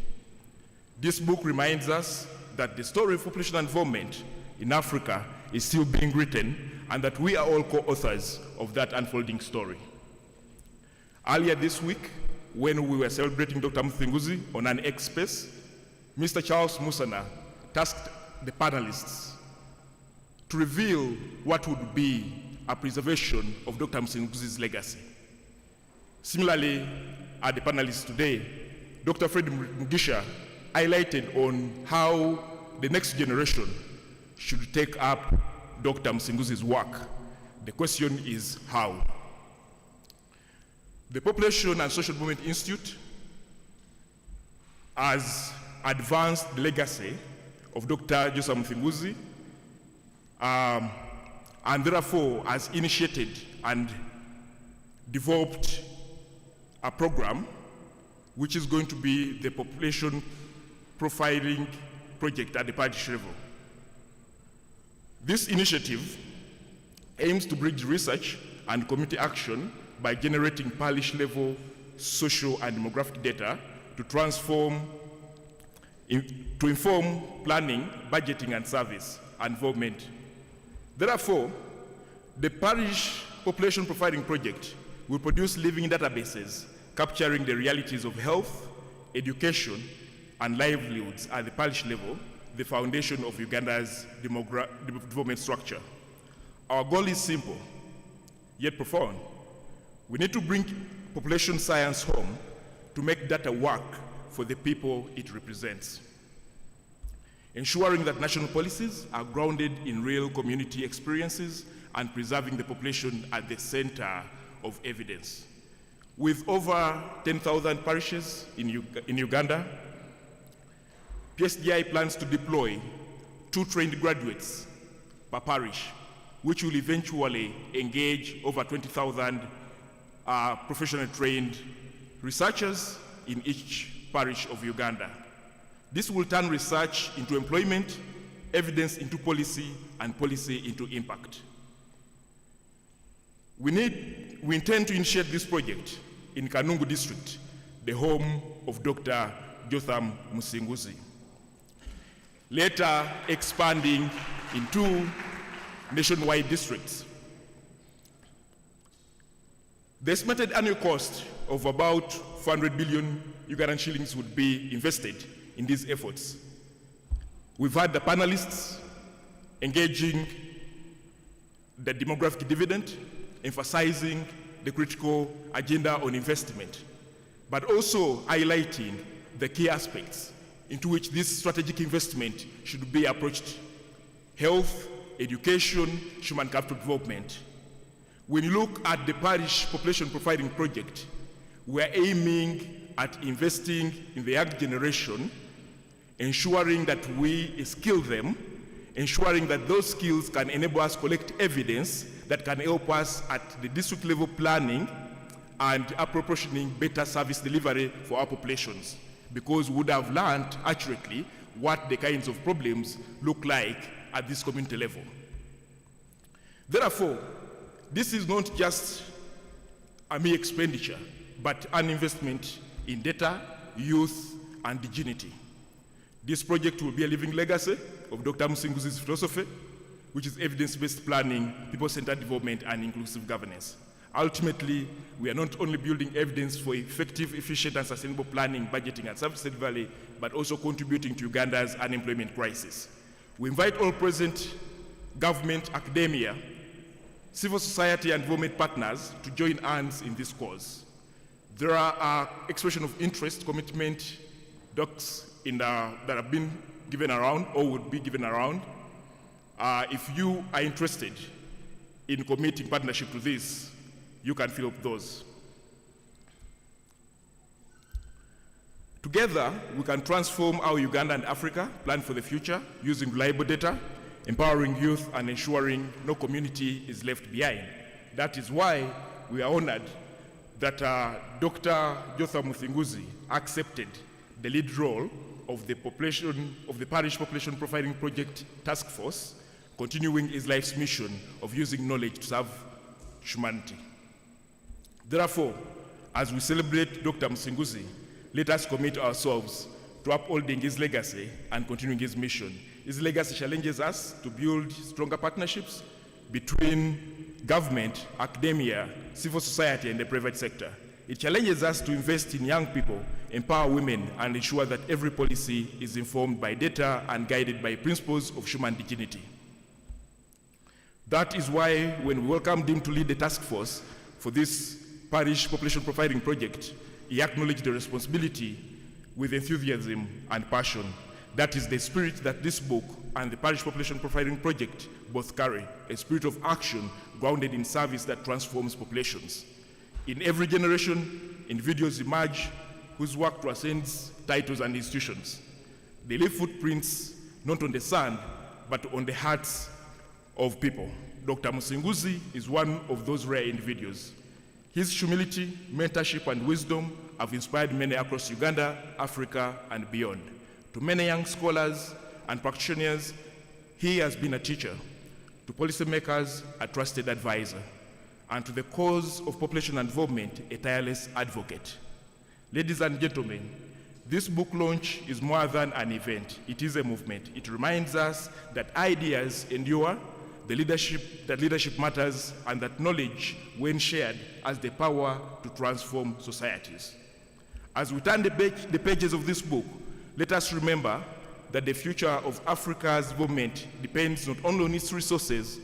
This book reminds us that the story of population and development in Africa is still being written, and that we are all co-authors of that unfolding story. Earlier this week, when we were celebrating Dr. Musinguzi on an X Space, Mr. Charles Musana tasked the panelists to reveal what would be a preservation of Dr. Musinguzi's legacy. Similarly, at the panelists today, Dr. Fred Mugisha highlighted on how the next generation should take up Dr. Musinguzi's work. The question is how. The Population and Social Development Institute has advanced the legacy of Dr. Jotham Musinguzi, and therefore has initiated and developed a program which is going to be the population profiling project at the parish level. This initiative aims to bridge research and community action by generating parish-level social and demographic data to inform planning, budgeting, and service and involvement. Therefore, the parish population profiling project will produce living databases capturing the realities of health, education, and livelihoods at the parish level, the foundation of Uganda's development structure. Our goal is simple, yet profound. We need to bring population science home to make data work for the people it represents. Ensuring that national policies are grounded in real community experiences and preserving the population at the center of evidence. With over 10,000 parishes in Uganda, Psdi plans to deploy 2 trained graduates per parish, which will eventually engage over 20,000 professionally trained researchers in each parish of Uganda. This will turn research into employment, evidence into policy, and policy into impact. We intend to initiate this project in Kanungu district, the home of Dr. Jotham Musinguzi, later expanding in 2 nationwide districts. The estimated annual cost of about 400 billion Ugandan shillings would be invested in these efforts. We've had the panelists engaging the demographic dividend, emphasizing the critical agenda on investment, but also highlighting the key aspects into which this strategic investment should be approached: health, education, human capital development. When you look at the parish population profiling project, we are aiming at investing in the young generation, ensuring that we skill them, ensuring that those skills can enable us to collect evidence that can help us at the district level planning and appropriating better service delivery for our populations, because we would have learned accurately what the kinds of problems look like at this community level. Therefore, this is not just a mere expenditure, but an investment in data, youth, and dignity. This project will be a living legacy of Dr. Musinguzi's philosophy, which is evidence-based planning, people-centered development, and inclusive governance. Ultimately, we are not only building evidence for effective, efficient, and sustainable planning, budgeting, and service delivery, but also contributing to Uganda's unemployment crisis. We invite all present, government, academia, civil society, and development partners to join hands in this cause. There are expression of interest, commitment, docs that have been given around or would be given around. If you are interested in committing partnership to this, you can fill up those. Together, we can transform how Uganda and Africa plan for the future using reliable data, empowering youth, and ensuring no community is left behind. That is why we are honored that Dr. Jotham Musinguzi accepted the lead role of the Parish Population Profiling Project Task Force, continuing his life's mission of using knowledge to serve humanity. Therefore, as we celebrate Dr. Musinguzi, let us commit ourselves to upholding his legacy and continuing his mission. His legacy challenges us to build stronger partnerships between government, academia, civil society, and the private sector. It challenges us to invest in young people, empower women, and ensure that every policy is informed by data and guided by principles of human dignity. That is why when we welcomed him to lead the task force for this parish population profiling project, he acknowledged the responsibility with enthusiasm and passion. That is the spirit that this book and the parish population profiling project both carry, a spirit of action grounded in service that transforms populations. In every generation, individuals emerge whose work transcends titles and institutions. They leave footprints not on the sand, but on the hearts of people. Dr. Musinguzi is one of those rare individuals. His humility, mentorship, and wisdom have inspired many across Uganda, Africa, and beyond. To many young scholars and practitioners, he has been a teacher. To policymakers, a trusted advisor. And to the cause of population involvement, a tireless advocate. Ladies and gentlemen, this book launch is more than an event. It is a movement. It reminds us that ideas endure, that leadership matters, and that knowledge, when shared, has the power to transform societies. As we turn the pages of this book, let us remember that the future of Africa's development depends not only on its resources,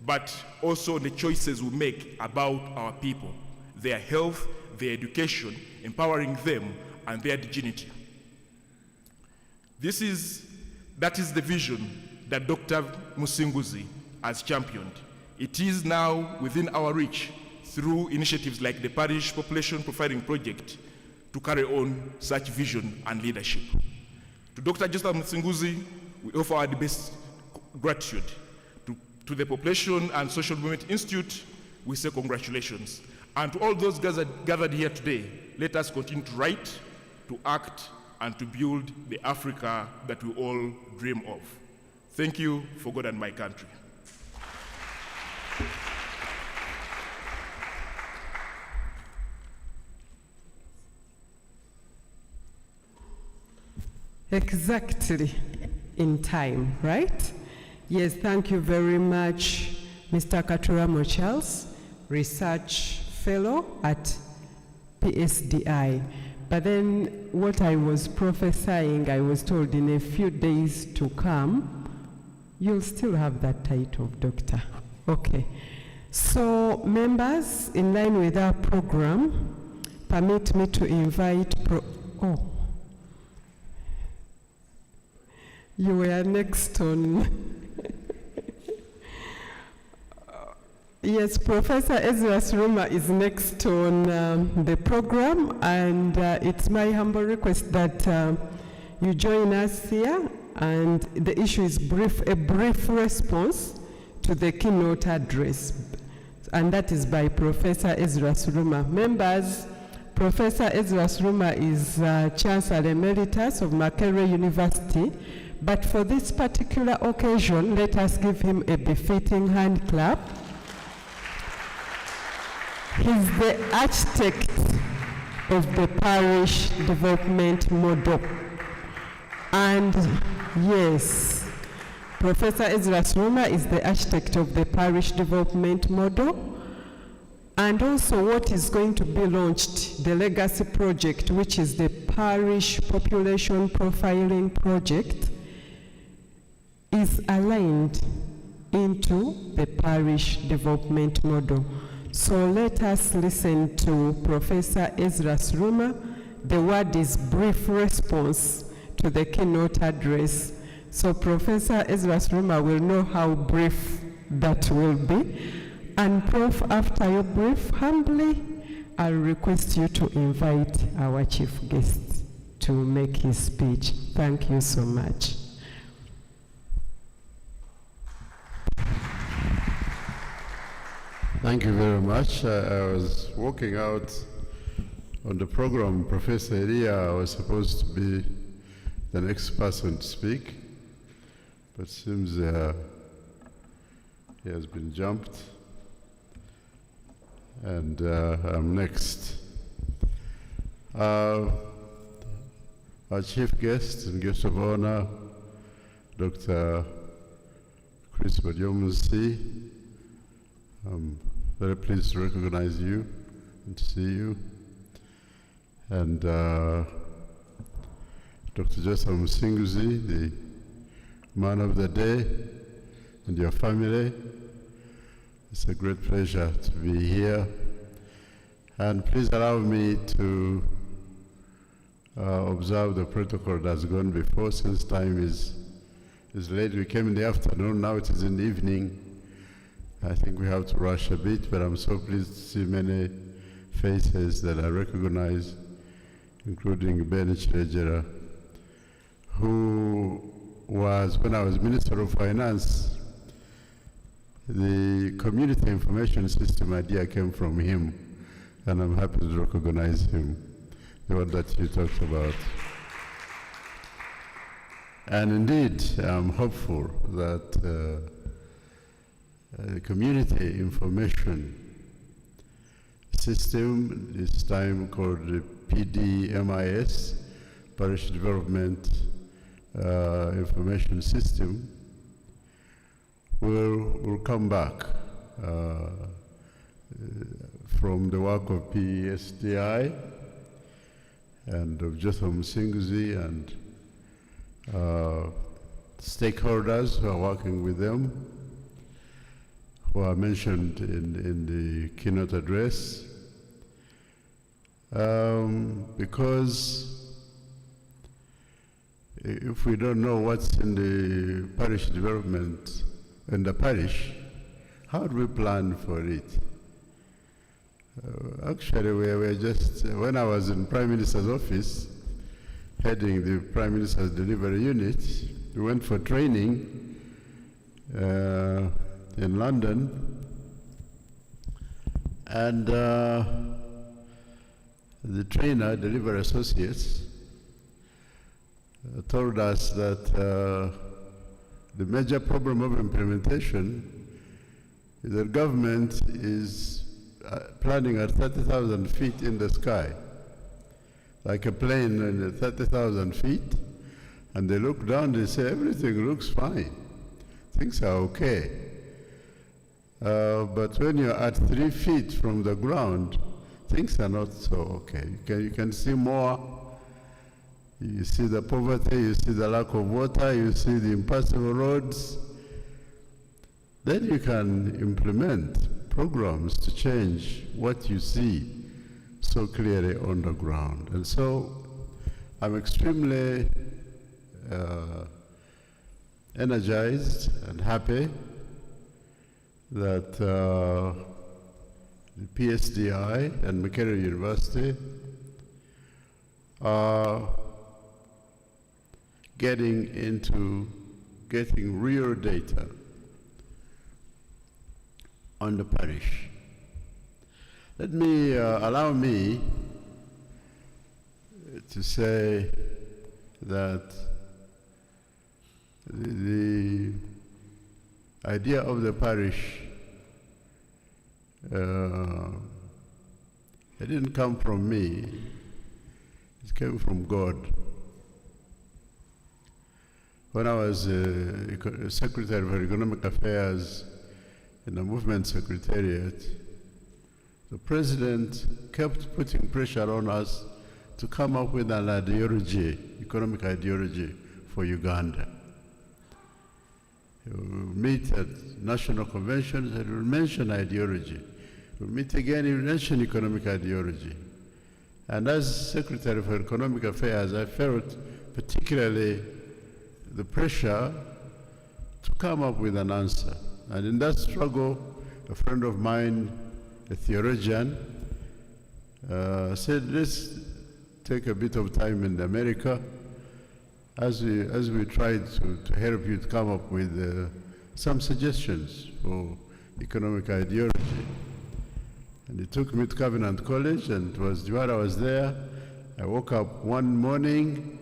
but also on the choices we make about our people, their health, their education, empowering them, and their dignity. That is the vision that Dr. Musinguzi has championed. It is now within our reach through initiatives like the Parish Population Profiling Project to carry on such vision and leadership. To Dr. Jotham Musinguzi, we offer our deepest gratitude. To the Population and Social Development Institute, we say congratulations. And to all those gathered here today, let us continue to write, to act, and to build the Africa that we all dream of. Thank you for God and my country. Exactly in time, right? Yes, thank you very much, Mr. Katuramo Charles, Research Fellow at Psdi. But then what I was prophesying, I was told in a few days to come, you'll still have that title of doctor. Okay. So members, in line with our program, permit me to invite, you were next on. Yes, Professor Ezra Suruma is next on the program, and it's my humble request that you join us here, and the issue is a brief response to the keynote address, and that is by Professor Ezra Suruma. Members, Professor Ezra Suruma is Chancellor Emeritus of Makerere University, but for this particular occasion, let us give him a befitting hand clap. He's the architect of the parish development model. And yes, Professor Ezra Suruma is the architect of the parish development model, and also what is going to be launched, the legacy project, which is the parish population profiling project, is aligned into the parish development model. So let us listen to Professor Ezra Suruma. The word is brief response to the keynote address. So Professor Ezra Suruma will know how brief that will be. And Prof, after your brief, humbly, I'll request you to invite our chief guest to make his speech. Thank you so much. Thank you very much. I was walking out on the program. Professor Elia was supposed to be the next person to speak, but seems he has been jumped, and I'm next. Our chief guest and guest of honor, Dr. Jotham Musinguzi. I'm very pleased to recognize you and to see you. And Dr. Jotham Musinguzi, the man of the day, and your family. It's a great pleasure to be here. And please allow me to observe the protocol that's gone before, since time is late. We came in the afternoon, now it is in the evening. I think we have to rush a bit, but I'm so pleased to see many faces that I recognize, including Ben Chirejera, who was, when I was Minister of Finance, the community information system idea came from him, and I'm happy to recognize him, the one that you talked about. And indeed, I'm hopeful that the community information system, this time called the PDMIS, Parish Development Information System, will come back from the work of Psdi and of Jotham Musinguzi and stakeholders who are working with them, who are mentioned in the keynote address, because if we don't know what's in the parish development in the parish, how do we plan for it? Actually, we were just, when I was in Prime Minister's office, heading the Prime Minister's Delivery Unit, we went for training in London, and the trainer, Delivery Associates, told us that the major problem of implementation is that government is planning at 30,000 feet in the sky, like a plane in 30,000 feet, and they look down, they say everything looks fine, things are okay. But when you're at 3 feet from the ground, things are not so okay. You can see more. You see the poverty, you see the lack of water, you see the impassable roads. Then you can implement programs to change what you see so clearly on the ground. And so I'm extremely energized and happy that the Psdi and Makerere University are getting real data on the parish. Let me allow me to say that the idea of the parish it didn't come from me, it came from God. When I was Secretary for Economic Affairs in the Movement Secretariat, the President kept putting pressure on us to come up with an ideology, economic ideology for Uganda. We'll meet at national conventions and we'll mention ideology. We'll meet again, we'll mention economic ideology. And as Secretary for Economic Affairs, I felt particularly the pressure to come up with an answer. And in that struggle, a friend of mine, a theologian, said, let's take a bit of time in America as we tried to help you to come up with some suggestions for economic ideology. And he took me to Covenant College, and it was while I was there, I woke up one morning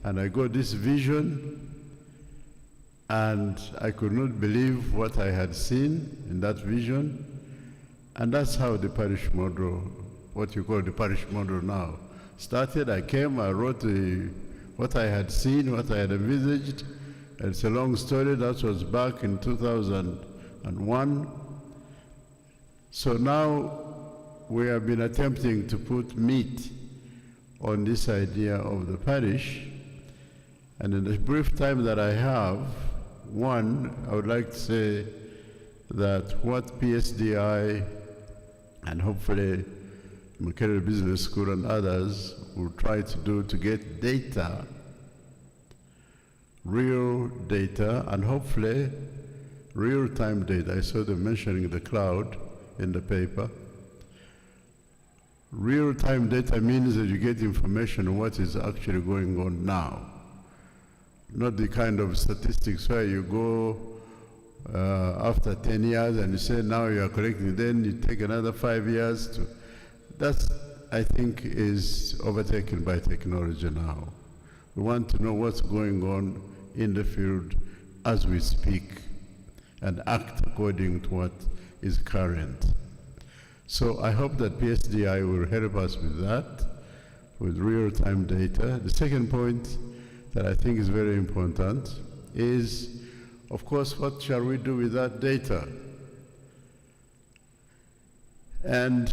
and I got this vision, and I could not believe what I had seen in that vision. And that's how the parish model, what you call the parish model now, started. I came, I wrote what I had seen, what I had envisaged. It's a long story. That was back in 2001. So now we have been attempting to put meat on this idea of the parish. And in the brief time that I have, one, I would like to say that what Psdi and hopefully Makerere Business School and others will try to do to get data, real data, and hopefully real-time data. I saw them mentioning the cloud in the paper. Real-time data means that you get information on what is actually going on now. Not the kind of statistics where you go after 10 years and you say now you are collecting, then you take another 5 years to, that's, I think, is overtaken by technology now. We want to know what's going on in the field as we speak and act according to what is current. So I hope that Psdi will help us with that, with real-time data. The second point that I think is very important is, of course, what shall we do with that data? And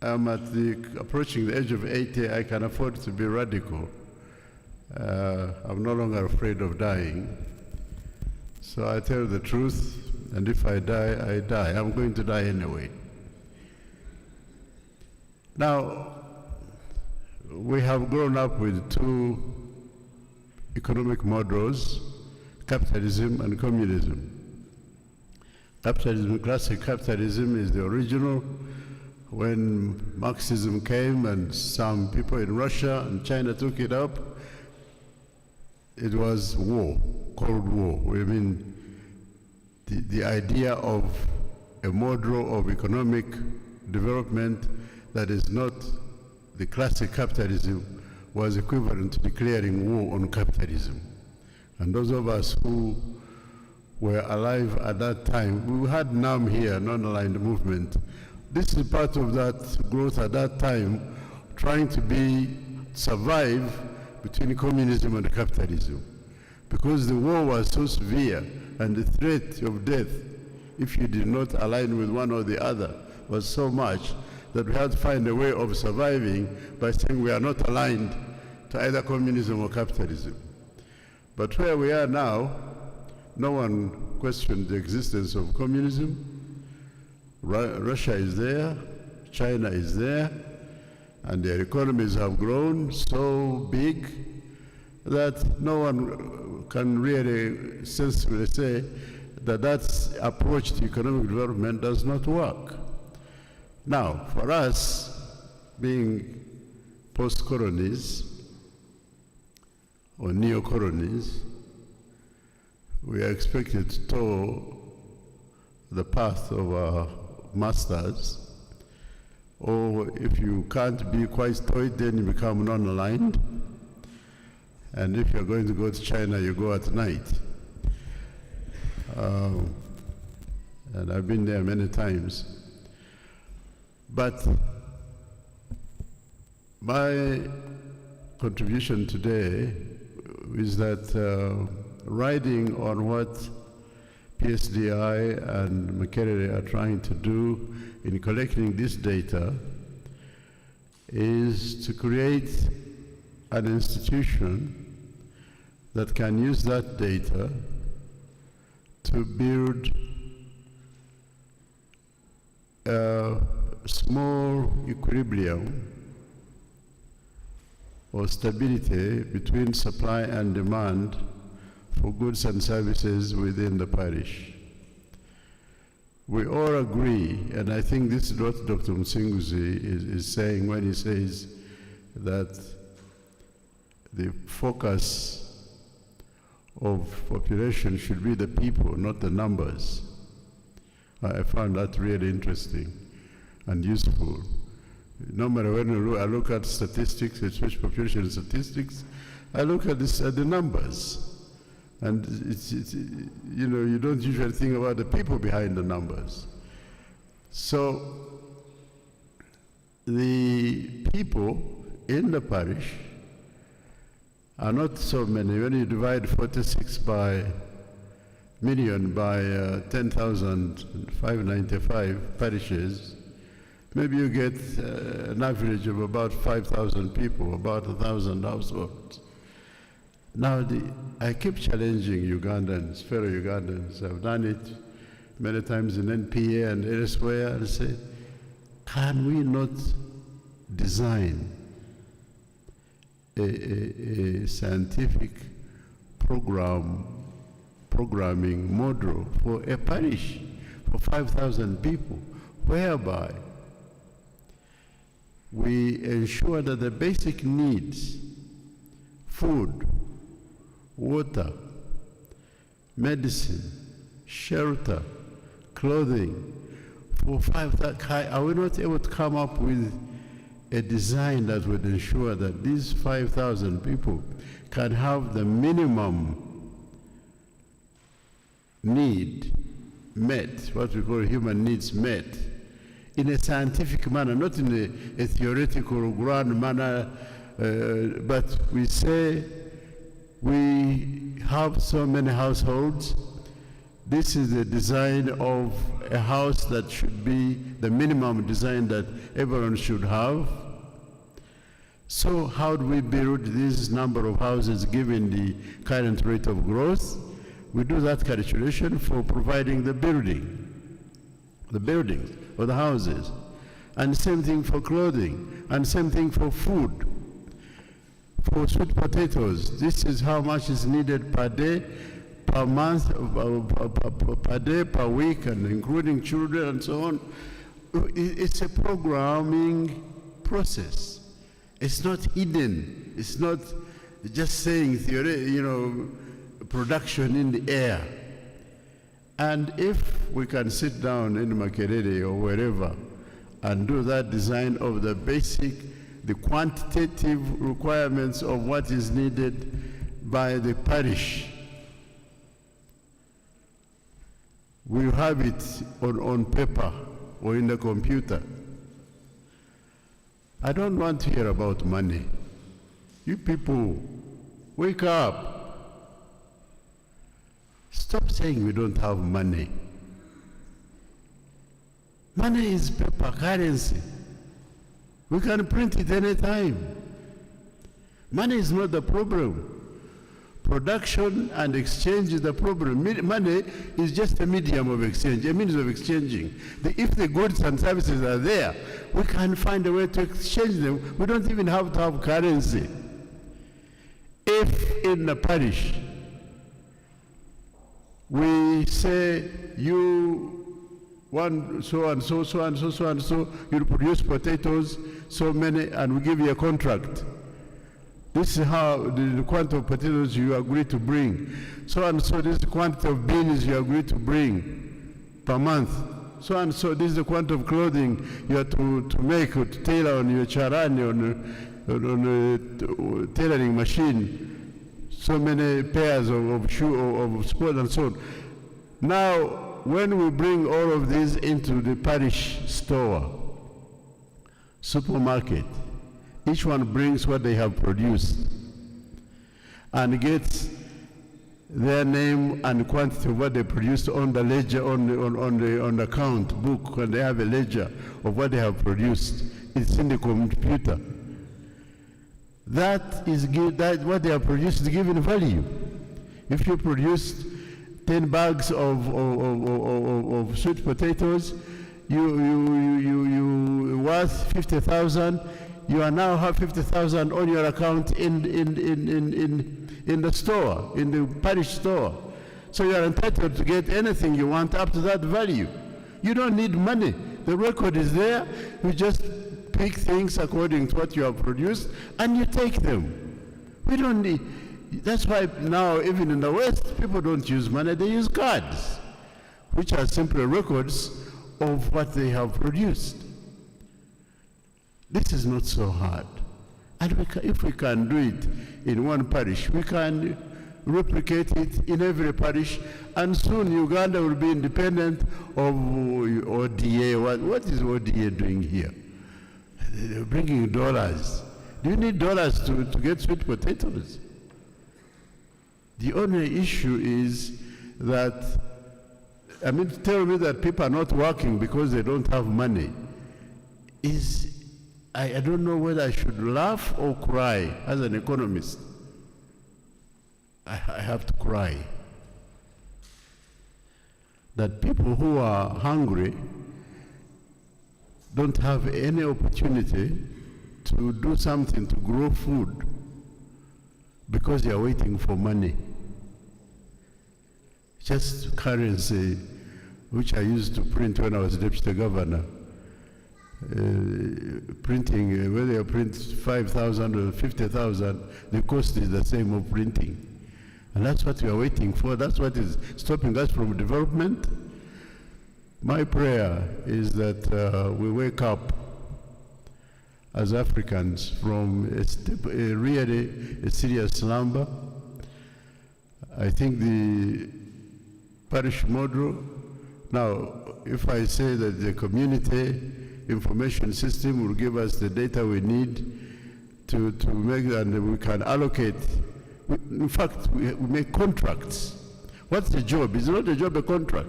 I'm approaching the age of 80, I can afford to be radical. I'm no longer afraid of dying. So I tell the truth, and if I die, I die. I'm going to die anyway. Now, we have grown up with two economic models, capitalism and communism. Capitalism, classic capitalism, is the original. When Marxism came and some people in Russia and China took it up, it was war, Cold War. I mean, the idea of a model of economic development that is not the classic capitalism was equivalent to declaring war on capitalism. And those of us who were alive at that time, we had NAM here, non-aligned movement. This is part of that growth at that time, trying to survive between communism and capitalism. Because the war was so severe and the threat of death, if you did not align with one or the other, was so much that we had to find a way of surviving by saying we are not aligned to either communism or capitalism. But where we are now, no one questioned the existence of communism. Russia is there, China is there, and their economies have grown so big that no one can really sensibly say that approach to economic development does not work. Now, for us, being post-colonies or neo-colonies, we are expected to toe the path of our masters, or if you can't be quite stoic, then you become non-aligned. And if you're going to go to China, you go at night. And I've been there many times. But my contribution today is that riding on what Psdi and Makerere are trying to do in collecting this data is to create an institution that can use that data to build a small equilibrium or stability between supply and demand for goods and services within the parish. We all agree, and I think this is what Dr. Musinguzi is saying when he says that the focus of population should be the people, not the numbers. I found that really interesting and useful. Normally when I look at statistics, especially population statistics, I look at the numbers. And you know, you don't usually think about the people behind the numbers. So the people in the parish are not so many. When you divide 46 million by 10,595 parishes, maybe you get an average of about 5,000 people, about 1,000 households. Now, I keep challenging Ugandans, fellow Ugandans. I've done it many times in NPA and elsewhere, and say, can we not design a scientific programming model for a parish for 5,000 people, whereby we ensure that the basic needs, food, water, medicine, shelter, clothing, for 5,000, are we not able to come up with a design that would ensure that these 5,000 people can have the minimum need met, what we call human needs met, in a scientific manner, not in a theoretical or grand manner, but we say we have so many households. This is the design of a house that should be the minimum design that everyone should have. So how do we build this number of houses given the current rate of growth? We do that calculation for providing the buildings or the houses. And same thing for clothing, and same thing for food. For sweet potatoes, this is how much is needed per day, per month, per day, per week, and including children and so on. It's a programming process. It's not hidden. It's not just saying theory, production in the air. And if we can sit down in Makerere or wherever and do that design of the quantitative requirements of what is needed by the parish, we have it on paper or in the computer. I don't want to hear about money. You people, wake up. Stop saying we don't have money. Money is paper currency. We can print it any time. Money is not the problem. Production and exchange is the problem. Money is just a medium of exchange, a means of exchanging. If the goods and services are there, we can find a way to exchange them. We don't even have to have currency. If in the parish we say you want so and so, so and so, so and so, you produce potatoes, so many, and we give you a contract. This is how the quantity of potatoes you agree to bring. So and so, this is the quantity of beans you agree to bring per month. So and so, this is the quantity of clothing you have to make or to tailor on your charani, on a tailoring machine. So many pairs of shoe or of sports and so on. Now, when we bring all of these into the parish store, supermarket, each one brings what they have produced and gets their name and quantity of what they produced on the ledger, on the account book, and they have a ledger of what they have produced. It's in the computer. That is what they have produced is given value. If you produced 10 bags of sweet potatoes, you worth 50,000. You are now have 50,000 on your account in the store, in the parish store. So you are entitled to get anything you want up to that value. You don't need money. The record is there. You just pick things according to what you have produced, and you take them. We don't need. That's why now, even in the West, people don't use money. They use cards, which are simply records of what they have produced. This is not so hard. And if we can do it in one parish, we can replicate it in every parish, and soon Uganda will be independent of ODA. What is ODA doing here? They're bringing dollars. Do you need dollars to get sweet potatoes? The only issue is that, tell me that people are not working because they don't have money. I don't know whether I should laugh or cry as an economist. I have to cry. That people who are hungry don't have any opportunity to do something to grow food because they are waiting for money. Just currency, which I used to print when I was deputy governor. Printing, whether you print 5,000 or 50,000, the cost is the same of printing. And that's what we are waiting for. That's what is stopping us from development. My prayer is that we wake up as Africans from a really serious slumber. I think the parish model, now if I say that the community information system will give us the data we need to make, and we can allocate. In fact, we make contracts. What's the job? Is not a job a contract?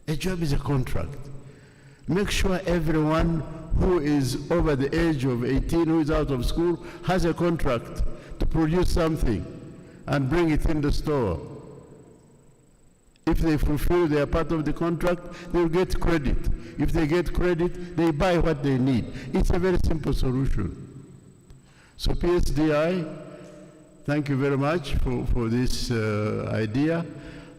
A job is a contract. Make sure everyone who is over the age of 18, who is out of school, has a contract to produce something and bring it in the store. If they fulfill their part of the contract, they'll get credit. If they get credit, they buy what they need. It's a very simple solution. So PSDI, thank you very much for this idea.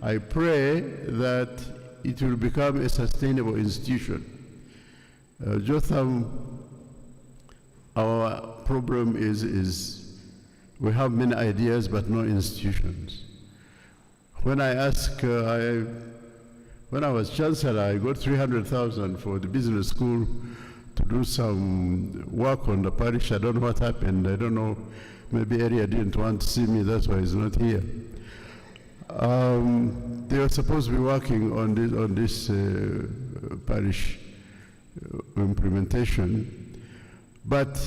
I pray that it will become a sustainable institution. Jotham, our problem is we have many ideas but no institutions. When I asked, when I was chancellor, I got 300,000 for the business school to do some work on the parish. I don't know what happened. I don't know. Maybe area didn't want to see me. That's why he's not here. They were supposed to be working on this parish implementation, but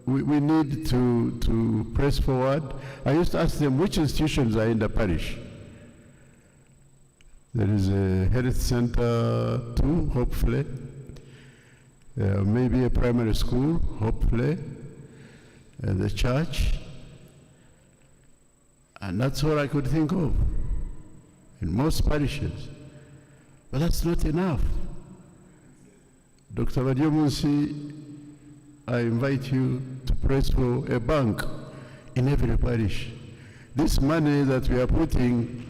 we need to press forward. I used to ask them which institutions are in the parish. There is a health center too, hopefully. Maybe a primary school, hopefully. The church. And that's all I could think of in most parishes. But that's not enough. Dr. Jotham, I invite you to press for a bank in every parish this money that we are putting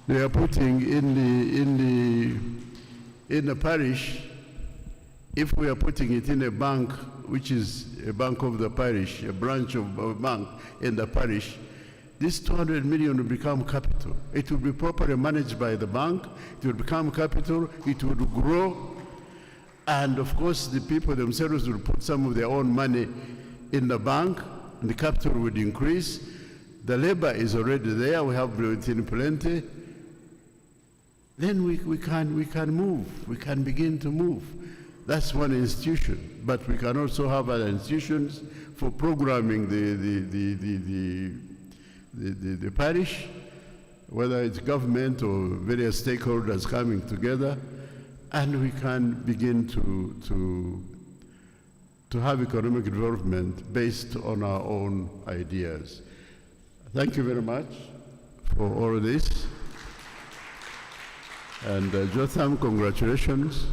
in the parish, if we are putting it in a bank, which is a bank of the parish, a branch of a bank in the parish, this 200 million will become capital. It will be properly managed by the bank. It will become capital. It will grow. And of course, the people themselves will put some of their own money in the bank, and the capital would increase. The labor is already there. We have in plenty. Then we can move. We can begin to move. That's one institution. But we can also have other institutions for programming the parish, whether it's government or various stakeholders coming together, and we can begin to have economic development based on our own ideas. Thank you very much for all of this. And Jotham, congratulations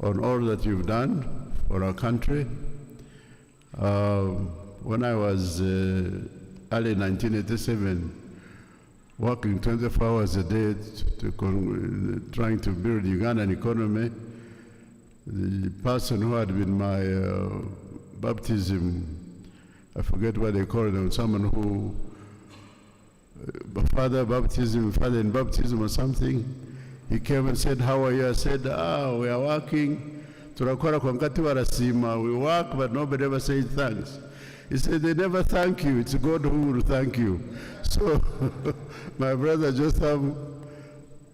on all that you've done for our country. When I was early 1987, working 24 hours a day trying to build the Ugandan economy, the person who had been my baptism, I forget what they call them, someone who, father in baptism or something, he came and said, "How are you?" I said, "We are working. We work, but nobody ever says thanks." He said, "They never thank you. It's God who will thank you." So, my brother Jotham,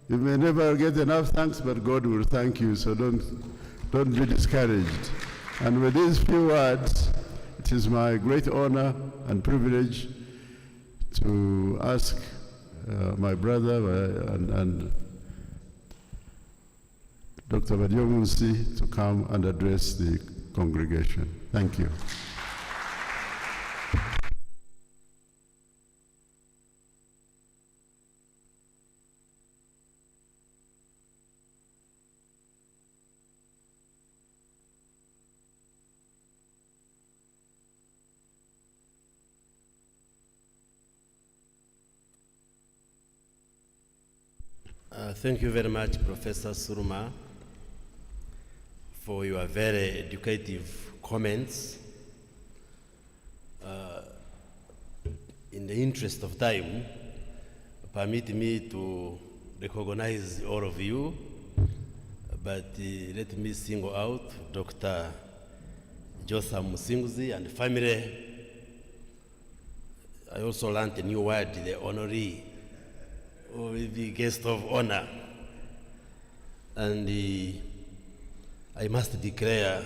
you may never get enough thanks, but God will thank you. So don't be discouraged. And with these few words, it is my great honor and privilege to ask my brother and Dr. Musinguzi to come and address the congregation. Thank you. Thank you very much, Professor Suruma, for your very educative comments. In the interest of time, permit me to recognize all of you, but let me single out Dr. Jotham Musinguzi and family. I also learned a new word, the honoree, or the guest of honor. And I must declare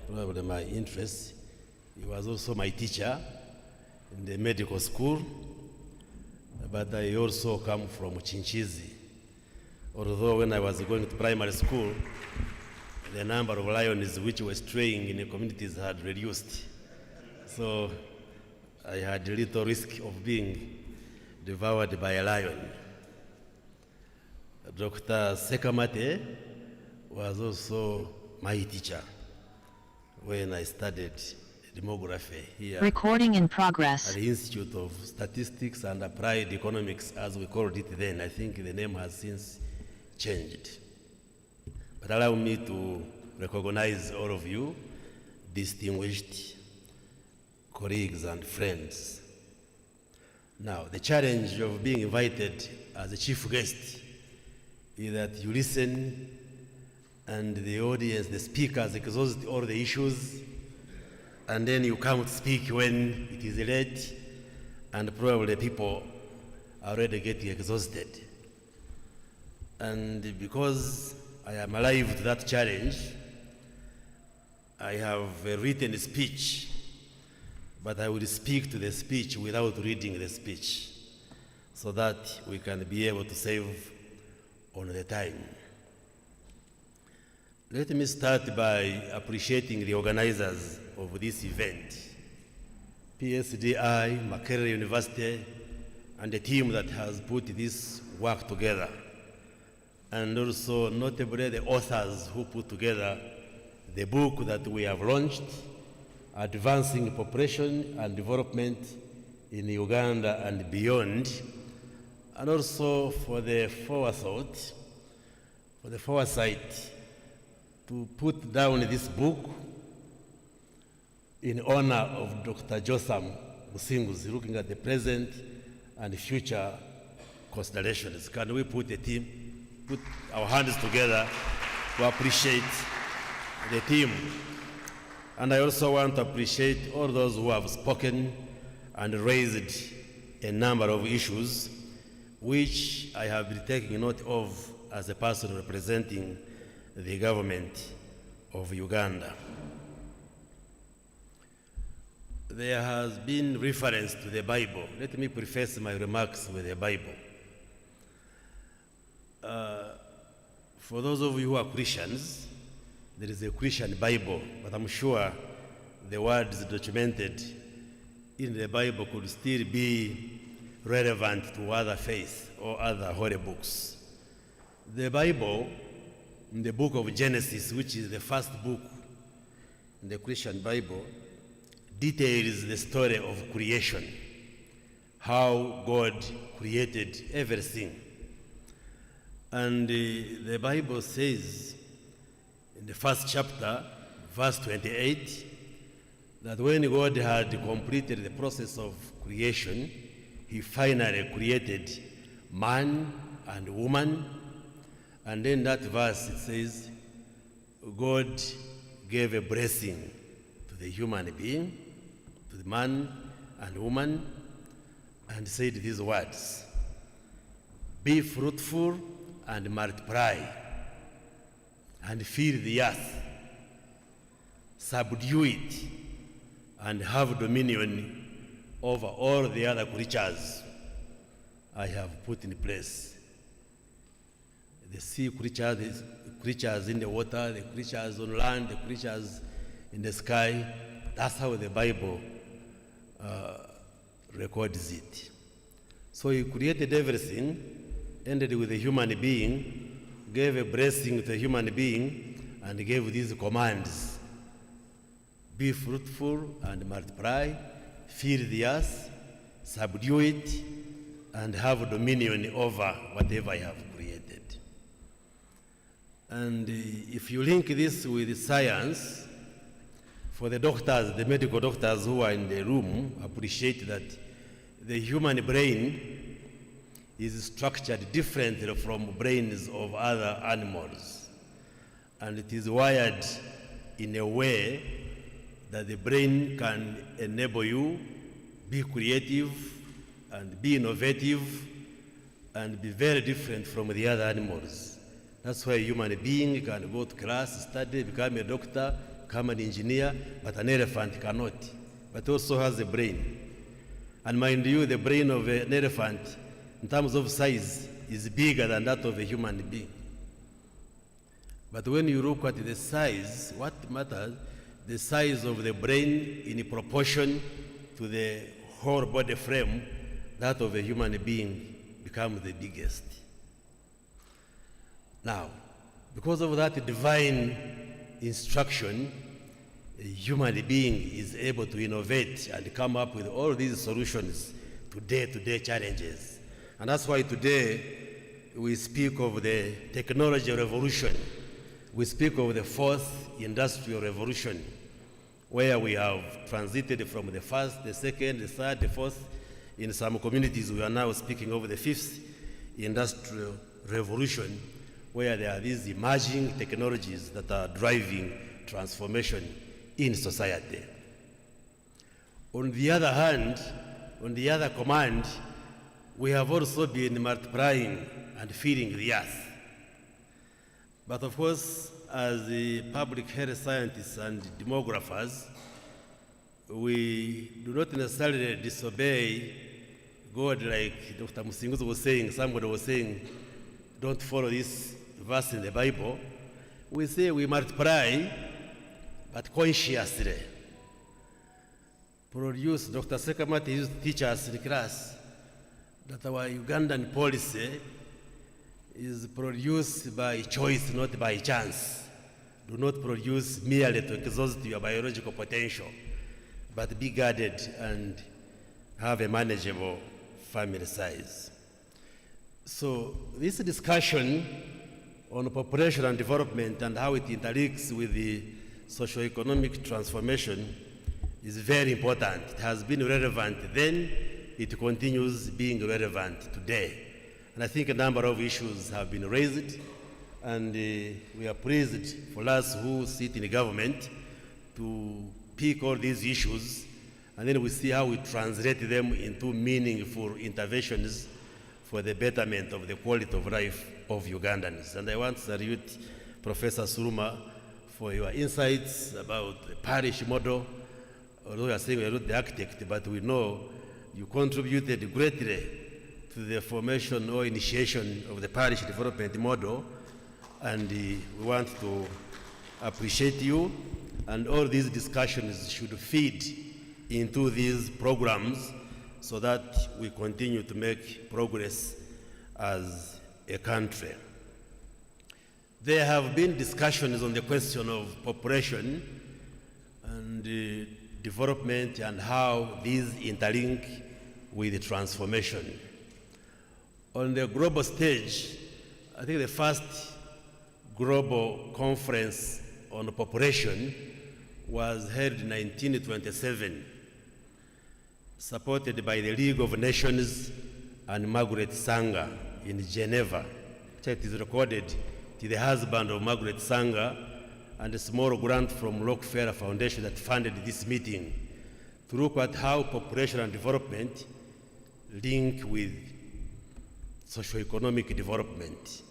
probably my interest. He was also my teacher in the medical school, but I also come from Chinchizi. Although when I was going to primary school, the number of lions which were straying in the communities had reduced. So I had little risk of being devoured by a lion. Dr. Sekamate was also my teacher when I studied demography here. Recording in progress. At the Institute of Statistics and Applied Economics, as we called it then. I think the name has since changed. But allow me to recognize all of you, distinguished colleagues and friends. Now, the challenge of being invited as a chief guest is that you listen and the audience, the speakers exhaust all the issues, and then you come to speak when it is late, and probably people are already getting exhausted. And because I am alive to that challenge, I have a written speech, but I will speak to the speech without reading the speech, so that we can be able to save on the time. Let me start by appreciating the organizers of this event, Psdi, Makerere University, and the team that has put this work together, and also notably the authors who put together the book that we have launched, Advancing Population and Development in Uganda and beyond, and also for the forethought, for the foresight to put down this book in honor of Dr. Jotham Musinguzi, looking at the present and future considerations. Can we put our hands together to appreciate the team? And I also want to appreciate all those who have spoken and raised a number of issues which I have been taking note of as a person representing the government of Uganda. There has been reference to the Bible. Let me preface my remarks with the Bible. For those of you who are Christians, there is a Christian Bible, but I'm sure the words documented in the Bible could still be relevant to other faiths or other holy books. The Bible, in the book of Genesis, which is the first book in the Christian Bible, details the story of creation, how God created everything. And the Bible says in the first chapter, verse 28, that when God had completed the process of creation, he finally created man and woman. And in that verse it says, God gave a blessing to the human being, to the man and woman, and said these words: be fruitful and multiply, and fill the earth, subdue it, and have dominion over all the other creatures I have put in place. The sea creatures, the creatures in the water, the creatures on land, the creatures in the sky. That's how the Bible records it. So he created everything, ended with a human being, gave a blessing to a human being, and gave these commands: be fruitful and multiply, fill the earth, subdue it, and have dominion over whatever I have created. And if you link this with science, for the doctors, the medical doctors who are in the room, appreciate that the human brain is structured differently from brains of other animals. And it is wired in a way that the brain can enable you be creative and be innovative and be very different from the other animals. That's why a human being can go to class, study, become a doctor, become an engineer, but an elephant cannot, but also has a brain. And mind you, the brain of an elephant, in terms of size, is bigger than that of a human being. But when you look at the size, what matters, the size of the brain in proportion to the whole body frame, that of a human being becomes the biggest. Now, because of that divine instruction, a human being is able to innovate and come up with all these solutions to day-to-day challenges. And that's why today we speak of the technology revolution. We speak of the fourth industrial revolution, where we have transited from the first, the second, the third, the fourth. In some communities, we are now speaking of the fifth industrial revolution, where there are these emerging technologies that are driving transformation in society. On the other hand, on the other command, we have also been multiplying and filling the earth. But of course, as the public health scientists and demographers, we do not necessarily disobey God like Dr. Musinguzi was saying, somebody was saying, don't follow this verse in the Bible. We say we multiply, but consciously. Produce, Dr. Sekamati used to teach us in class that our Ugandan policy is produced by choice, not by chance. Do not produce merely to exhaust your biological potential, but be guarded and have a manageable family size. So this discussion on population and development and how it interlinks with the socio-economic transformation is very important. It has been relevant then, it continues being relevant today. And I think a number of issues have been raised, and we are pleased for us who sit in the government to pick all these issues, and then we see how we translate them into meaningful interventions for the betterment of the quality of life of Ugandans. And I want to salute Professor Suruma for your insights about the parish model. Although you are saying you are not the architect, but we know you contributed greatly to the formation or initiation of the parish development model, and we want to appreciate you, and all these discussions should feed into these programs so that we continue to make progress as a country. There have been discussions on the question of population and development and how these interlink with the transformation. On the global stage, I think the first global conference on population was held in 1927, supported by the League of Nations and Margaret Sanger in Geneva. It is recorded to the husband of Margaret Sanger and a small grant from Rockefeller Foundation that funded this meeting to look at how population and development link with socio-economic development.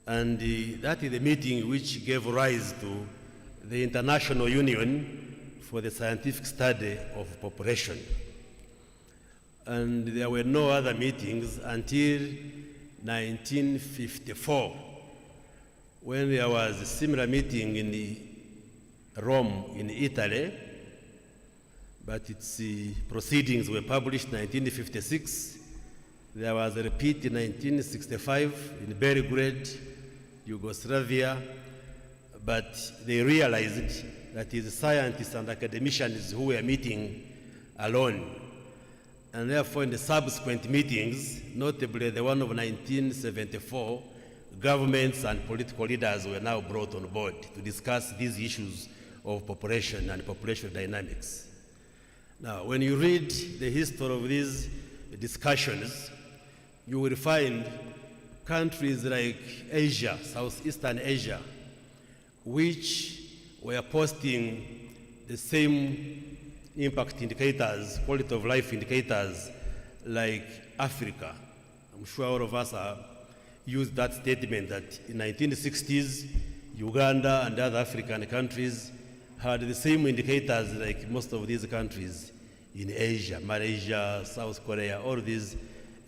And that is the meeting which gave rise to the International Union for the Scientific Study of Population. And there were no other meetings until 1954, when there was a similar meeting in Rome, in Italy, but its proceedings were published in 1956. There was a repeat in 1965 in Belgrade, Yugoslavia, but they realized that it is scientists and academicians who were meeting alone. And therefore, in the subsequent meetings, notably the one of 1974, governments and political leaders were now brought on board to discuss these issues of population and population dynamics. Now, when you read the history of these discussions, you will find countries like Asia, Southeastern Asia, which were posting the same impact indicators, quality of life indicators, like Africa. I'm sure all of us have used that statement that in 1960s, Uganda and other African countries had the same indicators like most of these countries in Asia, Malaysia, South Korea, all these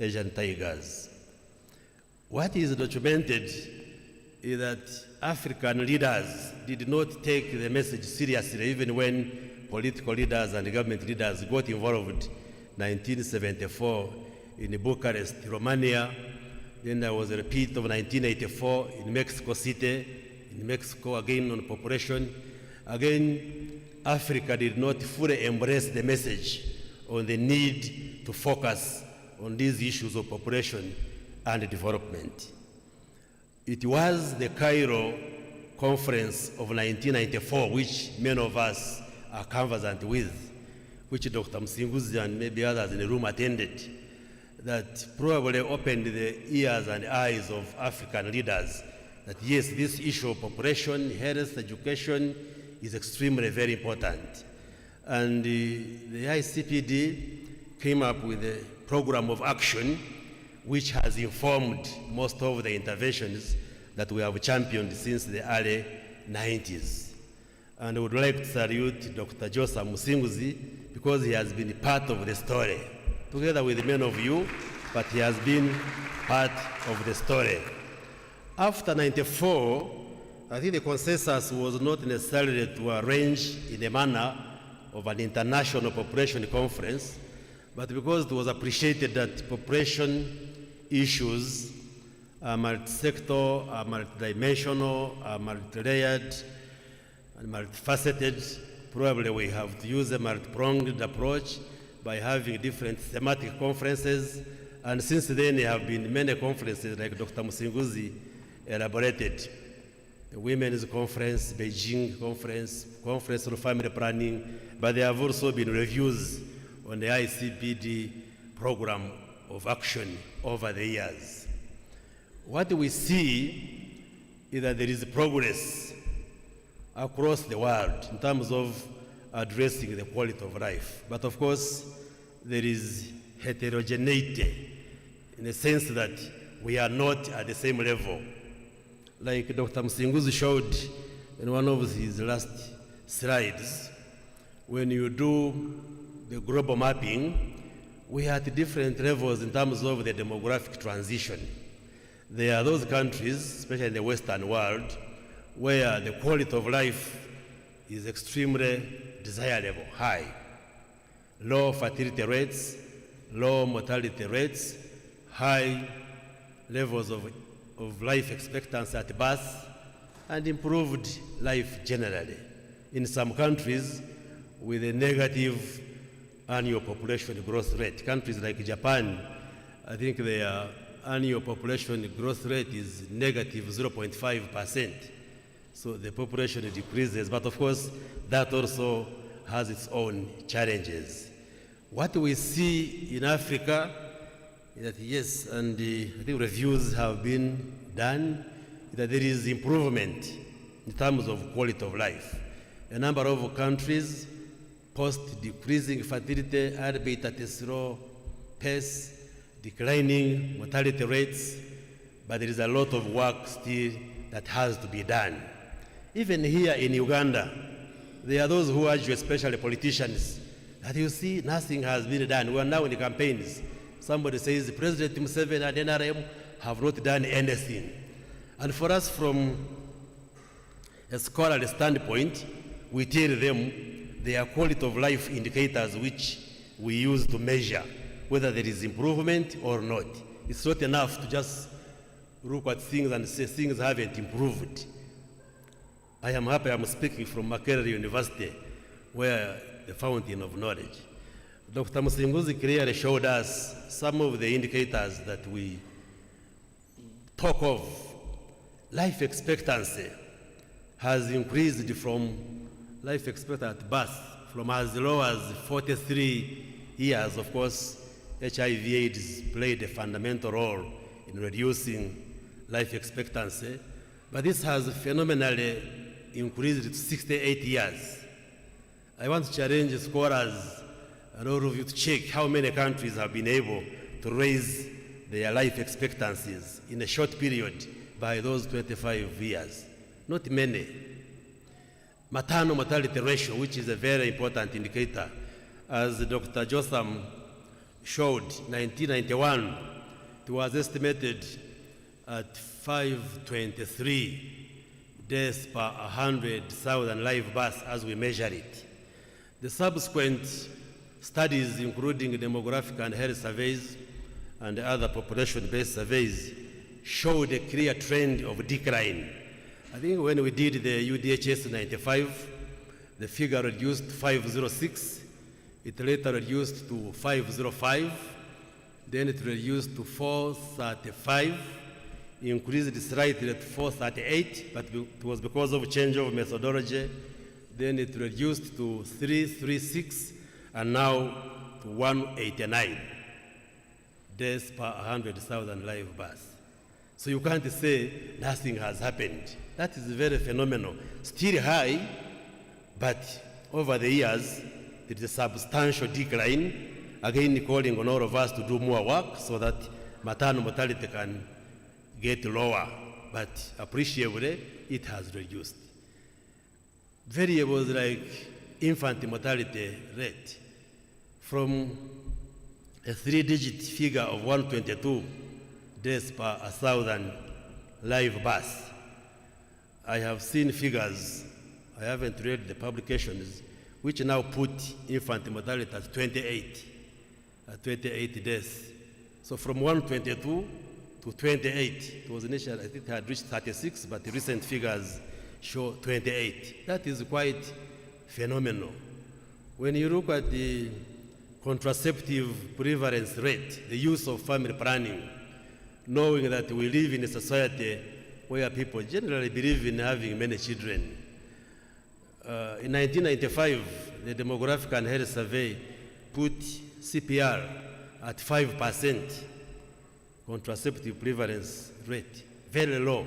Asian tigers. What is documented is that African leaders did not take the message seriously, even when political leaders and government leaders got involved in 1974 in Bucharest, Romania. Then there was a repeat of 1984 in Mexico City, in Mexico again on population. Again, Africa did not fully embrace the message on the need to focus on these issues of population and development. It was the Cairo conference of 1994, which many of us are conversant with, which Dr. Musinguzi and maybe others in the room attended, that probably opened the ears and eyes of African leaders that yes, this issue of population, health, education is extremely very important. And the ICPD came up with a program of action which has informed most of the interventions that we have championed since the early 90s. And I would like to salute Dr. Jotham Musinguzi because he has been part of the story, together with many of you, but he has been part of the story. After 94, I think the consensus was not necessarily to arrange in a manner of an international population conference, but because it was appreciated that population issues are multi-sector, are multidimensional, are multi-layered, and multifaceted, probably we have to use a multi-pronged approach. by having different thematic conferences. And since then, there have been many conferences like Dr. Musinguzi elaborated. The Women's Conference, Beijing Conference, Conference on Family Planning, but there have also been reviews on the ICPD program of action over the years. What we see is that there is progress across the world in terms of addressing the quality of life. But of course, there is heterogeneity in the sense that we are not at the same level. Like Dr. Musinguzi showed in one of his last slides, when you do the global mapping, we are at different levels in terms of the demographic transition. There are those countries, especially in the Western world, where the quality of life is extremely desirable, high. Low fertility rates, low mortality rates, high levels of life expectancy at birth, and improved life generally. In some countries with a negative annual population growth rate, countries like Japan, I think their annual population growth rate is negative 0.5%. So the population decreases, but of course that also has its own challenges. What we see in Africa is that yes, and I think reviews have been done, that there is improvement in terms of quality of life. A number of countries post decreasing fertility, albeit at a slow pace, declining mortality rates, but there is a lot of work still that has to be done. Even here in Uganda, there are those who urge, especially politicians, that you see nothing has been done. We are now in the campaigns. Somebody says President Museveni and NRM have not done anything. And for us, from a scholarly standpoint, we tell them their quality of life indicators which we use to measure whether there is improvement or not. It's not enough to just look at things and say things haven't improved. I am happy I'm speaking from Makerere University, where the fountain of knowledge. Dr. Musinguzi clearly showed us some of the indicators that we talk of. Life expectancy has increased from life expectancy at birth from as low as 43 years. Of course, HIV/AIDS played a fundamental role in reducing life expectancy, but this has phenomenally increased to 68 years. I want to challenge scholars and all of you to check how many countries have been able to raise their life expectancies in a short period by those 25 years. Not many. Maternal mortality ratio, which is a very important indicator, as Dr. Jotham showed, 1991, it was estimated at 523 deaths per 100,000 live births as we measure it. The subsequent studies, including demographic and health surveys and other population-based surveys, showed a clear trend of decline. I think when we did the UDHS 95, the figure reduced to 506. It later reduced to 505. Then it reduced to 435. Increased slightly at 438, but it was because of change of methodology. Then it reduced to 336, and now to 189 deaths per 100,000 live births. So you can't say nothing has happened. That is very phenomenal. Still high, but over the years, there is a substantial decline. Again, calling on all of us to do more work so that maternal mortality can get lower, but appreciably, it has reduced. Variables like infant mortality rate, from a 3-digit figure of 122 deaths per 1,000 live births. I have seen figures, I haven't read the publications, which now put infant mortality at 28 deaths. So from 122 to 28, it was initially, I think it had reached 36, but the recent figures show 28. That is quite phenomenal. When you look at the contraceptive prevalence rate, the use of family planning, knowing that we live in a society where people generally believe in having many children. In 1995, the Demographic and Health Survey put CPR at 5% contraceptive prevalence rate, very low.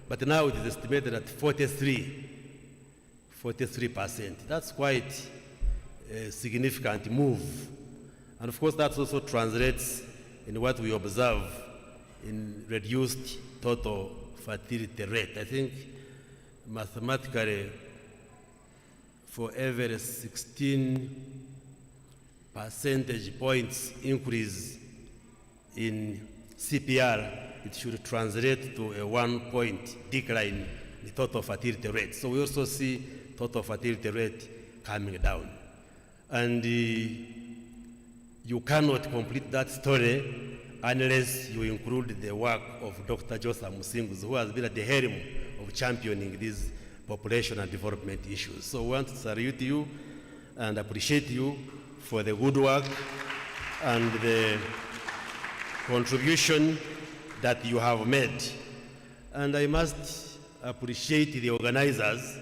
But now it is estimated at 43%. That's quite a significant move. And of course, that also translates in what we observe in reduced total fertility rate. I think mathematically, for every 16 percentage points increase in CPR, it should translate to a 1-point decline in the total fertility rate. So we also see total fertility rate coming down. And you cannot complete that story unless you include the work of Dr. Jotham Musinguzi, who has been at the helm of championing these population and development issues. So we want to salute you and appreciate you for the good work and the contribution that you have made. And I must appreciate the organizers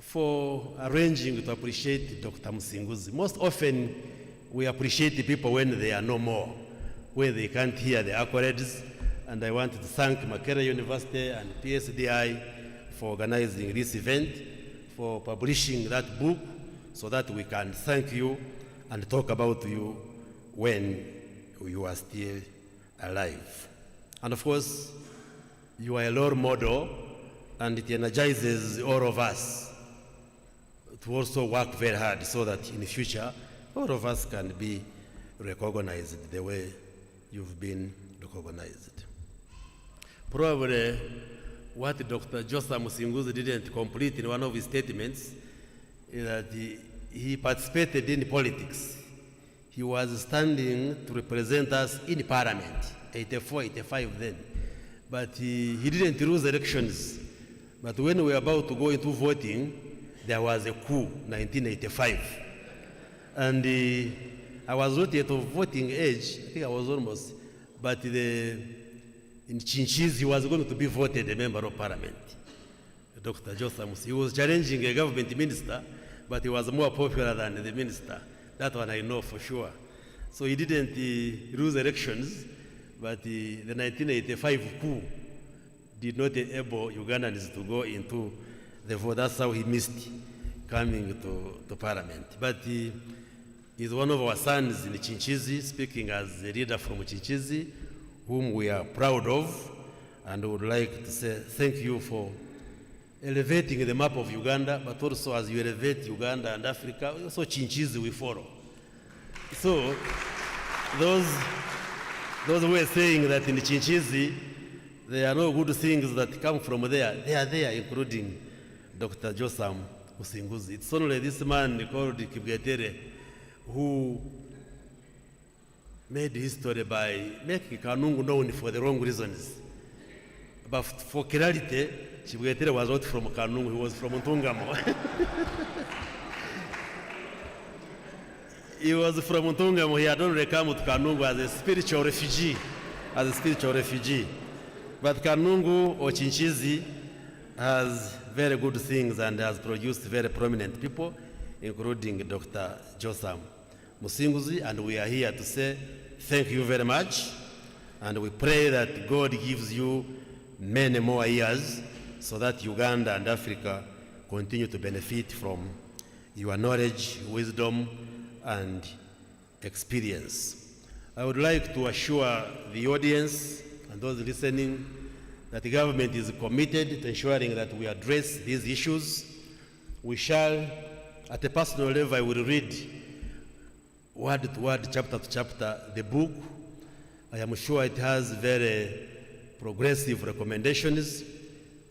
for arranging to appreciate Dr. Musinguzi. Most often, we appreciate the people when they are no more, when they can't hear the accolades. And I want to thank Makerere University and Psdi for organizing this event, for publishing that book, so that we can thank you and talk about you when you are still alive. And of course, you are a role model, and it energizes all of us to also work very hard so that in the future, all of us can be recognized the way you've been recognized. Probably what Dr. Jotham Musinguzi didn't complete in one of his statements is that he participated in politics. He was standing to represent us in Parliament, 84, 85 then. But he didn't lose elections. But when we were about to go into voting, there was a coup, 1985. And I was not yet of voting age, I think I was almost, but in Chinchiz, he was going to be voted a member of Parliament, Dr. Jotham. He was challenging a government minister, but he was more popular than the minister. That one I know for sure. So he didn't lose elections, but the 1985 coup did not enable Ugandans to go into the vote. That's how he missed coming to Parliament. But he is one of our sons in Chinchizi, speaking as a leader from Chinchizi, whom we are proud of, and would like to say thank you for elevating the map of Uganda, but also as you elevate Uganda and Africa, also Chinchizi we follow. So those who are saying that in Chinchizi there are no good things that come from there, they are there, including Dr. Jotham Musinguzi. It's only this man called Kibwetere who made history by making Kanungu known for the wrong reasons. But for clarity, Kibwetere was not from Kanungu, he was from Ntungamo. He was from Ntungamo, he had only come to Kanungu as a spiritual refugee. But Kanungu or Chinchizi has very good things and has produced very prominent people, including Dr. Jotham Musinguzi, and we are here to say thank you very much, and we pray that God gives you many more years so that Uganda and Africa continue to benefit from your knowledge, wisdom, and experience. I would like to assure the audience and those listening that the government is committed to ensuring that we address these issues. We shall, at a personal level, I will read word to word, chapter to chapter, the book. I am sure it has very progressive recommendations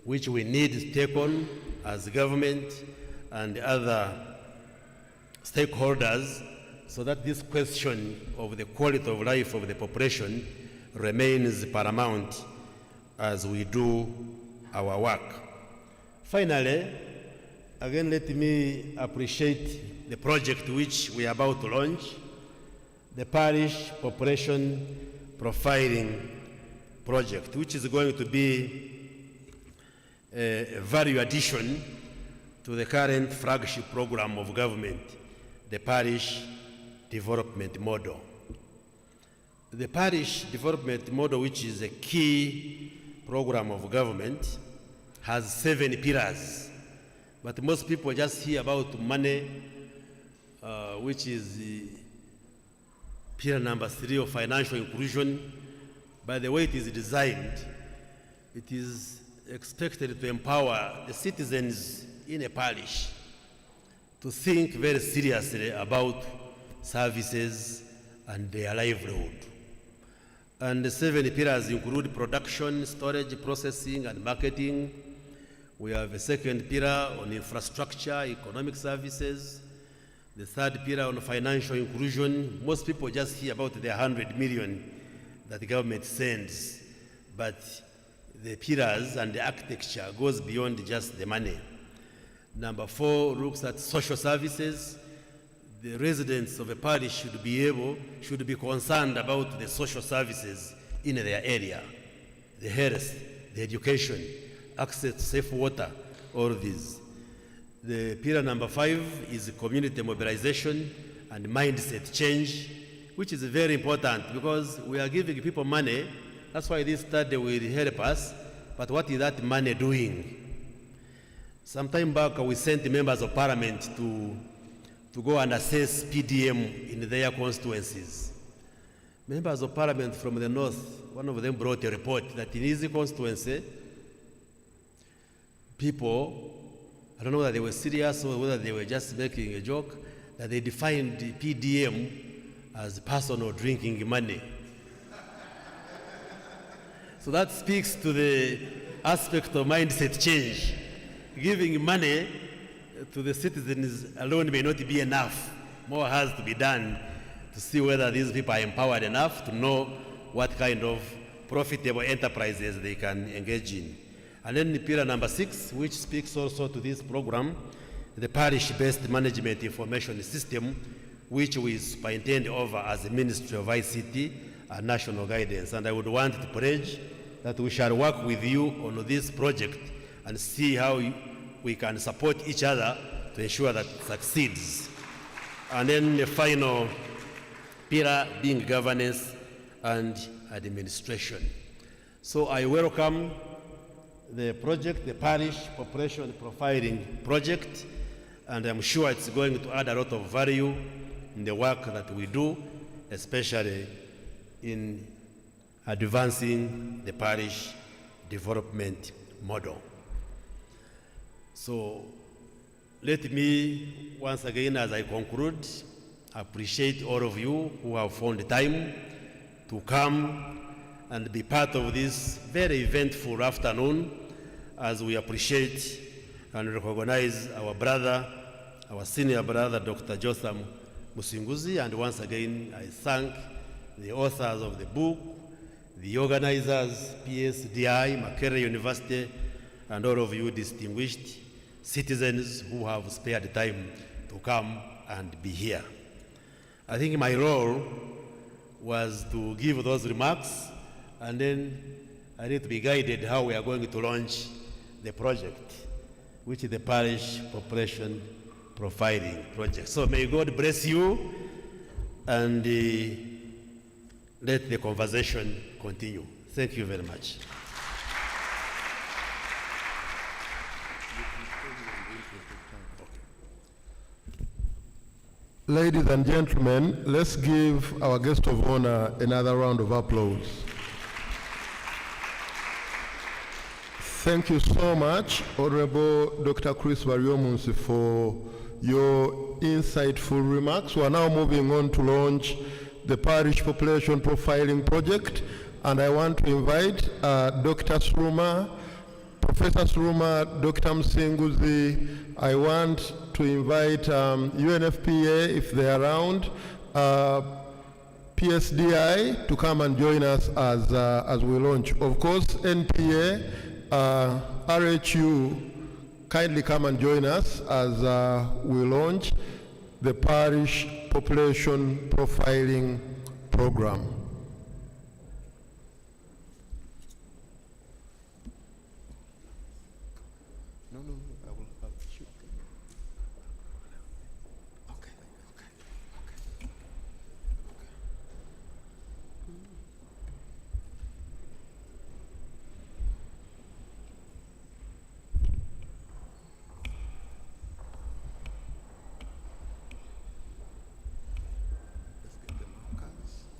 which we need to take on as government and other stakeholders so that this question of the quality of life of the population remains paramount as we do our work. Finally, again, let me appreciate the project which we are about to launch, the parish population profiling project, which is going to be a value addition to the current flagship program of government, the parish development model. The parish development model, which is a key program of government, has 7 pillars. But most people just hear about money, which is pillar number 3 of financial inclusion. By the way it is designed, it is expected to empower the citizens in a parish to think very seriously about services and their livelihood. And the 7 pillars include production, storage, processing, and marketing. We have a 2nd pillar on infrastructure, economic services. The 3rd pillar on financial inclusion. Most people just hear about the 100 million that the government sends, but the pillars and the architecture goes beyond just the money. Number 4 looks at social services. The residents of a parish should be concerned about the social services in their area, the health, the education, access to safe water, all these. The pillar number 5 is community mobilization and mindset change, which is very important because we are giving people money. That's why this study will help us. But what is that money doing? Some time back, we sent members of parliament to go and assess PDM in their constituencies. Members of parliament from the north, one of them brought a report that in his constituency, people, I don't know whether they were serious or whether they were just making a joke, that they defined the PDM as personal drinking money. So that speaks to the aspect of mindset change. Giving money to the citizens alone may not be enough. More has to be done to see whether these people are empowered enough to know what kind of profitable enterprises they can engage in. And then pillar number 6, which speaks also to this program, the parish-based management information system, which we superintend over as the Ministry of ICT and National Guidance. And I would want to pledge that we shall work with you on this project and see how we can support each other to ensure that it succeeds. And then the final pillar being governance and administration. So I welcome the project, the parish population profiling project, and I'm sure it's going to add a lot of value in the work that we do, especially in advancing the parish development model. So let me, once again, as I conclude, appreciate all of you who have found the time to come and be part of this very eventful afternoon, as we appreciate and recognize our brother, our senior brother, Dr. Jotham Musinguzi. And once again, I thank the authors of the book, the organizers, Psdi, Makerere University, and all of you distinguished citizens who have spared time to come and be here. I think my role was to give those remarks, and then I need to be guided how we are going to launch the project, which is the parish population profiling project. So may God bless you, and let the conversation continue. Thank you very much. Ladies and gentlemen, let's give our guest of honor another round of applause. Thank you so much, Honorable Dr. Chris Baryomunsi, for your insightful remarks. We are now moving on to launch the parish population profiling project, and I want to invite Dr. Sruma, Professor Sruma, Dr. Musinguzi. I want to invite UNFPA, if they're around, Psdi to come and join us as we launch. Of course, NPA, RHU, kindly come and join us as we launch the parish population profiling program.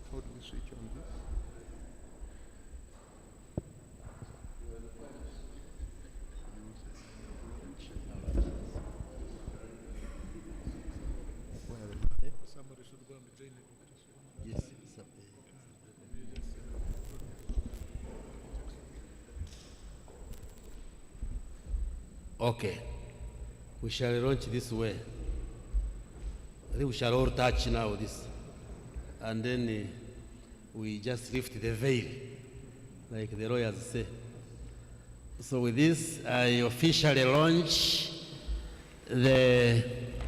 How do we switch on this? Somebody should go and train it. Yes. Okay. We shall launch this way. I think we shall all touch now this. And then we just lift the veil, like the lawyers say. So with this, I officially launch the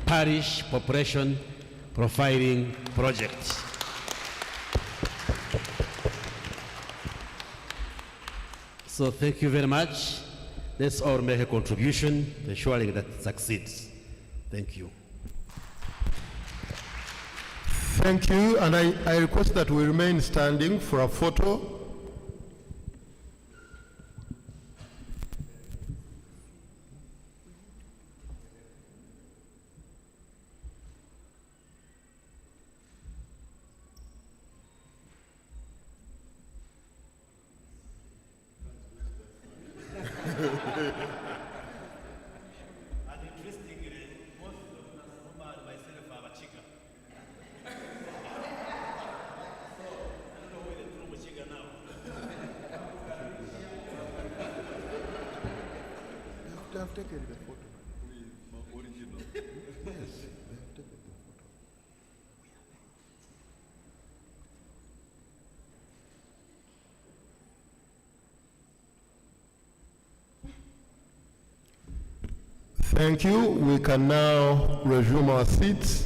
Parish Population Profiling Project. So thank you very much. Let's all make a contribution to ensuring that it succeeds. Thank you. Thank you, and I request that we remain standing for a photo. They have taken the photo. Original. Yes, they have taken the photo. Thank you. We can now resume our seats.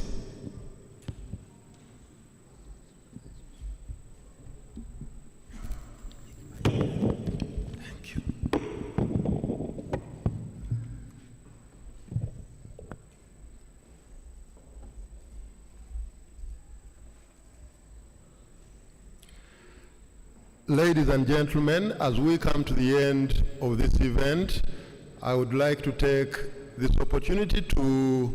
Ladies and gentlemen, as we come to the end of this event, I would like to take this opportunity to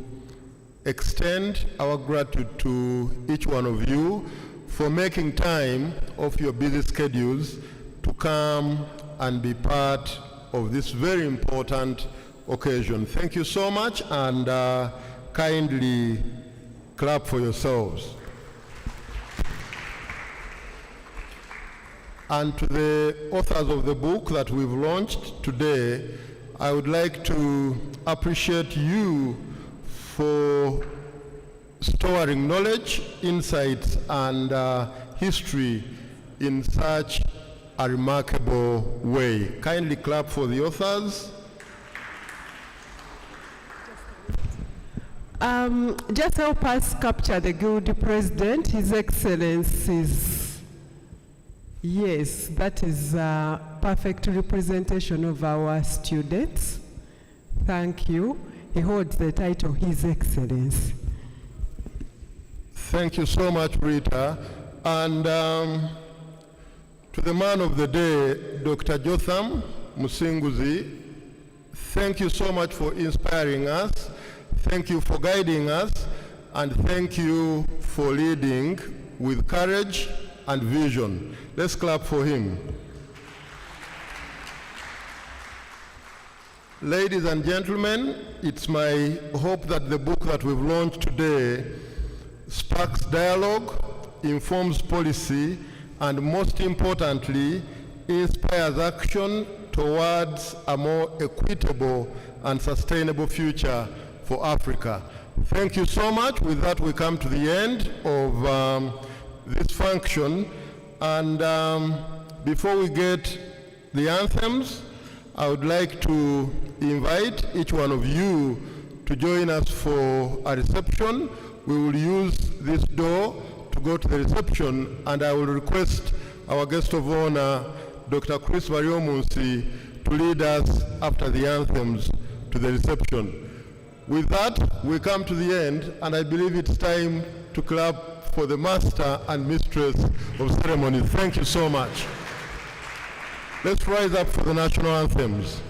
extend our gratitude to each one of you for making time of your busy schedules to come and be part of this very important occasion. Thank you so much, and kindly clap for yourselves. And to the authors of the book that we've launched today, I would like to appreciate you for storing knowledge, insights, and history in such a remarkable way. Kindly clap for the authors. Just help us capture the Guild President, His Excellency's. Yes, that is a perfect representation of our students. Thank you. He holds the title His Excellency. Thank you so much, Rita. And to the man of the day, Dr. Jotham Musinguzi, thank you so much for inspiring us. Thank you for guiding us. And thank you for leading with courage and vision. Let's clap for him. Ladies and gentlemen, it's my hope that the book that we've launched today sparks dialogue, informs policy, and most importantly, inspires action towards a more equitable and sustainable future for Africa. Thank you so much. With that, we come to the end of this function, and before we get the anthems, I would like to invite each one of you to join us for a reception. We will use this door to to go to the reception, and I will request our guest of honor, Dr. Chris Baryomunsi, to lead us after the anthems to the reception. With that, we come to the end, and I believe it's time to clap for the master and mistress of ceremonies. Thank you so much. Let's rise up for the national anthems.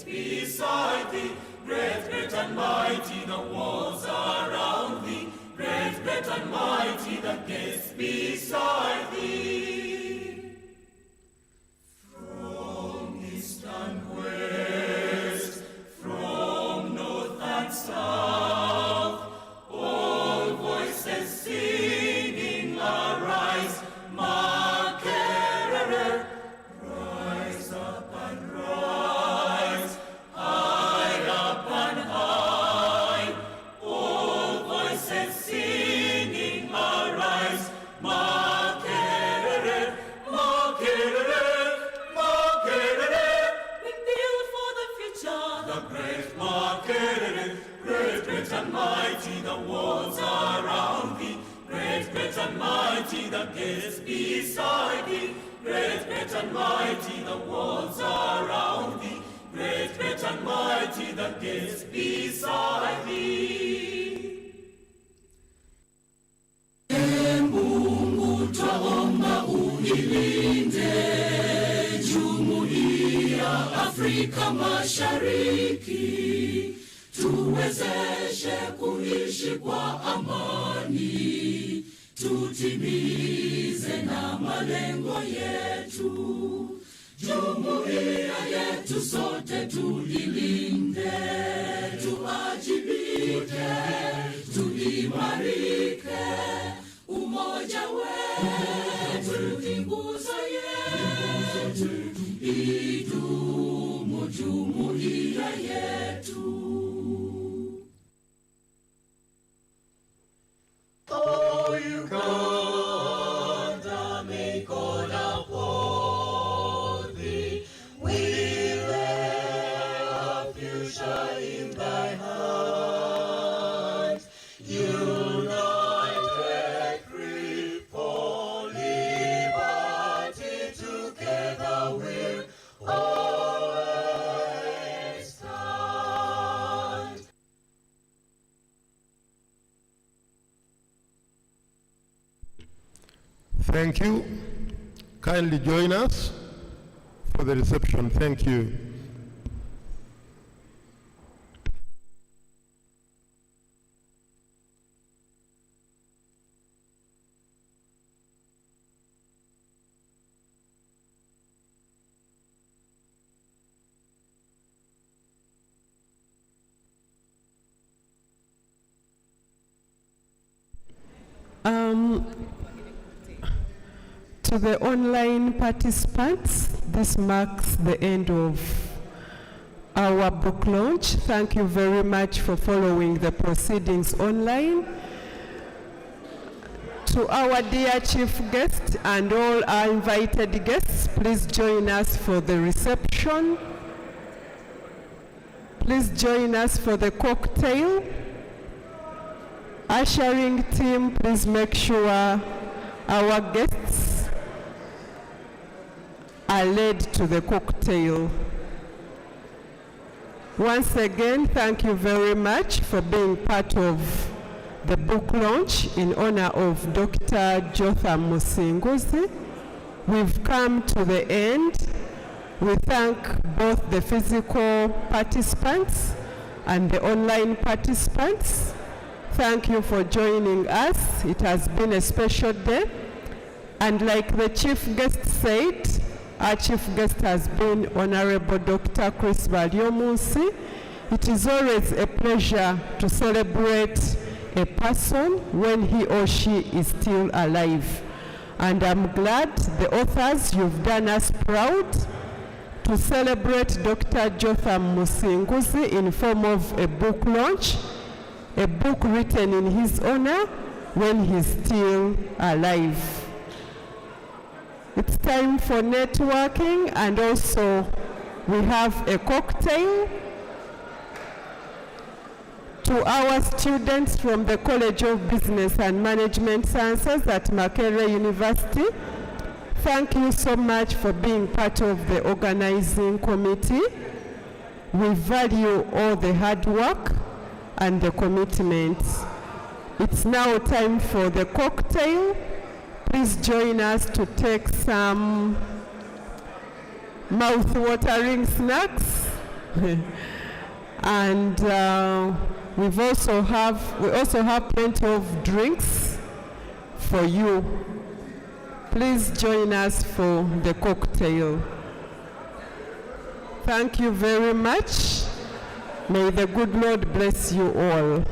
Beside thee, great, great and mighty, the walls around thee, great, great and mighty, the gates beside thee. From east and west, from north and south, all voices singing, arise, Makerere, rise up and rise. High up and high, all voices singing, arise, Makerere, Makerere, Makerere. We build for the future, the great Makerere, great, great and mighty, the walls around thee, great, great and mighty, the gates beside thee, great, great and mighty, the walls around thee, great, great and mighty, the gates beside thee. Mungu twaomba uilinde Jumuiya Afrika Mashariki, tuwezeshe kuishi kwa amani, tutimize na malengo yetu. Jumuiya yetu sote tuilinde, tuajibike, tuimarike. Umoja wetu ni nguzo yetu, idumu jumuiya yetu. Oh, Uganda, may God uphold thee. We lay our future in thy hands. United, free for liberty, together we'll always stand. Thank you. Kindly join us for the reception. Thank you. To the online participants, this marks the end of our book launch. Thank you very much for following the proceedings online. To our dear chief guest and all our invited guests, please join us for the reception. Please join us for the cocktail. Ushering team, please make sure our guests are led to the cocktail. Once again, thank you very much for being part of the book launch in honor of Dr. Jotham Musinguzi. We've come to the end. We thank both the physical participants and the online participants. Thank you for joining us. It has been a special day. And like the chief guest said, our chief guest has been Honorable Dr. Chris Baryomunsi. It is always a pleasure to celebrate a person when he or she is still alive. And I'm glad the authors, you've done us proud to celebrate Dr. Jotham Musinguzi in form of a book launch, a book written in his honor when he's still alive. It's time for networking, and also we have a cocktail to our students from the College of Business and Management Sciences at Makerere University. Thank you so much for being part of the organizing committee. We value all the hard work and the commitment. It's now time for the cocktail. Please join us to take some mouth-watering snacks. And we also have plenty of drinks for you. Please join us for the cocktail. Thank you very much. May the good Lord bless you all.